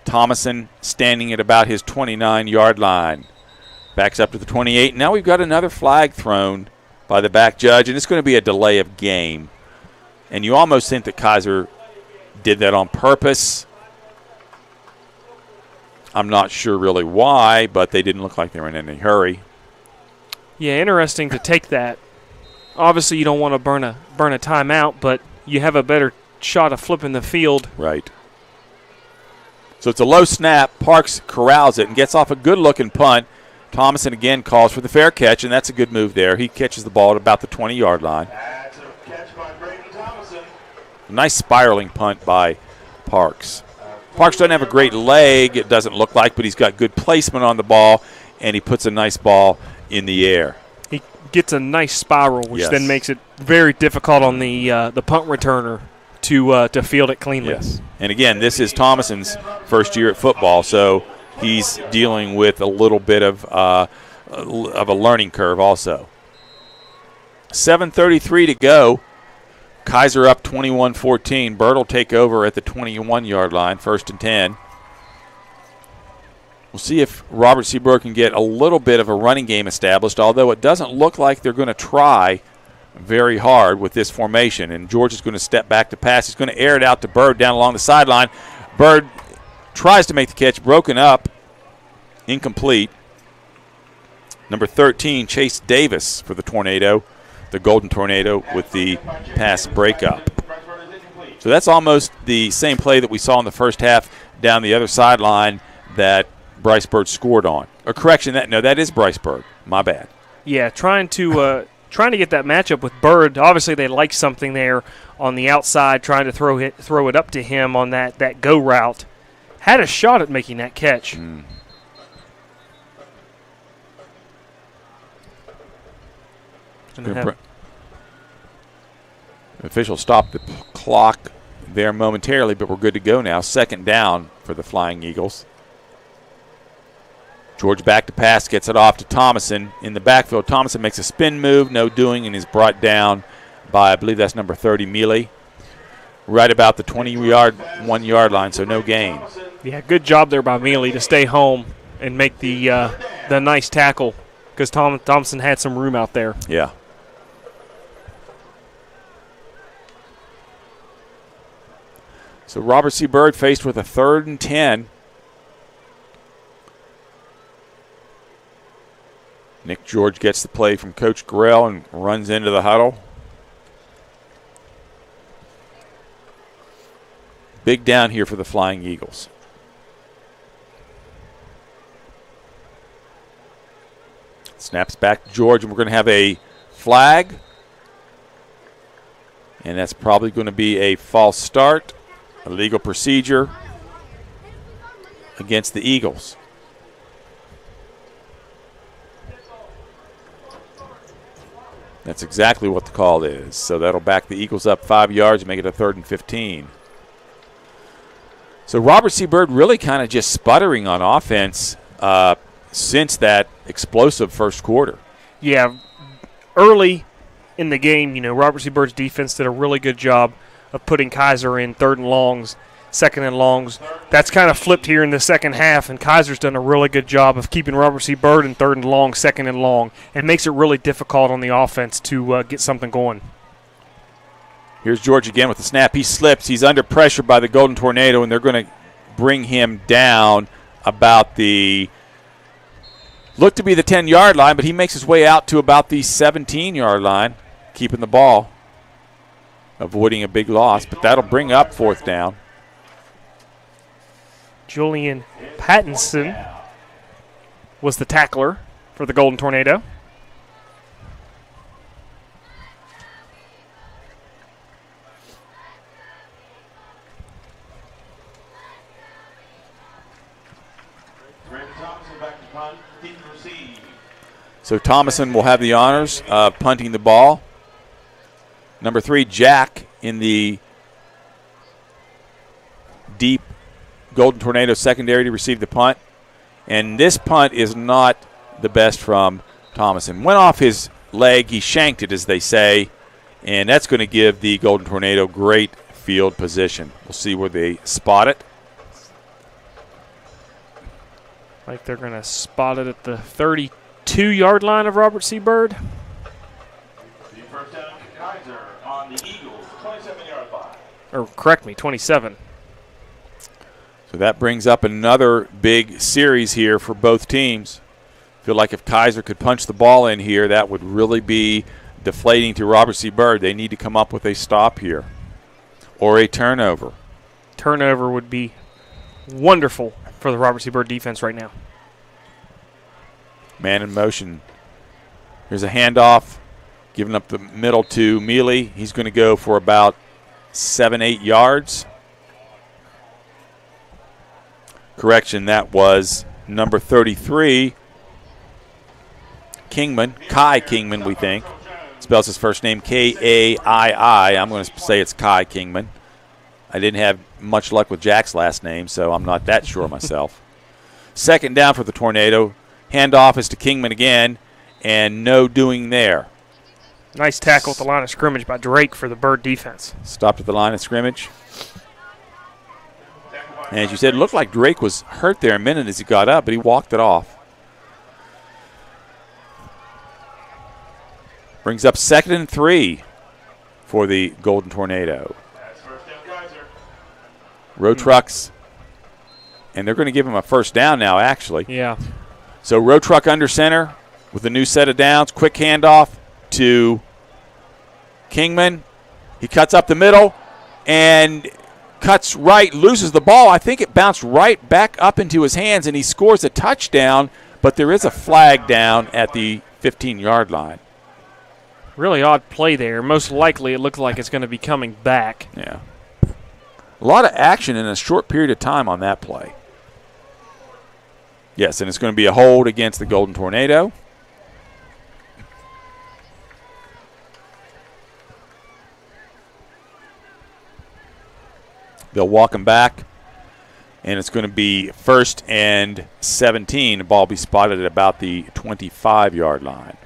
S2: Thomason standing at about his 29-yard line. Backs up to the 28. Now we've got another flag thrown by the back judge, and it's going to be a delay of game. And you almost think that Kaiser did that on purpose. I'm not sure really why, but they didn't look like they were in any hurry.
S3: Yeah, interesting to take that. Obviously, you don't want to burn a timeout, but you have a better shot of flipping the field.
S2: Right. So it's a low snap. Parks corrals it and gets off a good-looking punt. Thomason again calls for the fair catch, and that's a good move there. He catches the ball at about the 20-yard line.
S8: That's a catch by Brady Thomason.
S2: A nice spiraling punt by Parks. Parks doesn't have a great leg, it doesn't look like, but he's got good placement on the ball, and he puts a nice ball in the air.
S3: He gets a nice spiral, which then makes it very difficult on the punt returner to field it cleanly.
S2: Yes. And again, this is Thomason's first year at football, so he's dealing with a little bit of a learning curve also. 7:33 to go. Kaiser up 21-14. Bird will take over at the 21-yard line, 1st and 10. We'll see if Robert C. Byrd can get a little bit of a running game established, although it doesn't look like they're going to try very hard with this formation. And George is going to step back to pass. He's going to air it out to Bird down along the sideline. Bird tries to make the catch, broken up, incomplete. Number 13, Chase Davis for the Tornado, the Golden Tornado, with the pass breakup. So that's almost the same play that we saw in the first half down the other sideline that Bryce Bird scored on. Or correction, that is Bryce Bird. My bad.
S3: Yeah, trying to get that matchup with Bird. Obviously, they like something there on the outside, trying to throw it up to him on that go route. Had a shot at making that catch.
S2: The official stopped the clock there momentarily, but we're good to go now. 2nd down for the Flying Eagles. George back to pass, gets it off to Thomason in the backfield. Thomason makes a spin move, no doing, and is brought down by, I believe that's number 30, Mealy, right about the 1-yard line, so no gain.
S3: Yeah, good job there by Mealy to stay home and make the nice tackle, because Thompson had some room out there.
S2: Yeah. So Robert C. Byrd faced with a 3rd and 10. Nick George gets the play from Coach Grell and runs into the huddle. Big down here for the Flying Eagles. Snaps back to George, and we're going to have a flag. And that's probably going to be a false start, a legal procedure against the Eagles. That's exactly what the call is. So that'll back the Eagles up 5 yards and make it a 3rd and 15. So Robert C. Byrd really kind of just sputtering on offense since that explosive first quarter.
S3: Yeah, early in the game, Robert C. Byrd's defense did a really good job of putting Kaiser in 3rd and longs, 2nd and longs. That's kind of flipped here in the second half, and Kaiser's done a really good job of keeping Robert C. Byrd in 3rd and long, 2nd and long, and makes it really difficult on the offense to get something going.
S2: Here's George again with the snap. He slips. He's under pressure by the Golden Tornado, and they're going to bring him down about look to be the 10-yard line, but he makes his way out to about the 17-yard line, keeping the ball, avoiding a big loss, but that'll bring up 4th down.
S3: Julian Pattinson was the tackler for the Golden Tornado.
S8: Brandon Thompson punt, deep receive.
S2: So Thomason will have the honors of punting the ball. Number 3, Jack, in the deep Golden Tornado secondary to receive the punt. And this punt is not the best from Thomason. Went off his leg. He shanked it, as they say. And that's going to give the Golden Tornado great field position. We'll see where they spot it.
S3: Like they're going to spot it at the 32-yard line of Robert C. Byrd.
S8: The first down, Kaiser on the Eagles, 27-yard line.
S3: Or correct me, 27.
S2: So that brings up another big series here for both teams. Feel like if Kaiser could punch the ball in here, that would really be deflating to Robert C. Byrd. They need to come up with a stop here or a turnover.
S3: Turnover would be wonderful for the Robert C. Byrd defense right now.
S2: Man in motion. Here's a handoff, giving up the middle to Mealy. He's going to go for about 7-8 yards. Correction, that was number 33, Kingman. Kai Kingman, we think. Spells his first name Kaii. I'm going to say it's Kai Kingman. I didn't have much luck with Jack's last name, so I'm not that sure myself. Second down for the Tornado. Handoff is to Kingman again, and no doing there.
S3: Nice tackle at the line of scrimmage by Drake for the Byrd defense.
S2: Stopped at the line of scrimmage. And as you said, it looked like Drake was hurt there a minute as he got up, but he walked it off. Brings up 2nd and 3 for the Golden Tornado. Road trucks, and they're going to give him a first down now, actually.
S3: Yeah.
S2: So road truck under center with a new set of downs. Quick handoff to Kingman. He cuts up the middle and cuts right, loses the ball. I think it bounced right back up into his hands, and he scores a touchdown, but there is a flag down at the 15-yard line.
S3: Really odd play there. Most likely it looks like it's going to be coming back.
S2: Yeah. A lot of action in a short period of time on that play. Yes, and it's going to be a hold against the Golden Tornado. They'll walk him back, and it's going to be 1st and 17. The ball will be spotted at about the 25-yard line.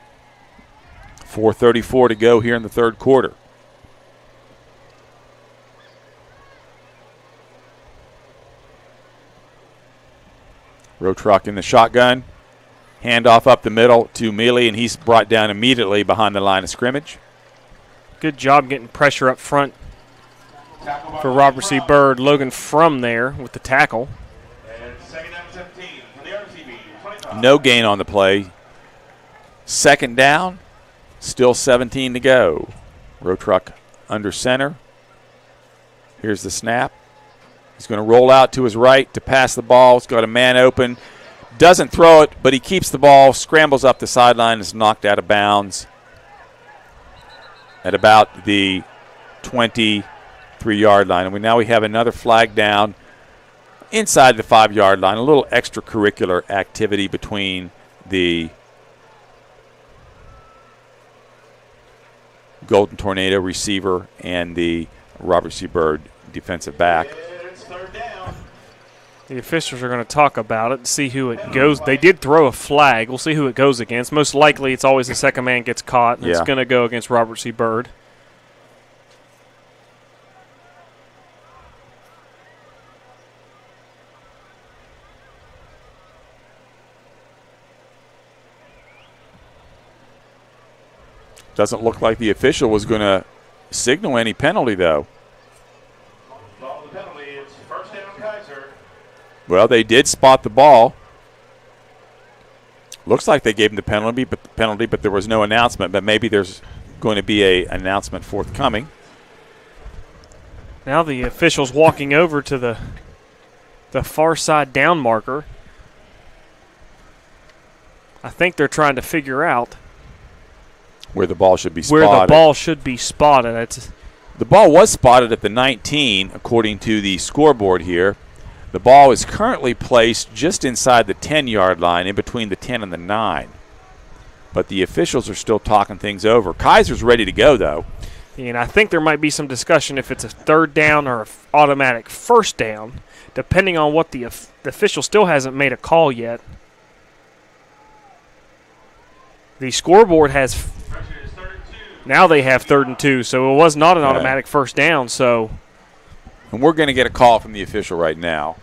S2: 4:34 to go here in the third quarter. Road truck in the shotgun. Handoff up the middle to Mealy, and he's brought down immediately behind the line of scrimmage.
S3: Good job getting pressure up front for Robert C. Byrd. Logan from there with the tackle.
S8: And 2nd down 17 for the RCB, 25.
S2: No gain on the play. Second down, still 17 to go. Road truck under center. Here's the snap. He's going to roll out to his right to pass the ball. He's got a man open. Doesn't throw it, but he keeps the ball, scrambles up the sideline, is knocked out of bounds at about the 23-yard line. And now we have another flag down inside the 5-yard line. A little extracurricular activity between the Golden Tornado receiver and the Robert C. Byrd defensive back.
S3: The officials are going to talk about it and see who it goes. They did throw a flag. We'll see who it goes against. Most likely it's always the second man gets caught, and it's going to go against Robert C. Byrd.
S2: Doesn't look like the official was going to signal any penalty, though.
S8: The penalty is 1st down Kaiser.
S2: Well, they did spot the ball. Looks like they gave him the penalty, but there was no announcement. But maybe there's going to be an announcement forthcoming.
S3: Now the official's walking over to the far side down marker. I think they're trying to figure out
S2: where the ball should be spotted.
S3: Where the ball should be spotted.
S2: The ball was spotted at the 19, according to the scoreboard here. The ball is currently placed just inside the 10-yard line, in between the 10 and the 9. But the officials are still talking things over. Kaiser's ready to go, though.
S3: And I think there might be some discussion if it's a third down or an automatic first down, depending on what the official still hasn't made a call yet. The scoreboard has now they have 3rd and 2, so it was not an automatic first down. So,
S2: and we're going to get a call from the official right now.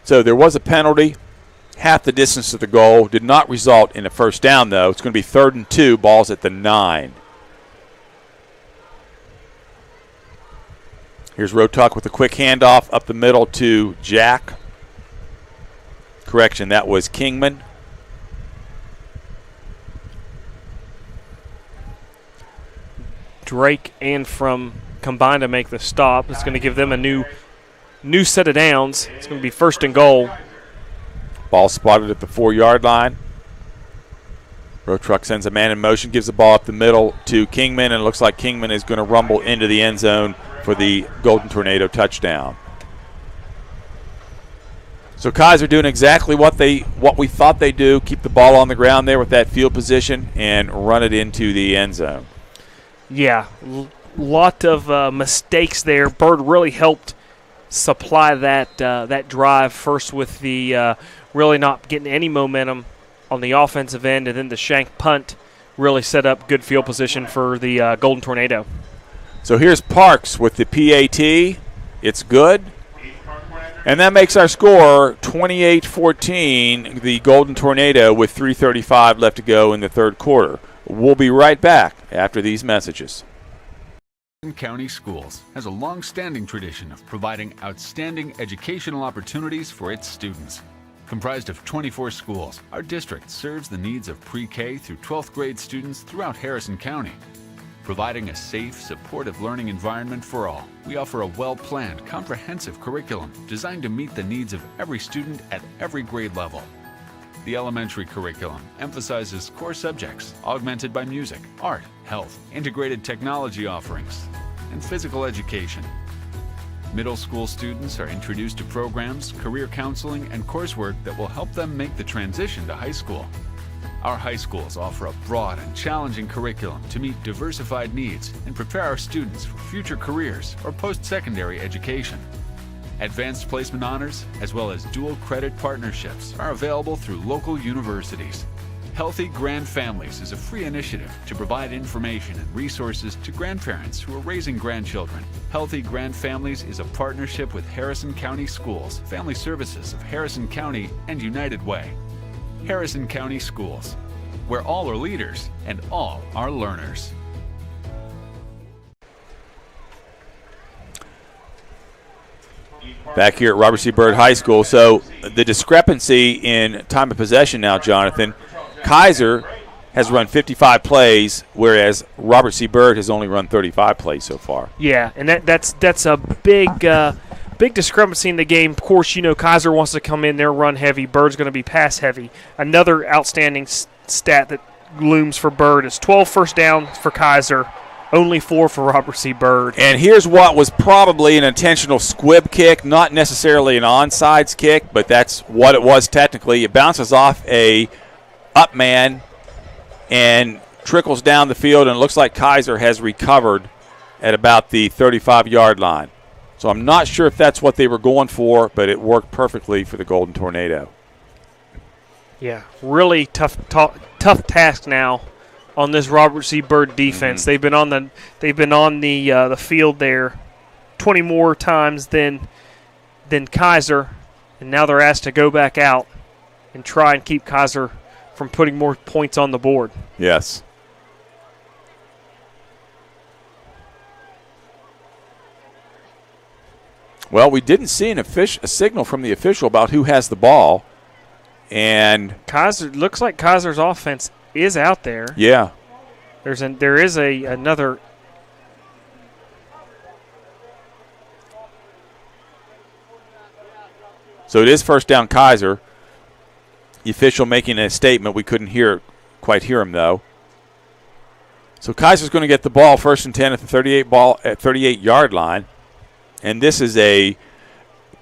S2: So there was a penalty, half the distance to the goal. Did not result in a first down, though. It's going to be 3rd and 2, balls at the 9. Here's Rotuck with a quick handoff up the middle to Jack. Correction, that was Kingman.
S3: Drake and From combined to make the stop. It's going to give them a new set of downs. It's going to be 1st and goal.
S2: Ball spotted at the 4-yard line. Rotuck sends a man in motion, gives the ball up the middle to Kingman, and it looks like Kingman is going to rumble into the end zone for the Golden Tornado touchdown. So Kaiser doing exactly what we thought they'd do, keep the ball on the ground there with that field position and run it into the end zone.
S3: Yeah, lot of mistakes there. Bird really helped supply that drive first with the really not getting any momentum on the offensive end, and then the shank punt really set up good field position for the Golden Tornado.
S2: So here's Parks with the PAT. It's good. And that makes our score 28-14, the Golden Tornado, with 3:35 left to go in the 3rd quarter. We'll be right back after these messages.
S4: Harrison County Schools has a long-standing tradition of providing outstanding educational opportunities for its students. Comprised of 24 schools, our district serves the needs of pre-K through 12th grade students throughout Harrison County. Providing a safe, supportive learning environment for all, we offer a well-planned, comprehensive curriculum designed to meet the needs of every student at every grade level. The elementary curriculum emphasizes core subjects augmented by music, art, health, integrated technology offerings, and physical education. Middle school students are introduced to programs, career counseling, and coursework that will help them make the transition to high school. Our high schools offer a broad and challenging curriculum to meet diversified needs and prepare our students for future careers or post-secondary education. Advanced placement honors, as well as dual credit partnerships, are available through local universities. Healthy Grand Families is a free initiative to provide information and resources to grandparents who are raising grandchildren. Healthy Grand Families is a partnership with Harrison County Schools, Family Services of Harrison County, and United Way. Harrison County Schools, where all are leaders and all are learners.
S2: Back here at Robert C. Byrd High School. So the discrepancy in time of possession now, Jonathan, Kaiser has run 55 plays, whereas Robert C. Byrd has only run 35 plays so far.
S3: Yeah, and that's a big discrepancy in the game. Of course, you know, Kaiser wants to come in there, run heavy. Bird's going to be pass heavy. Another outstanding stat that looms for Byrd is 12 first downs for Kaiser, only 4 for Robert C. Byrd.
S2: And here's what was probably an intentional squib kick, not necessarily an onside kick, but that's what it was technically. It bounces off a up man and trickles down the field, and it looks like Kaiser has recovered at about the 35-yard line. So I'm not sure if that's what they were going for, but it worked perfectly for the Golden Tornado.
S3: Yeah, really tough task now on this Robert C. Byrd defense. They've been on the field there 20 more times than Kaiser, and now they're asked to go back out and try and keep Kaiser from putting more points on the board.
S2: Yes. Well, we didn't see a signal from the official about who has the ball, and
S3: Kaiser looks like Kaiser's offense is out there.
S2: Yeah.
S3: There is another.
S2: So it is first down Kaiser. The official making a statement. We couldn't quite hear him, though. So Kaiser's going to get the ball 1st and 10 at the 38-yard line. And this is a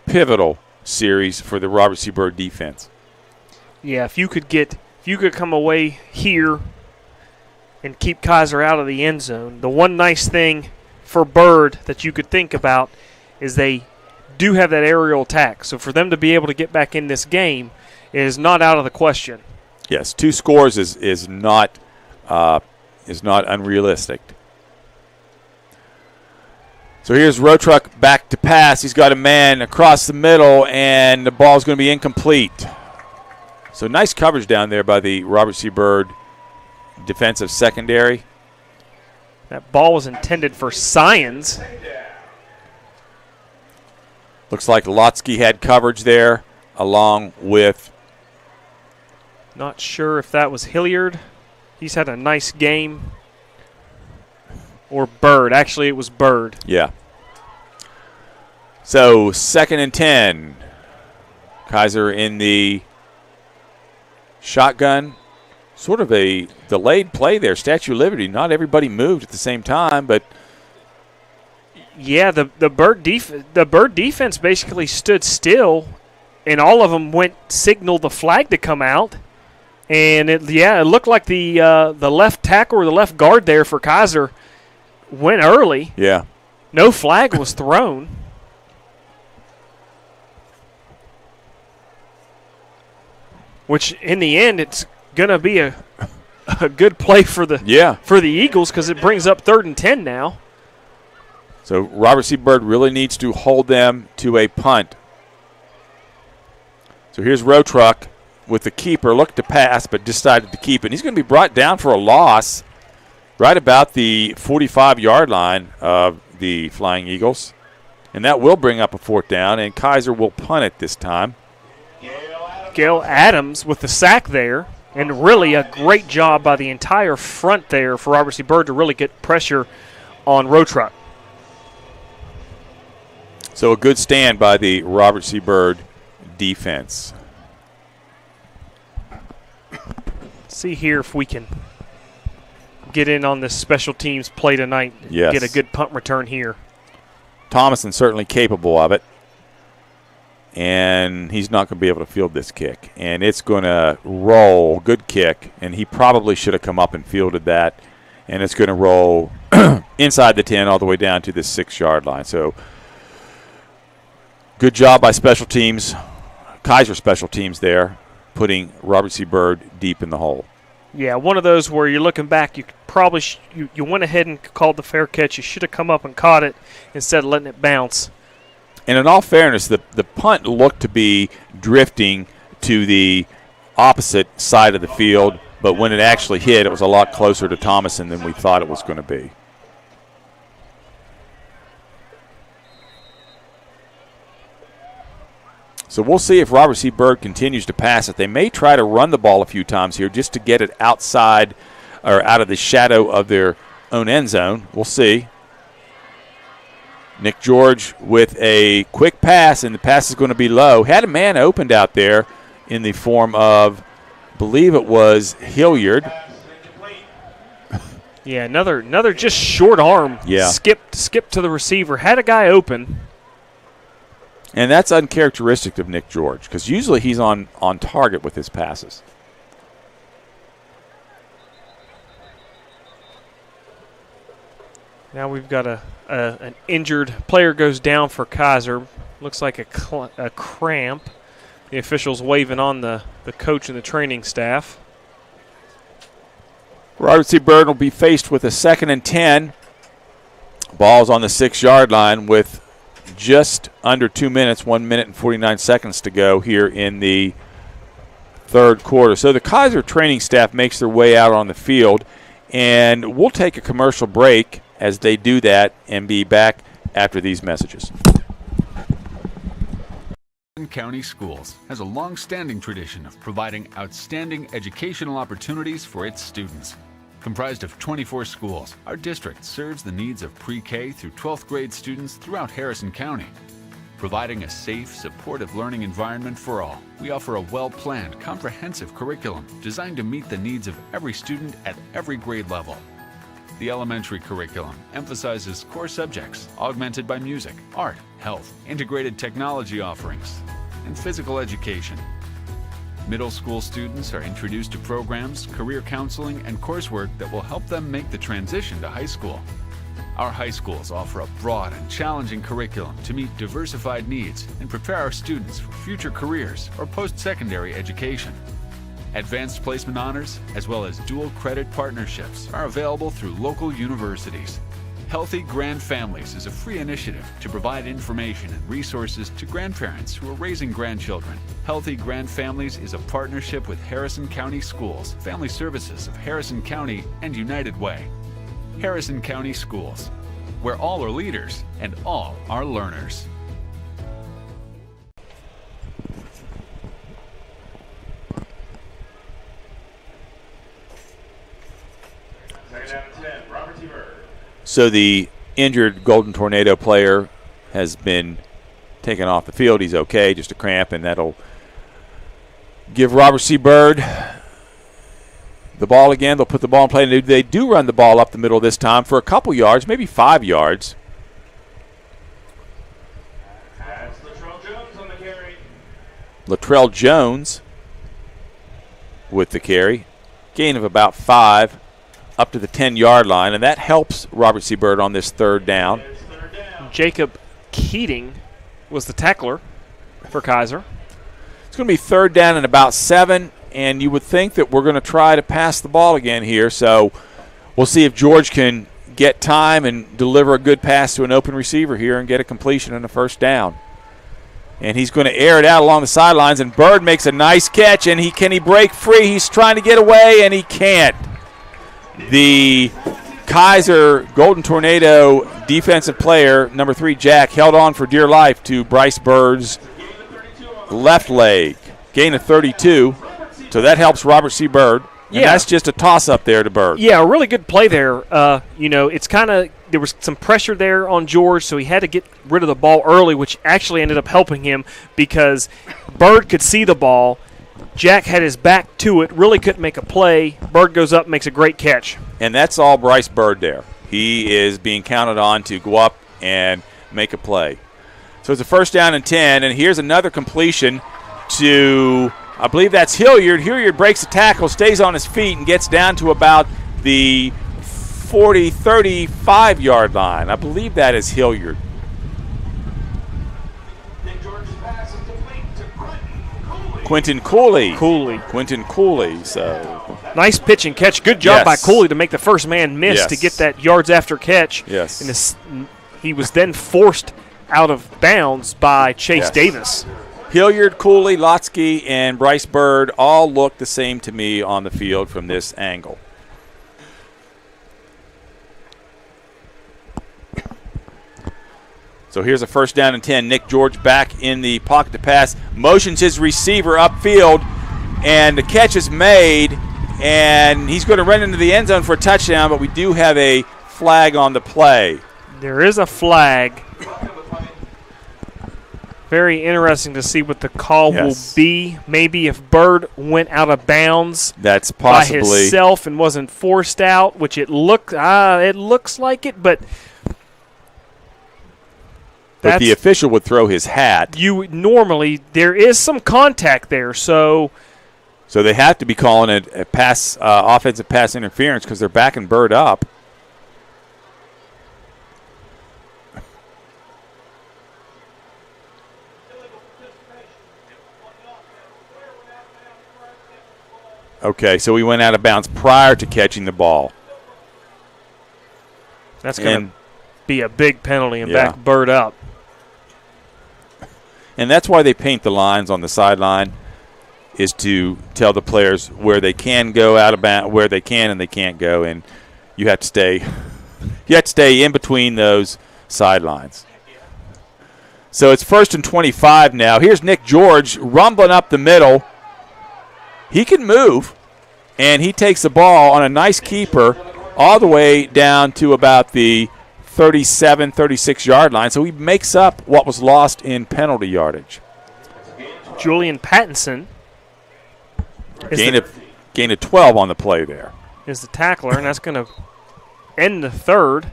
S2: pivotal series for the Robert C. Byrd defense.
S3: Yeah, if you could come away here and keep Kaiser out of the end zone, the one nice thing for Byrd that you could think about is they do have that aerial attack. So for them to be able to get back in this game is not out of the question.
S2: Yes, 2 scores is not unrealistic. So here's Rotruck back to pass. He's got a man across the middle, and the ball's going to be incomplete. So nice coverage down there by the Robert C. Byrd defensive secondary.
S3: That ball was intended for Science.
S2: Looks like Lotsky had coverage there, along with...
S3: Not sure if that was Hilliard. He's had a nice game. Or Byrd. Actually, it was Byrd.
S2: Yeah. So 2nd and 10. Kaiser in the shotgun. Sort of a delayed play there. Statue of Liberty. Not everybody moved at the same time, but...
S3: Yeah, the Byrd defense basically stood still, and all of them signaled the flag to come out. And it looked like the left tackle or the left guard there for Kaiser went early.
S2: Yeah.
S3: No flag was thrown. Which in the end it's gonna be a good play for the Eagles because it brings up 3rd and 10 now.
S2: So Robert C. Byrd really needs to hold them to a punt. So here's Rotruck with the keeper, looked to pass but decided to keep it. He's going to be brought down for a loss right about the 45-yard line of the Flying Eagles. And that will bring up a 4th down, and Kaiser will punt it this time.
S3: Gail Adams with the sack there, and really a great job by the entire front there for Robert C. Byrd to really get pressure on Rotruck.
S2: So a good stand by the Robert C. Byrd defense.
S3: See here if we can get in on this special teams play tonight.
S2: Yes.
S3: Get a good punt return here.
S2: Thomason certainly capable of it. And he's not going to be able to field this kick. And it's going to roll. Good kick. And he probably should have come up and fielded that. And it's going to roll inside the 10 all the way down to the 6-yard line. So good job by special teams. Kaiser special teams there, putting Robert C. Byrd deep in the hole.
S3: Yeah, one of those where you're looking back, you probably you went ahead and called the fair catch. You should have come up and caught it instead of letting it bounce.
S2: And in all fairness, the punt looked to be drifting to the opposite side of the field, but when it actually hit, it was a lot closer to Thomason than we thought it was going to be. So we'll see if Robert C. Byrd continues to pass it. They may try to run the ball a few times here just to get it outside or out of the shadow of their own end zone. We'll see. Nick George with a quick pass, and the pass is going to be low. Had a man opened out there in the form of, I believe it was Hilliard.
S3: Yeah, another just short arm.
S2: Yeah.
S3: Skip to the receiver. Had a guy open.
S2: And that's uncharacteristic of Nick George because usually he's on target with his passes.
S3: Now we've got an injured player goes down for Kaiser. Looks like a cramp. The officials waving on the coach and the training staff.
S2: Robert C. Byrd will be faced with a 2nd and 10. Ball's on the 6-yard line with just under 2 minutes, 1 minute and 49 seconds to go here in the third quarter. So the Kaiser training staff makes their way out on the field, and we'll take a commercial break as they do that and be back after these messages.
S4: County Schools has a long-standing tradition of providing outstanding educational opportunities for its students. Comprised of 24 schools, our district serves the needs of pre-K through 12th grade students throughout Harrison County. Providing a safe, supportive learning environment for all, we offer a well-planned, comprehensive curriculum designed to meet the needs of every student at every grade level. The elementary curriculum emphasizes core subjects augmented by music, art, health, integrated technology offerings, and physical education. Middle school students are introduced to programs, career counseling, and coursework that will help them make the transition to high school. Our high schools offer a broad and challenging curriculum to meet diversified needs and prepare our students for future careers or post-secondary education. Advanced placement honors, as well as dual credit partnerships, are available through local universities. Healthy Grand Families is a free initiative to provide information and resources to grandparents who are raising grandchildren. Healthy Grand Families is a partnership with Harrison County Schools, Family Services of Harrison County, and United Way. Harrison County Schools, where all are leaders and all are learners.
S2: So the injured Golden Tornado player has been taken off the field. He's okay, just a cramp, and that'll give Robert C. Byrd the ball again. They'll put the ball in play. They do run the ball up the middle this time for a couple yards, maybe 5 yards.
S8: That's Latrell Jones on the carry.
S2: Latrell Jones with the carry. Gain of about 5 up to the 10-yard line, and that helps Robert C. Byrd on this third down.
S3: Jacob Keating was the tackler for Kaiser.
S2: It's going to be third down and about 7, and you would think that we're going to try to pass the ball again here. So we'll see if George can get time and deliver a good pass to an open receiver here and get a completion and a first down. And he's going to air it out along the sidelines, and Byrd makes a nice catch, and can he break free? He's trying to get away, and he can't. The Kaiser Golden Tornado defensive player, number 3, Jack, held on for dear life to Bryce Byrd's left leg. Gain of 32, so that helps Robert C. Byrd. And that's just a toss-up there to Byrd.
S3: Yeah, a really good play there. It's kind of – there was some pressure there on George, so he had to get rid of the ball early, which actually ended up helping him because Byrd could see the ball. Jack had his back to it, really couldn't make a play. Byrd goes up, makes a great catch.
S2: And that's all Bryce Byrd there. He is being counted on to go up and make a play. So it's a first down and 10, and here's another completion to, I believe that's Hilliard. Hilliard breaks the tackle, stays on his feet, and gets down to about the 40, 35-yard line. I believe that is Hilliard. Quentin Cooley. Quentin Cooley. So
S3: nice pitch and catch. Good job by Cooley to make the first man miss to get that yards after catch.
S2: Yes.
S3: And he was then forced out of bounds by Chase Davis.
S2: Hilliard, Cooley, Lotsky, and Bryce Byrd all look the same to me on the field from this angle. So here's a first down and 10. Nick George back in the pocket to pass. Motions his receiver upfield, and the catch is made, and he's going to run into the end zone for a touchdown, but we do have a flag on the play.
S3: There is a flag. Very interesting to see what the call will be. Maybe if Byrd went out of bounds
S2: that's possibly
S3: by himself and wasn't forced out, which it looks like it, but
S2: the official would throw his hat.
S3: There is some contact there, so
S2: they have to be calling it a pass, offensive pass interference because they're backing Byrd up. Okay, so we went out of bounds prior to catching the ball.
S3: That's going to be a big penalty and back Byrd up.
S2: And that's why they paint the lines on the sideline, is to tell the players where they can go out of bounds, where they can and they can't go, and you have to stay in between those sidelines. So it's 1st and 25 now. Here's Nick George rumbling up the middle. He can move, and he takes the ball on a nice keeper all the way down to about the 37, 36-yard line. So he makes up what was lost in penalty yardage.
S3: Julian Pattinson
S2: Gain of 12 on the play there.
S3: is the tackler, and that's going to end the third.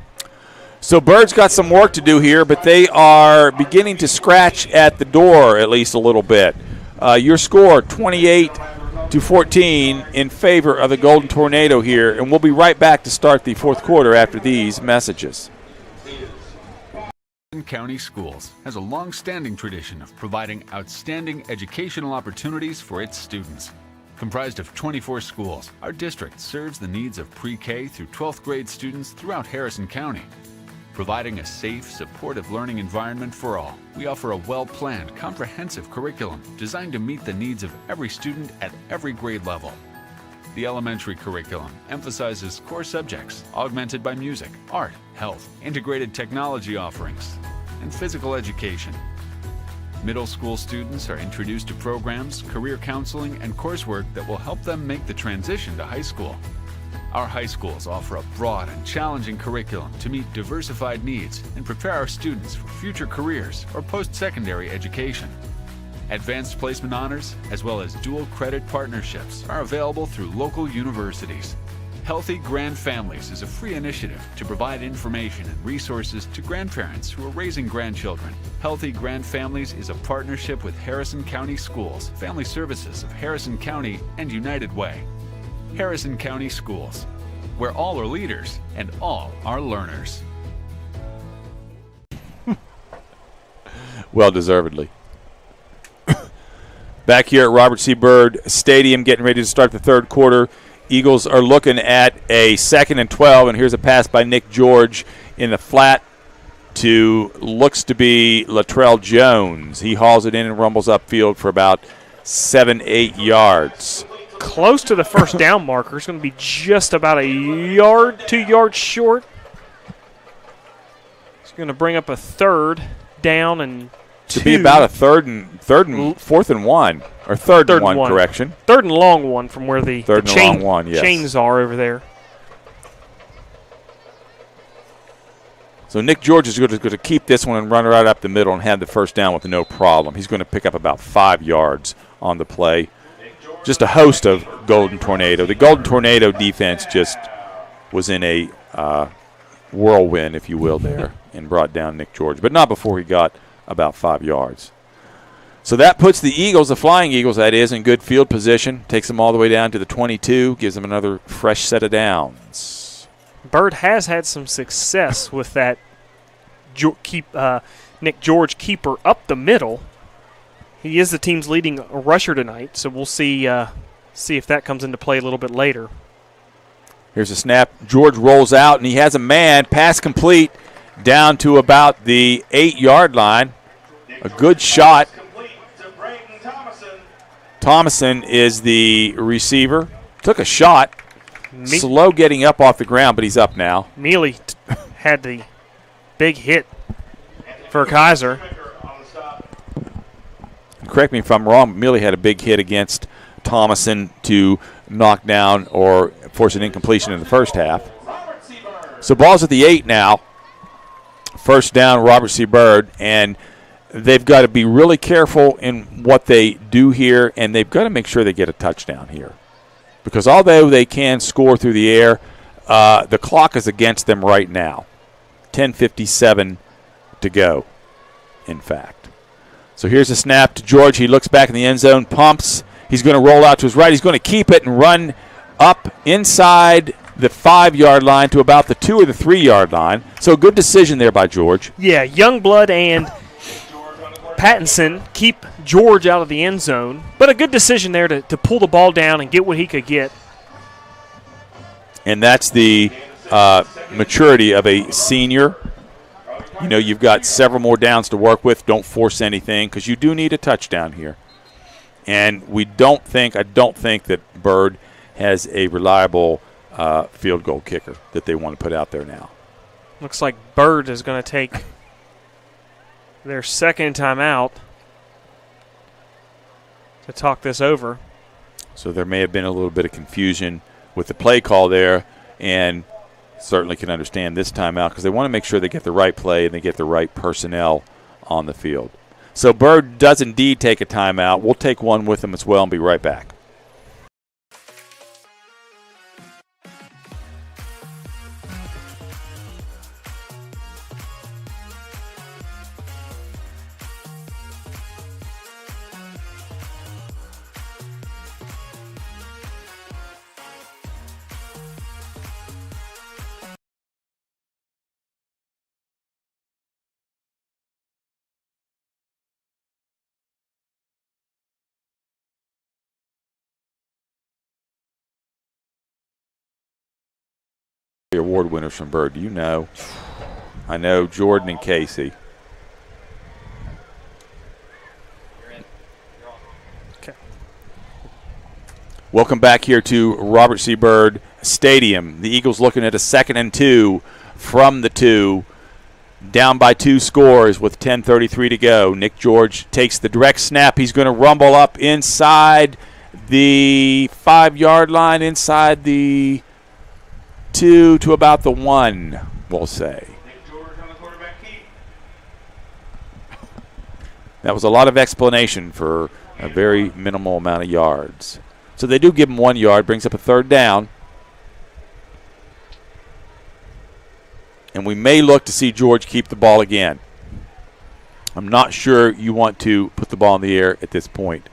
S2: So Bird's got some work to do here, but they are beginning to scratch at the door at least a little bit. Your score, 28-14 in favor of the Golden Tornado here, and we'll be right back to start the fourth quarter after these messages.
S4: Harrison County Schools has a long-standing tradition of providing outstanding educational opportunities for its students. Comprised of 24 schools, our district serves the needs of pre-K through 12th grade students throughout Harrison County. Providing a safe, supportive learning environment for all, we offer a well-planned, comprehensive curriculum designed to meet the needs of every student at every grade level. The elementary curriculum emphasizes core subjects augmented by music, art, health, integrated technology offerings, and physical education. Middle school students are introduced to programs, career counseling, and coursework that will help them make the transition to high school. Our high schools offer a broad and challenging curriculum to meet diversified needs and prepare our students for future careers or post-secondary education. Advanced placement honors, as well as dual credit partnerships, are available through local universities. Healthy Grand Families is a free initiative to provide information and resources to grandparents who are raising grandchildren. Healthy Grand Families is a partnership with Harrison County Schools, Family Services of Harrison County, and United Way. Harrison County Schools, where all are leaders and all are learners.
S2: Well deservedly. Back here at Robert C. Byrd Stadium, getting ready to start the third quarter. Eagles are looking at a 2nd and 12, and here's a pass by Nick George in the flat to looks to be Latrell Jones. He hauls it in and rumbles upfield for about 7-8 yards.
S3: Close to the first down marker. It's going to be just about a yard, 2 yards short. It's going to bring up a third down and
S2: to be about a fourth and one, or third and one, correction.
S3: Third and long one from where the chains are over there.
S2: So Nick George is going to keep this one and run right up the middle and have the first down with no problem. He's going to pick up about 5 yards on the play. Just a host of Golden Tornado. The Golden Tornado defense just was in a whirlwind, if you will, there, and brought down Nick George, but not before he got about 5 yards. So that puts the Eagles, the Flying Eagles that is, in good field position. Takes them all the way down to the 22, gives them another fresh set of downs.
S3: Byrd has had some success with that Nick George keeper up the middle. He is the team's leading rusher tonight, so we'll see if that comes into play a little bit later.
S2: Here's a snap. George rolls out, and he has a man. Pass complete down to about the 8-yard line. A good shot. Thomason is the receiver. Took a shot. Slow getting up off the ground, but he's up now.
S3: Mealy had the big hit for Kaiser.
S2: Correct me if I'm wrong, Mealy had a big hit against Thomason to knock down or force an incompletion in the first half. So ball's at the 8 now. First down, Robert C. Byrd, and they've got to be really careful in what they do here, and they've got to make sure they get a touchdown here. Because although they can score through the air, the clock is against them right now. 10:57 to go, in fact. So here's a snap to George. He looks back in the end zone, pumps. He's going to roll out to his right. He's going to keep it and run up inside the 5-yard line to about the 2 or the 3-yard line. So a good decision there by George.
S3: Yeah, Youngblood and Pattinson keep George out of the end zone, but a good decision there to pull the ball down and get what he could get.
S2: And that's the maturity of a senior. You know, you've got several more downs to work with. Don't force anything because you do need a touchdown here. And I don't think that Byrd has a reliable field goal kicker that they want to put out there now.
S3: Looks like Byrd is going to take their second timeout to talk this over.
S2: So there may have been a little bit of confusion with the play call there, and certainly can understand this timeout because they want to make sure they get the right play and they get the right personnel on the field. So Byrd does indeed take a timeout. We'll take one with them as well and be right back. Award winners from Byrd. Do you know? I know Jordan and Casey.
S3: Okay.
S2: Welcome back here to Robert C. Byrd Stadium. The Eagles looking at a 2nd and 2 from the 2. Down by 2 scores with 10:33 to go. Nick George takes the direct snap. He's going to rumble up inside the 5-yard line, inside the 2 to about the 1, we'll say.
S8: Nick George on the quarterback keep.
S2: That was a lot of explanation for a very minimal amount of yards. So they do give him 1 yard, brings up a 3rd down. And we may look to see George keep the ball again. I'm not sure you want to put the ball in the air at this point.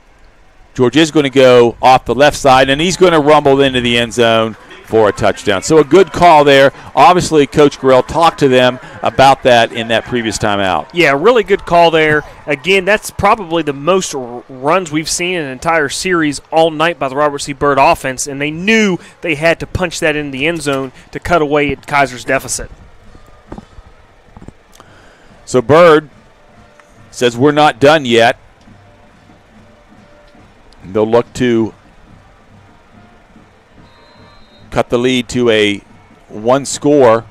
S2: George is going to go off the left side, and he's going to rumble into the end zone for a touchdown. So a good call there. Obviously, Coach Gurrell talked to them about that in that previous timeout.
S3: Yeah, really good call there. Again, that's probably the most runs we've seen in an entire series all night by the Robert C. Byrd offense, and they knew they had to punch that in the end zone to cut away at Kaiser's deficit.
S2: So Byrd says we're not done yet. And they'll look to cut the lead to a 1-score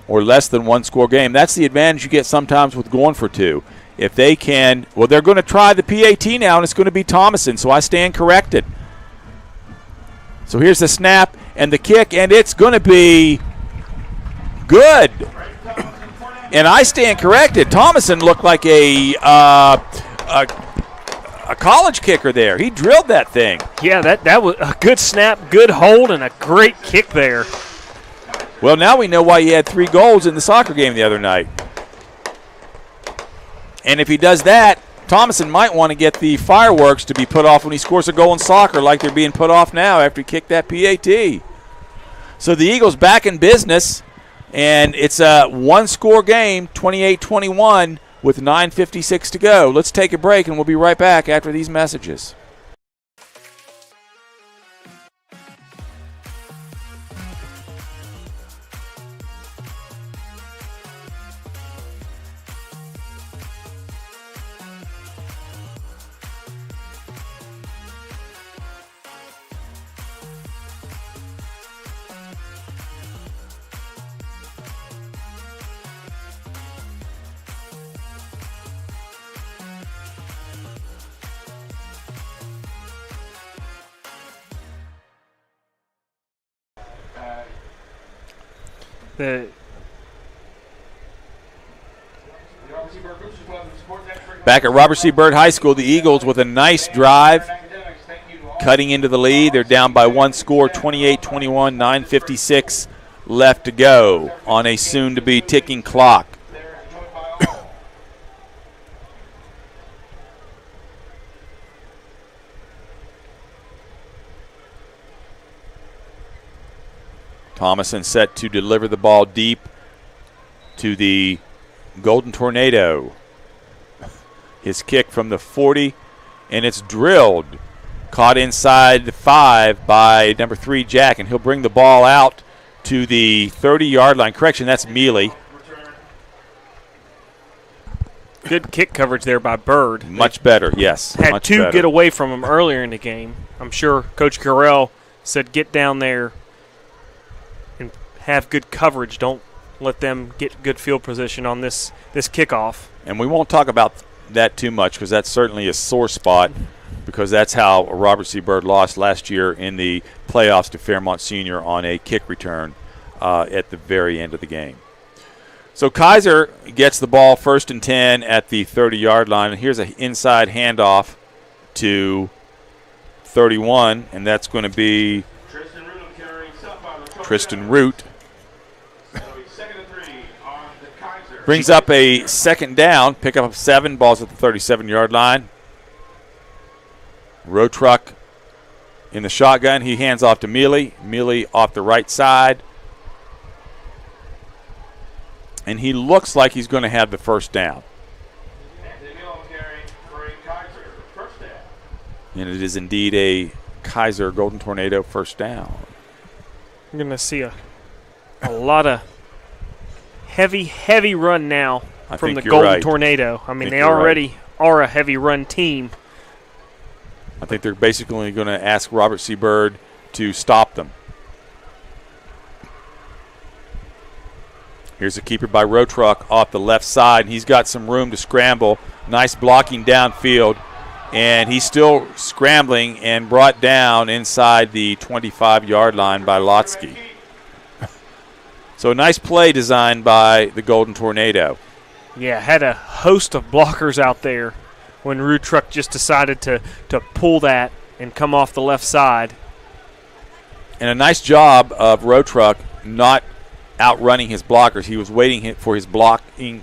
S2: or less than 1-score game. That's the advantage you get sometimes with going for 2. If they can, well, they're going to try the PAT now, and it's going to be Thomason, so I stand corrected. So here's the snap and the kick, and it's going to be good. And I stand corrected. Thomason looked like a college kicker there. He drilled that thing.
S3: Yeah, that was a good snap, good hold, and a great kick there.
S2: Well, now we know why he had 3 goals in the soccer game the other night. And if he does that, Thomason might want to get the fireworks to be put off when he scores a goal in soccer like they're being put off now after he kicked that PAT. So the Eagles back in business, and it's a 1-score game, 28-21. With 9:56 to go. Let's take a break, and we'll be right back after these messages. Back at Robert C. Byrd High School, the Eagles with a nice drive, cutting into the lead. They're down by 1 score, 28-21, 9:56 left to go on a soon-to-be ticking clock. Thomason set to deliver the ball deep to the Golden Tornado. His kick from the 40, and it's drilled. Caught inside the 5 by number 3, Jack, and he'll bring the ball out to the 30-yard line. Correction, that's Mealy.
S3: Good kick coverage there by Byrd.
S2: Much better, yes.
S3: Had
S2: much
S3: 2
S2: better.
S3: get away from him earlier in the game. I'm sure Coach Gurrell said get down there and have good coverage. Don't let them get good field position on this kickoff.
S2: And we won't talk about that too much because that's certainly a sore spot because that's how Robert C. Byrd lost last year in the playoffs to Fairmont Senior on a kick return. at the very end of the game. So Kaiser gets the ball 1st and 10 at the 30-yard line. And here's an inside handoff to 31, and that's going to be Tristan Root. Brings up a 2nd down, pick up 7, balls at the 37-yard line. Road truck in the shotgun. He hands off to Mealy. Mealy off the right side. And he looks like he's going to have the 1st down. And it is indeed a Kaiser Golden Tornado 1st down.
S3: You're going to see a lot of heavy run now from the Golden Tornado. I mean, they already are a heavy run team.
S2: I think they're basically going to ask Robert C. Byrd to stop them. Here's a keeper by Road Truck off the left side. He's got some room to scramble. Nice blocking downfield. And he's still scrambling and brought down inside the 25-yard line by Lotsky. So a nice play designed by the Golden Tornado.
S3: Yeah, had a host of blockers out there when Road Truck just decided to pull that and come off the left side.
S2: And a nice job of Road Truck not outrunning his blockers. He was waiting for his blocking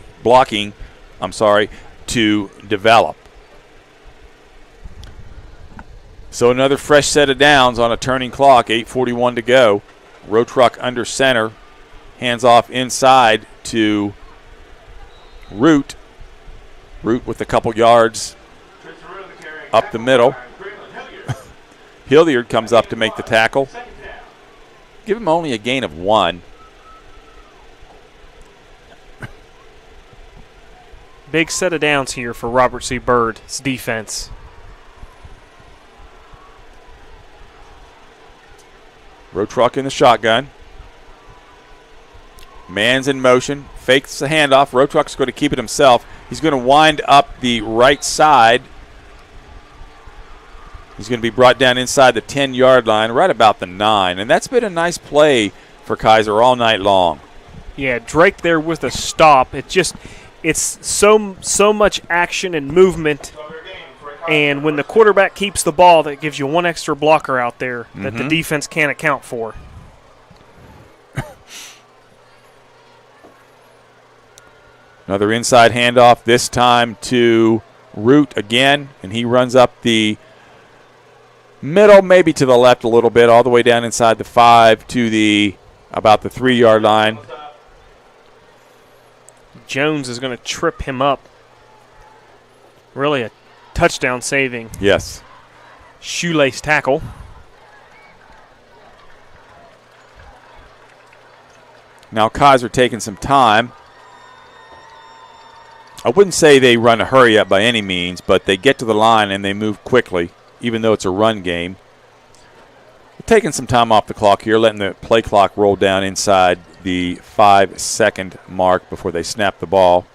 S2: to develop. So another fresh set of downs on a turning clock, 8:41 to go. Road Truck under center, hands off inside to Root. Root with a couple yards up the middle. Hilliard comes up to make the tackle. Give him only a gain of 1.
S3: Big set of downs here for Robert C. Byrd's defense.
S2: Road Truck in the shotgun. Man's in motion. Fakes the handoff. Road Truck's going to keep it himself. He's going to wind up the right side. He's going to be brought down inside the 10-yard line, right about the 9. And that's been a nice play for Kaiser all night long.
S3: Yeah, Drake there with a stop. It's so much action and movement. And when the quarterback keeps the ball, that gives you one extra blocker out there that the defense can't account for.
S2: Another inside handoff, this time to Root again, and he runs up the middle, maybe to the left a little bit, all the way down inside the 5 to about the 3-yard line.
S3: Jones is going to trip him up. Really a touchdown saving.
S2: Yes.
S3: Shoelace tackle.
S2: Now Kaiser taking some time. I wouldn't say they run a hurry up by any means, but they get to the line and they move quickly, even though it's a run game. They're taking some time off the clock here, letting the play clock roll down inside the 5-second mark before they snap the ball.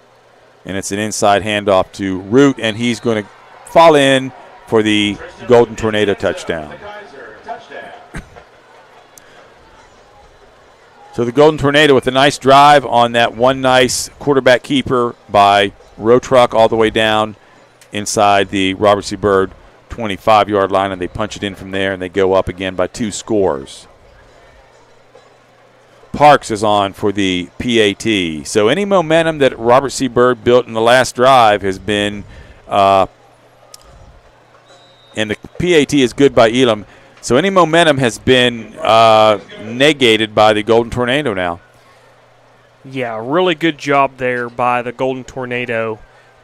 S2: And it's an inside handoff to Root, and he's going to fall in for the Golden Tornado touchdown. So the Golden Tornado with a nice drive on that one nice quarterback keeper by Road Truck all the way down inside the Robert C. Byrd 25-yard line, and they punch it in from there, and they go up again by 2 scores. Parks is on for the PAT. So any momentum that Robert C. Byrd built in the last drive has been and the PAT is good by Elam. So any momentum has been negated by the Golden Tornado now.
S3: Yeah, really good job there by the Golden Tornado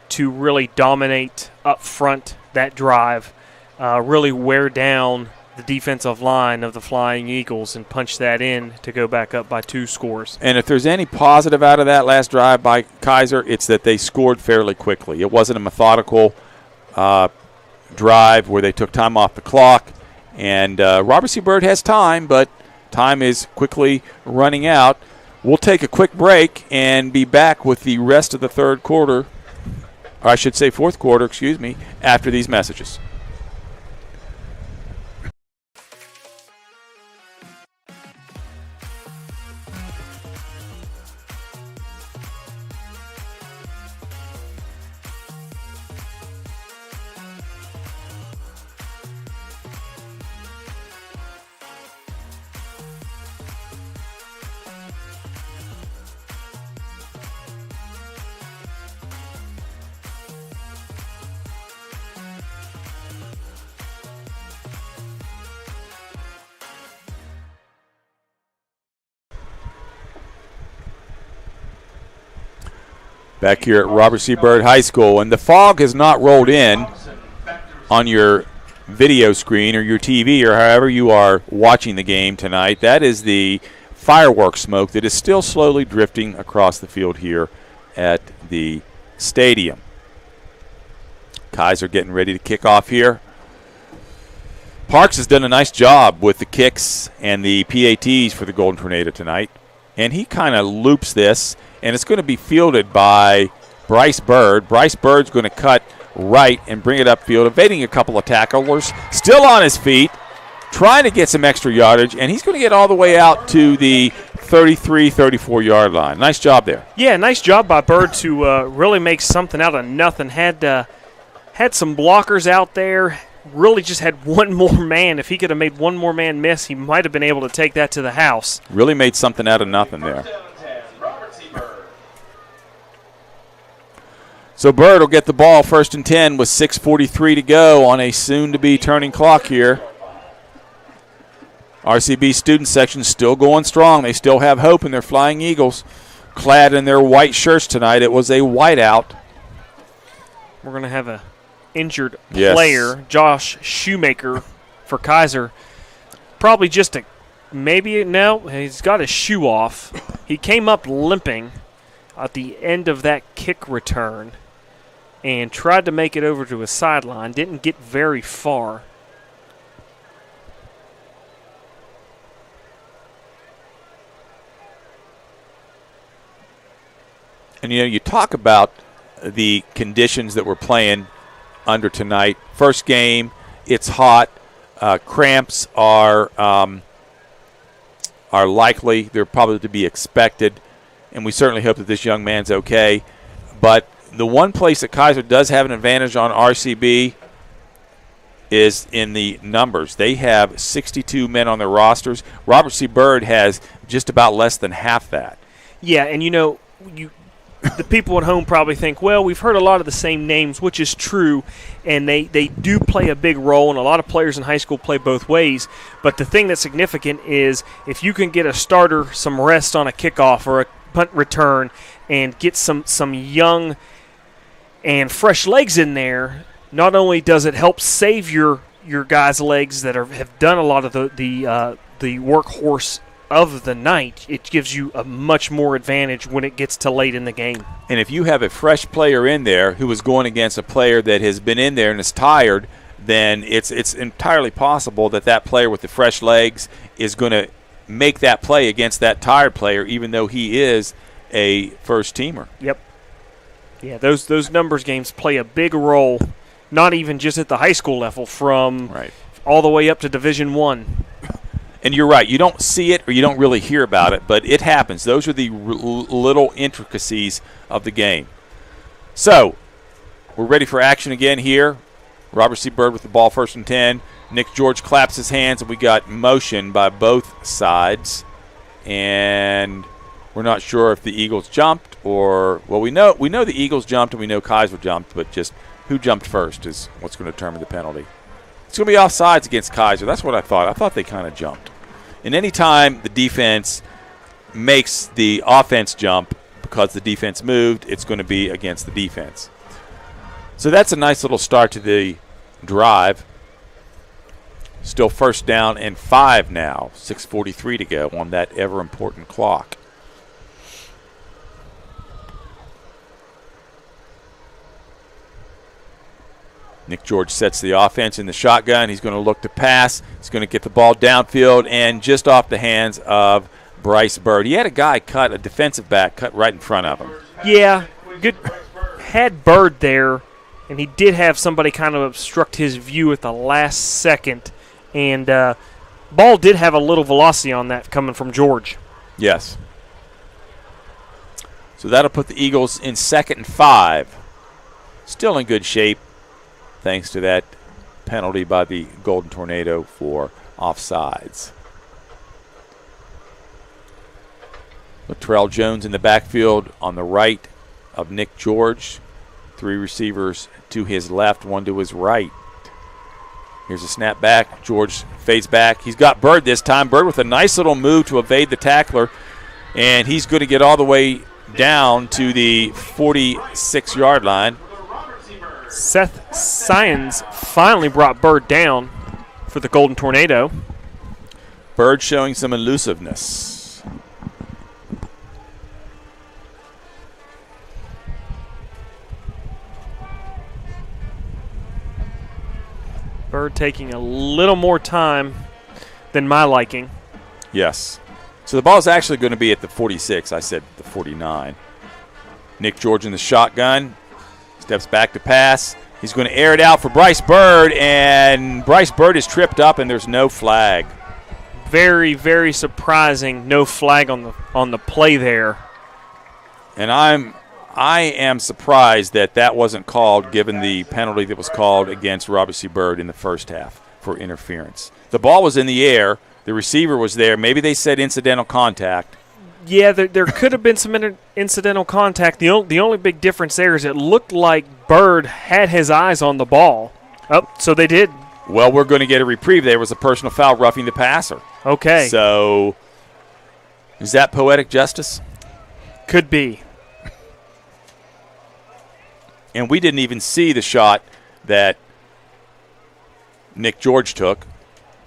S3: to really dominate up front that drive, really wear down the defensive line of the Flying Eagles and punch that in to go back up by 2 scores.
S2: And if there's any positive out of that last drive by Kaiser, it's that they scored fairly quickly. It wasn't a methodical drive where they took time off the clock. And Robert C. Byrd has time, but time is quickly running out. We'll take a quick break and be back with the rest of the third quarter, or I should say fourth quarter, after these messages. back here at Robert C. Byrd High School. And the fog has not rolled in on your video screen or your TV or however you are watching the game tonight. That is the fireworks smoke that is still slowly drifting across the field here at the stadium. Kaiser getting ready to kick off here. Parks has done a nice job with the kicks and the PATs for the Golden Tornado tonight. And he kind of loops this, and it's going to be fielded by Bryce Byrd. Bryce Bird's going to cut right and bring it upfield, evading a couple of tacklers. Still on his feet, trying to get some extra yardage, and he's going to get all the way out to the 33, 34-yard line. Nice job there.
S3: Yeah, nice job by Byrd to really make something out of nothing. Had some blockers out there. Really just had one more man. If he could have made one more man miss, he might have been able to take that to the house.
S2: Really made something out of nothing there. So Byrd will get the ball 1st and 10 with 6:43 to go on a soon-to-be turning clock here. RCB student section still going strong. They still have hope in their Flying Eagles, clad in their white shirts tonight. It was a whiteout.
S3: We're going to have a injured player,
S2: yes.
S3: Josh Shoemaker, for Kaiser. Probably just he's got his shoe off. He came up limping at the end of that kick return and tried to make it over to his sideline. Didn't get very far.
S2: And, you talk about the conditions that we're playing under tonight. First game, it's hot. Cramps are likely. They're probably to be expected. And we certainly hope that this young man's okay. But the one place that Kaiser does have an advantage on RCB is in the numbers. They have 62 men on their rosters. Robert C. Byrd has just about less than half that.
S3: Yeah, and the people at home probably think, well, we've heard a lot of the same names, which is true, and they do play a big role, and a lot of players in high school play both ways. But the thing that's significant is if you can get a starter some rest on a kickoff or a punt return and get some young and fresh legs in there, not only does it help save your guys' legs that have done a lot of the workhorse of the night, it gives you a much more advantage when it gets to late in the game.
S2: And if you have a fresh player in there who is going against a player that has been in there and is tired, then it's entirely possible that player with the fresh legs is going to make that play against that tired player, even though he is a first-teamer.
S3: Yep. Yeah, those numbers games play a big role, not even just at the high school level, from all the way up to Division I.
S2: And you're right. You don't see it or you don't really hear about it, but it happens. Those are the little intricacies of the game. So we're ready for action again here. Robert C. Byrd with the ball 1st and 10. Nick George claps his hands, and we got motion by both sides. And we're not sure if the Eagles jumped or – well, we know the Eagles jumped and we know Kaiser jumped, but just who jumped first is what's going to determine the penalty. It's going to be offsides against Kaiser. That's what I thought. I thought they kind of jumped. And any time the defense makes the offense jump because the defense moved, it's going to be against the defense. So that's a nice little start to the drive. Still 1st down and 5 now. 6:43 to go on that ever-important clock. Nick George sets the offense in the shotgun. He's going to look to pass. He's going to get the ball downfield and just off the hands of Bryce Byrd. He had a defensive back cut right in front of him.
S3: Yeah, good. Had Byrd there, and he did have somebody kind of obstruct his view at the last second. And ball did have a little velocity on that coming from George.
S2: Yes. So that'll put the Eagles in 2nd and 5. Still in good shape, thanks to that penalty by the Golden Tornado for offsides. Latrell Jones in the backfield on the right of Nick George. 3 receivers to his left, 1 to his right. Here's a snap back. George fades back. He's got Byrd this time. Byrd with a nice little move to evade the tackler, and he's going to get all the way down to the 46-yard line.
S3: Seth Syons finally brought Bird down for the Golden Tornado.
S2: Bird showing some elusiveness.
S3: Bird taking a little more time than my liking.
S2: Yes. So the ball is actually going to be at the 46. I said the 49. Nick George in the shotgun. Steps back to pass. He's going to air it out for Bryce Bird, and Bryce Bird is tripped up, and there's no flag.
S3: Very, very surprising. No flag on the play there.
S2: And I am surprised that wasn't called, given the penalty that was called against Robert C. Bird in the first half for interference. The ball was in the air. The receiver was there. Maybe they said incidental contact.
S3: Yeah, there could have been some incidental contact. The only big difference there is it looked like Bird had his eyes on the ball. Oh, so they did.
S2: Well, we're going to get a reprieve. There was a personal foul roughing the passer.
S3: Okay.
S2: So is that poetic justice?
S3: Could be.
S2: And we didn't even see the shot that Nick George took,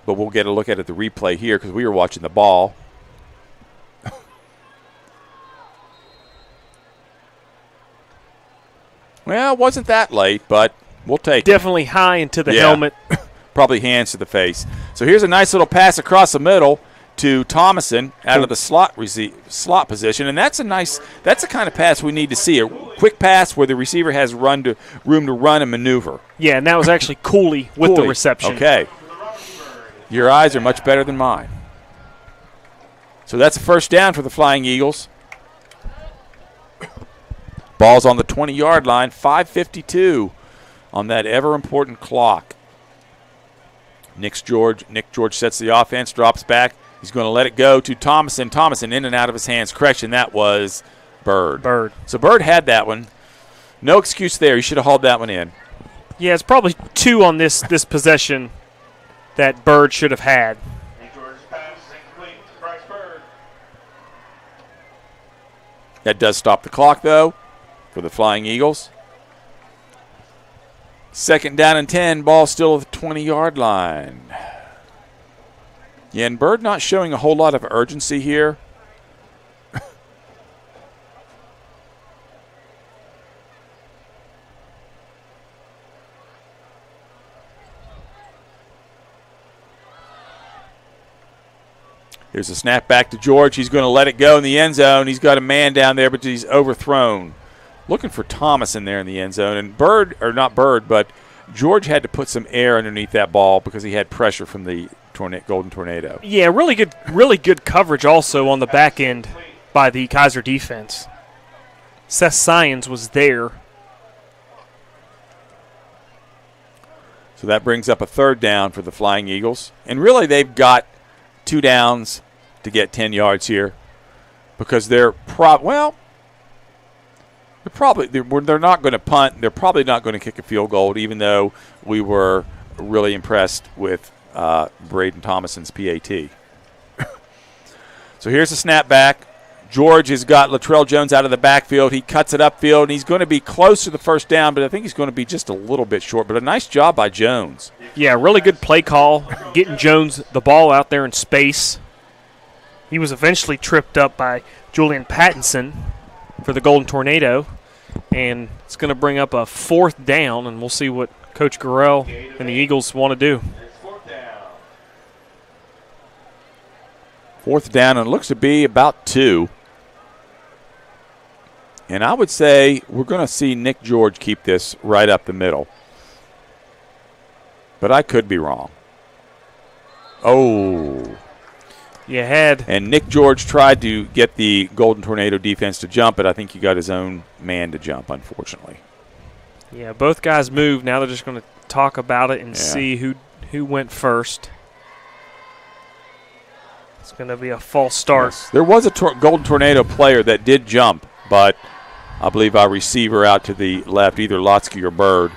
S2: but we'll get a look at it, the replay here, because we were watching the ball. Well, it wasn't that late, but we'll take it.
S3: Definitely high into the helmet.
S2: Probably hands to the face. So here's a nice little pass across the middle to Thomason out of the slot position, and that's the kind of pass we need to see, a quick pass where the receiver has room to run and maneuver.
S3: Yeah, and that was actually Cooley with the reception.
S2: Okay. Your eyes are much better than mine. So that's a first down for the Flying Eagles. Ball's on the 20-yard line, 5:52 on that ever-important clock. Nick George sets the offense, drops back. He's going to let it go to Thomason. Thomason in and out of his hands. Correction, that was Bird. So Bird had that one. No excuse there. He should have hauled that one in.
S3: Yeah, it's probably two on this possession that Bird should have had.
S2: That does stop the clock, though, for the Flying Eagles. Second down and 10. Ball still at the 20-yard line. Yeah, and Bird not showing a whole lot of urgency here. Here's a snap back to George. He's going to let it go in the end zone. He's got a man down there, but he's overthrown. Looking for Thomas in there in the end zone. And but George had to put some air underneath that ball because he had pressure from the Golden Tornado.
S3: Yeah, really good coverage also on the back end by the Kaiser defense. Seth Syons was there.
S2: So that brings up a third down for the Flying Eagles. And really they've got 2 downs to get 10 yards here because they're not going to punt. They're probably not going to kick a field goal, even though we were really impressed with Braden Thomason's PAT. So here's the snap back. George has got Latrell Jones out of the backfield. He cuts it upfield, and he's going to be close to the first down, but I think he's going to be just a little bit short. But a nice job by Jones.
S3: Yeah, really good play call, getting Jones the ball out there in space. He was eventually tripped up by Julian Pattinson for the Golden Tornado, and it's going to bring up a fourth down, and we'll see what Coach Gurrell and the Eagles want to do.
S2: Fourth down, and it looks to be about 2. And I would say we're going to see Nick George keep this right up the middle. But I could be wrong. Oh.
S3: You had.
S2: And Nick George tried to get the Golden Tornado defense to jump, but I think he got his own man to jump, unfortunately.
S3: Yeah, both guys moved. Now they're just going to talk about it and see who went first. It's going to be a false start.
S2: Yes. There was a Golden Tornado player that did jump, but I believe our receiver out to the left, either Lotsky or Bird.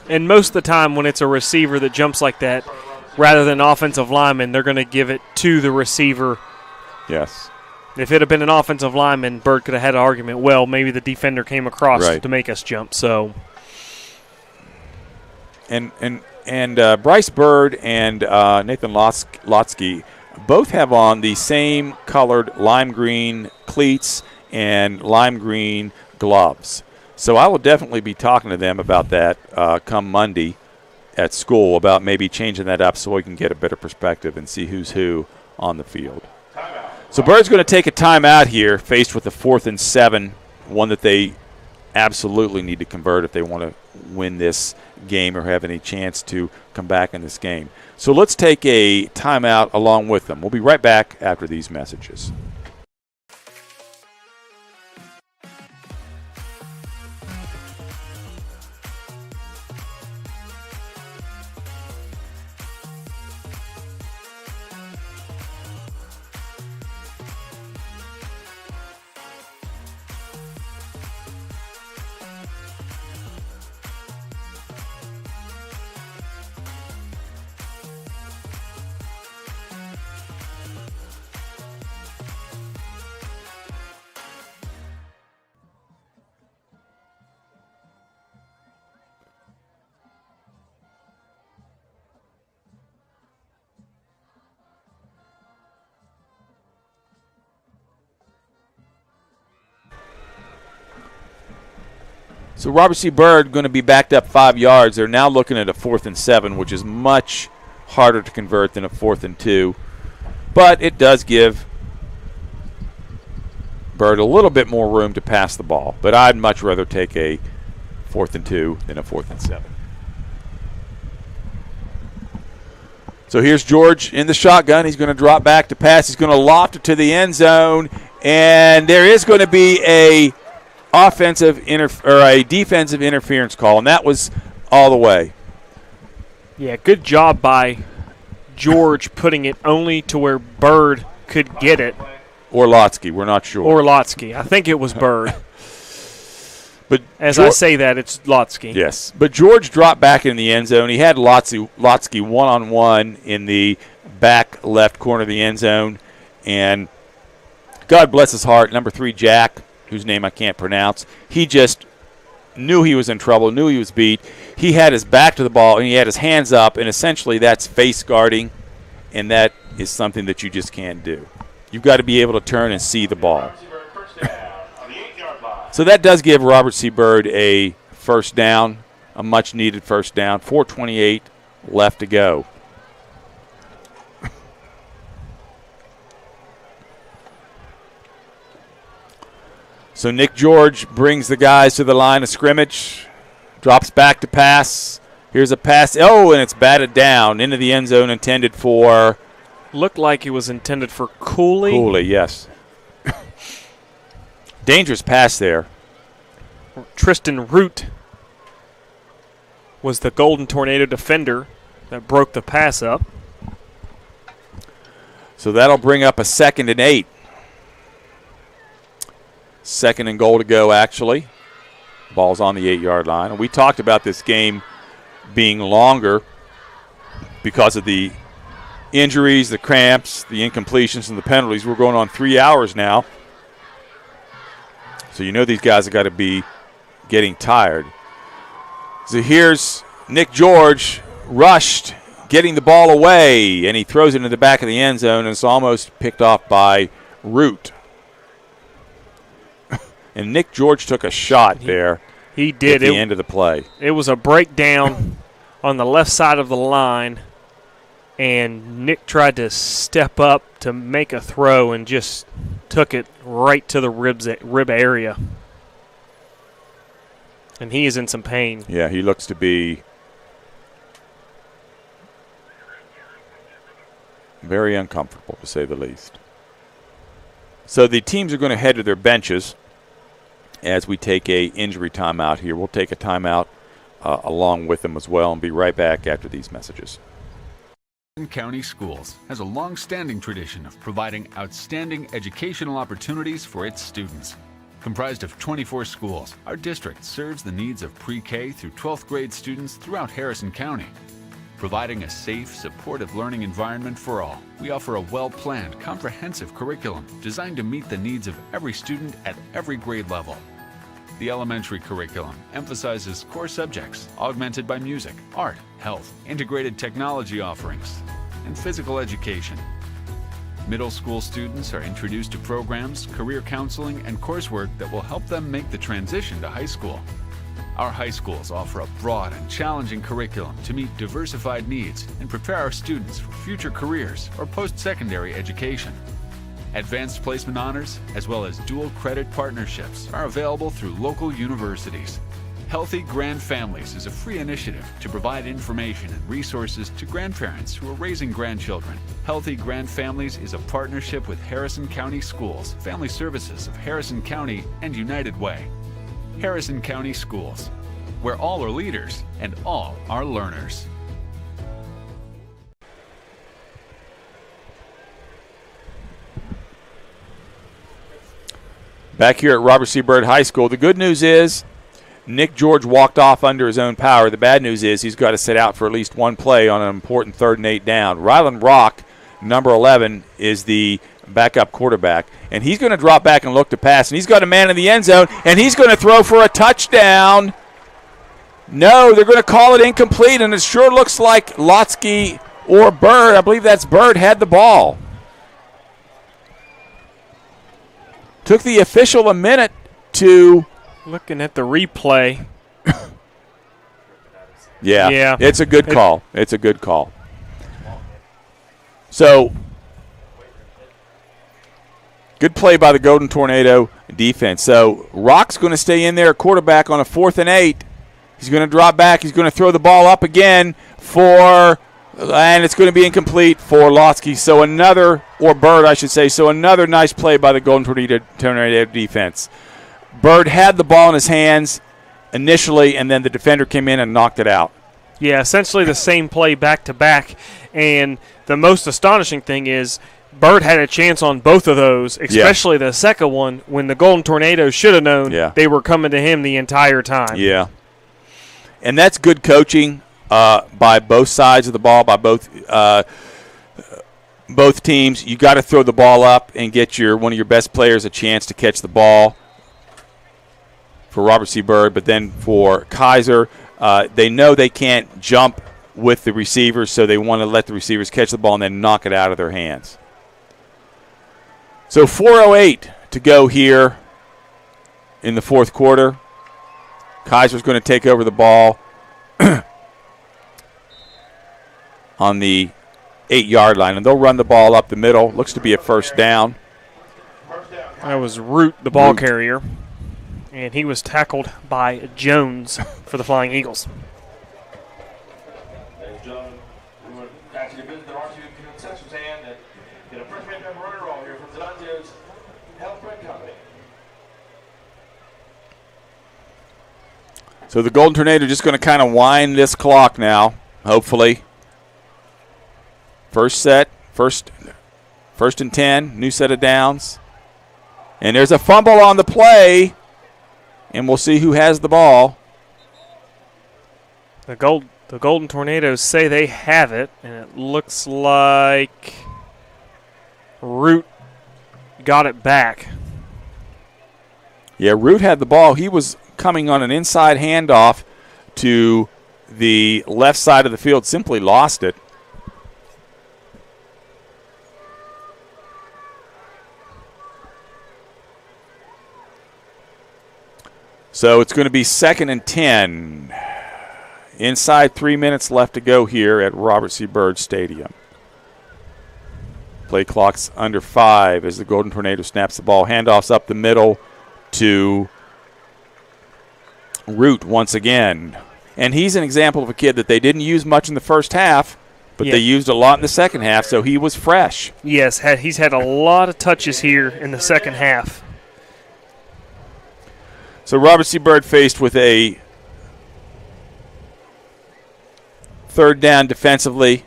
S3: And most of the time when it's a receiver that jumps like that, rather than offensive lineman, they're going to give it to the receiver.
S2: Yes.
S3: If it had been an offensive lineman, Bird could have had an argument. Well, maybe the defender came across
S2: Right.
S3: to make us jump. So,
S2: And Bryce Bird and Nathan Lotsky both have on the same colored lime green cleats and lime green gloves. So I will definitely be talking to them about that come Monday at school, about maybe changing that up so we can get a better perspective and see who's who on the field. So Bird's going to take a timeout here, faced with a 4th and 7, one that they absolutely need to convert if they want to win this game or have any chance to come back in this game. So let's take a timeout along with them. We'll be right back after these messages. So Robert C. Byrd going to be backed up 5 yards. They're now looking at a 4th and 7, which is much harder to convert than a 4th and 2. But it does give Byrd a little bit more room to pass the ball. But I'd much rather take a 4th and 2 than a 4th and 7. So here's George in the shotgun. He's going to drop back to pass. He's going to loft it to the end zone. And there is going to be a defensive interference call, and that was all the way.
S3: yeah, good job by George putting it only to where Bird could get it.
S2: Or Lotsky, we're not sure.
S3: Or Lotsky. I think it was Bird.
S2: But
S3: As I say that, it's Lotsky.
S2: Yes, but George dropped back in the end zone. He had Lotsky one-on-one in the back left corner of the end zone, and God bless his heart, number 3, Jack, whose name I can't pronounce, he just knew he was in trouble, knew he was beat. He had his back to the ball, and he had his hands up, and essentially that's face guarding, and that is something that you just can't do. You've got to be able to turn and see the ball. So that does give Robert C. Byrd a first down, a much-needed first down. 4:28 left to go. So Nick George brings the guys to the line of scrimmage, drops back to pass. Here's a pass. Oh, and it's batted down into the end zone, intended for
S3: Looked like it was intended for Cooley.
S2: Cooley, yes. Dangerous pass there.
S3: Tristan Root was the Golden Tornado defender that broke the pass up.
S2: So that'll bring up a 2nd and 8. 2nd and goal to go, actually. Ball's on the 8-yard line. And we talked about this game being longer because of the injuries, the cramps, the incompletions, and the penalties. We're going on 3 hours now. So you know these guys have got to be getting tired. So here's Nick George rushed, getting the ball away, and he throws it into the back of the end zone, and it's almost picked off by Root. And Nick George took a shot there.
S3: He did.
S2: At the end of the play.
S3: It was a breakdown on the left side of the line, and Nick tried to step up to make a throw and just took it right to the rib area. And he is in some pain.
S2: Yeah, he looks to be very uncomfortable, to say the least. So the teams are going to head to their benches as we take a injury timeout here. We'll take a timeout along with them as well and be right back after these messages.
S4: County Schools has a long-standing tradition of providing outstanding educational opportunities for its students. Comprised of 24 schools, our district serves the needs of pre-K through 12th grade students throughout Harrison County. Providing a safe, supportive learning environment for all, we offer a well-planned, comprehensive curriculum designed to meet the needs of every student at every grade level. The elementary curriculum emphasizes core subjects augmented by music, art, health, integrated technology offerings, and physical education. Middle school students are introduced to programs, career counseling, and coursework that will help them make the transition to high school. Our high schools offer a broad and challenging curriculum to meet diversified needs and prepare our students for future careers or post-secondary education. Advanced placement honors, as well as dual credit partnerships, are available through local universities. Healthy Grand Families is a free initiative to provide information and resources to grandparents who are raising grandchildren. Healthy Grand Families is a partnership with Harrison County Schools, Family Services of Harrison County, and United Way. Harrison County Schools, where all are leaders and all are learners.
S2: Back here at Robert C. Byrd High School, the good news is Nick George walked off under his own power. The bad news is he's got to sit out for at least one play on an important 3rd and 8 down. Rylan Rock, number 11, is the backup quarterback, and he's going to drop back and look to pass, and he's got a man in the end zone, and he's going to throw for a touchdown. No, they're going to call it incomplete, and it sure looks like Lotsky or Byrd, I believe that's Byrd, had the ball. Took the official a minute to...
S3: Looking at the replay.
S2: Yeah, it's a good call. It's a good call. So, good play by the Golden Tornado defense. So, Rock's going to stay in there, quarterback on a 4th and 8. He's going to drop back. He's going to throw the ball up again and it's going to be incomplete for Lotsky. So another, or Byrd, I should say. So another nice play by the Golden Tornado defense. Byrd had the ball in his hands initially, and then the defender came in and knocked it out.
S3: Yeah, essentially the same play back to back. And the most astonishing thing is Byrd had a chance on both of those, especially the second one, when the Golden Tornadoes should have known they were coming to him the entire time.
S2: Yeah. And that's good coaching by both sides of the ball, by both teams. You got to throw the ball up and get one of your best players a chance to catch the ball for Robert C. Byrd. But then for Kaiser, they know they can't jump with the receivers, so they want to let the receivers catch the ball and then knock it out of their hands. So 4:08 to go here in the 4th quarter. Kaiser's going to take over the ball on the 8-yard line, and they'll run the ball up the middle. Looks to be a first down.
S3: That was Root, the ball carrier, and he was tackled by Jones for the Flying Eagles.
S8: Ladies and gentlemen, we want to ask you to visit the varsity concession stand and get a first man pepperoni roll here from Zananzio's Health Bread Company.
S2: So the Golden Tornado just going to kind of wind this clock now, hopefully. First and 10, new set of downs. And there's a fumble on the play, and we'll see who has the ball.
S3: The Golden Tornadoes say they have it, and it looks like Root got it back.
S2: Yeah, Root had the ball. He was coming on an inside handoff to the left side of the field, simply lost it. So it's going to be 2nd and 10. Inside 3 minutes left to go here at Robert C. Byrd Stadium. Play clock's under 5 as the Golden Tornado snaps the ball. Handoffs up the middle to Root once again. And he's an example of a kid that they didn't use much in the first half, but they used a lot in the second half, so he was fresh.
S3: Yes, he's had a lot of touches here in the second half.
S2: So Robert C. Byrd faced with a 3rd down defensively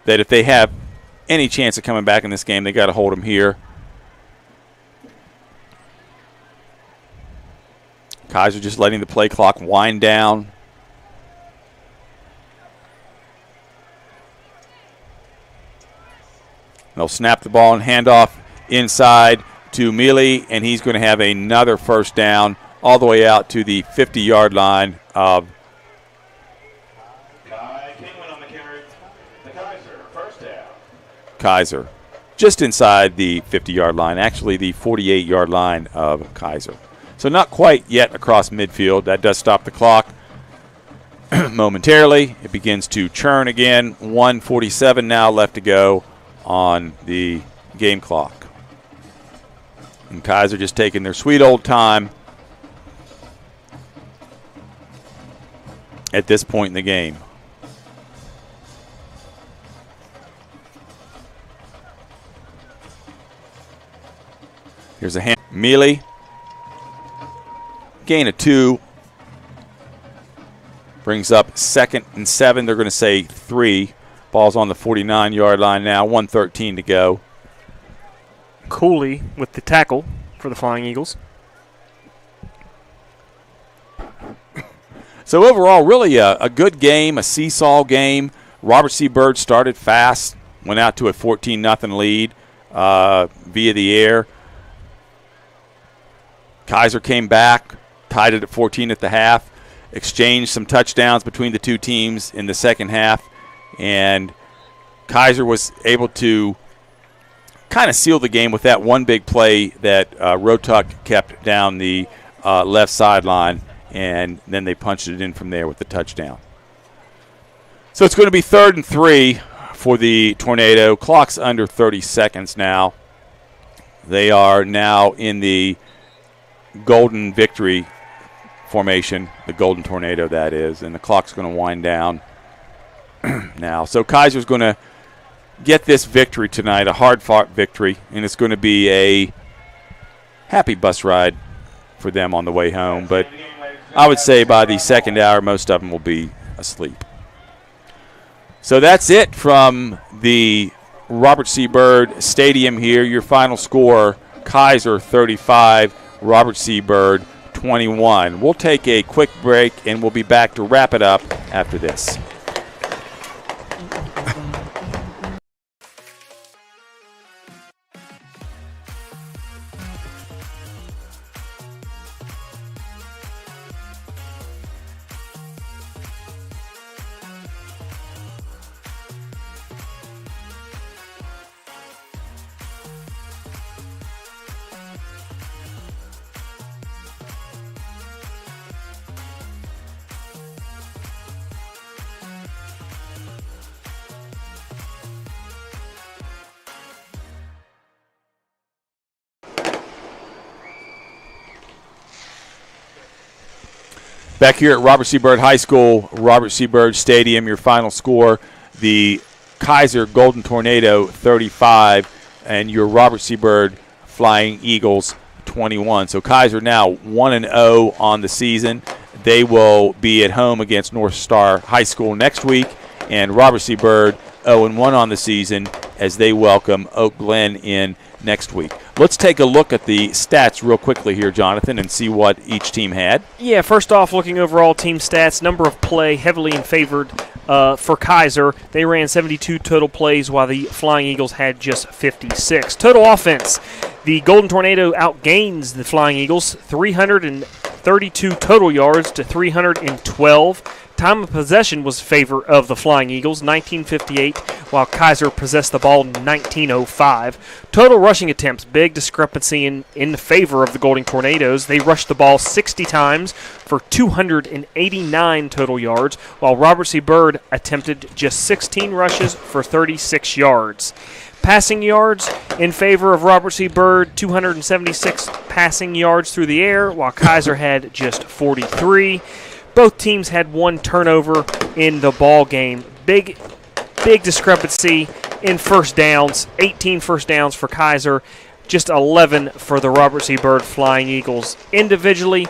S2: that if they have any chance of coming back in this game, they got to hold him here. Kaiser just letting the play clock wind down. They'll snap the ball and hand off inside to Mealy, and he's going to have another first down all the way out to the 50-yard line of Kaiser. Just inside the 50-yard line, actually the 48-yard line of Kaiser. So not quite yet across midfield. That does stop the clock momentarily. It begins to churn again. 1:47 now left to go on the game clock. And Kaiser just taking their sweet old time at this point in the game. Here's a hand. Mealy. Gain of 2. Brings up 2nd and 7. They're going to say 3. Ball's on the 49-yard line now. 1:13 to go.
S3: Cooley with the tackle for the Flying Eagles.
S2: So overall, really a good game, a seesaw game. Robert C. Byrd started fast, went out to a 14-0 lead via the air. Kaiser came back, tied it at 14 at the half, exchanged some touchdowns between the two teams in the second half, and Kaiser was able to kind of seal the game with that one big play that Rotuck kept down the left sideline, and then they punched it in from there with the touchdown. So it's going to be 3rd and 3 for the Tornado. Clock's under 30 seconds now. They are now in the Golden Victory formation, the Golden Tornado that is, and the clock's going to wind down now. So Kaiser's going to get this victory tonight, a hard-fought victory, and it's going to be a happy bus ride for them on the way home. But I would say by the second hour, most of them will be asleep. So that's it from the Robert C. Byrd Stadium here. Your final score, Kaiser 35, Robert C. Byrd 21. We'll take a quick break, and we'll be back to wrap it up after this. Back here at Robert C. Byrd High School, Robert C. Byrd Stadium, your final score, the Kaiser Golden Tornado 35 and your Robert C. Byrd Flying Eagles 21. So Kaiser now 1-0 on the season. They will be at home against North Star High School next week, and Robert C. Byrd 0-1 on the season as they welcome Oak Glen in next week. Let's take a look at the stats real quickly here, Jonathan, and see what each team had.
S3: Yeah, first off, looking overall team stats, number of play heavily in favored for Kaiser. They ran 72 total plays while the Flying Eagles had just 56. Total offense, the Golden Tornado outgains the Flying Eagles 332 total yards to 312. Time of possession was in favor of the Flying Eagles, 1958, while Kaiser possessed the ball in 1905. Total rushing attempts, big discrepancy in favor of the Golden Tornadoes. They rushed the ball 60 times for 289 total yards, while Robert C. Byrd attempted just 16 rushes for 36 yards. Passing yards in favor of Robert C. Byrd, 276 passing yards through the air, while Kaiser had just 43. Both teams had one turnover in the ball game. Big discrepancy in first downs. 18 first downs for Kaiser, just 11 for the Robert C. Byrd Flying Eagles. Individually,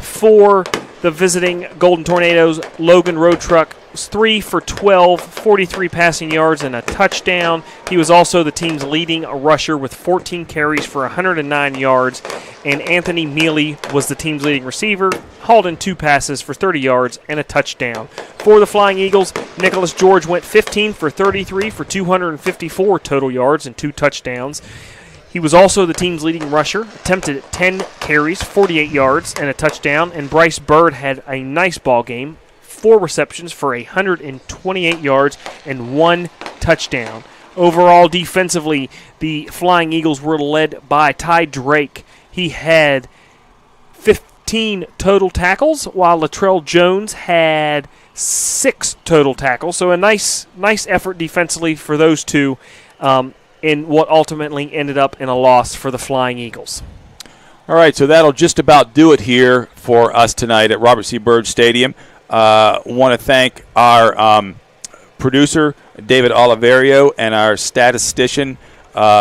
S3: for the visiting Golden Tornadoes, Logan Roadtruck was 3 for 12, 43 passing yards and a touchdown. He was also the team's leading rusher with 14 carries for 109 yards. And Anthony Mealy was the team's leading receiver, hauled in 2 passes for 30 yards and a touchdown. For the Flying Eagles, Nicholas George went 15 for 33 for 254 total yards and 2 touchdowns. He was also the team's leading rusher, attempted 10 carries, 48 yards, and a touchdown. And Bryce Bird had a nice ball game, 4 receptions for 128 yards and 1 touchdown. Overall, defensively, the Flying Eagles were led by Ty Drake. He had 15 total tackles, while Latrell Jones had 6 total tackles. So a nice effort defensively for those two in what ultimately ended up in a loss for the Flying Eagles.
S2: All right, so that'll just about do it here for us tonight at Robert C. Byrd Stadium. Want to thank our producer, David Oliverio, and our statistician,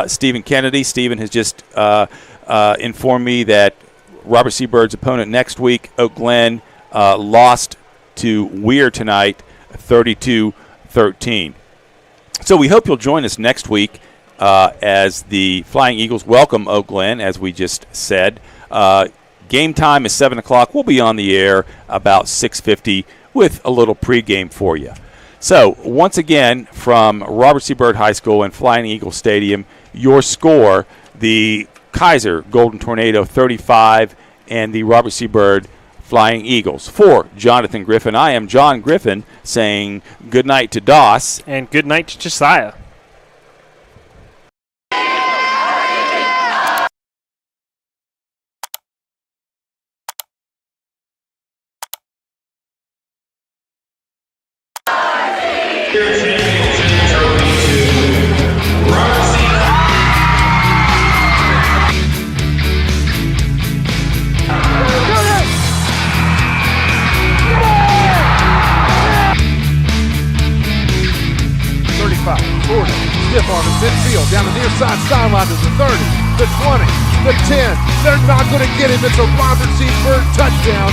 S2: Stephen Kennedy. Stephen has just informed me that Robert C. Byrd's opponent next week, Oak Glen, lost to Weir tonight, 32-13. So we hope you'll join us next week as the Flying Eagles welcome Oak Glen, as we just said. Game time is 7 o'clock. We'll be on the air about 6:50 with a little pregame for you. So, once again, from Robert C. Byrd High School and Flying Eagle Stadium, your score, the Kaiser Golden Tornado 35 and the Robert C. Byrd Flying Eagles. For Jonathan Griffin, I am John Griffin saying good night to Doss.
S3: And good night to Josiah.
S1: Stiff on the midfield, down the near side sideline to the 30, the 20, the 10. They're not going to get him. It's a Robert C. Byrd touchdown.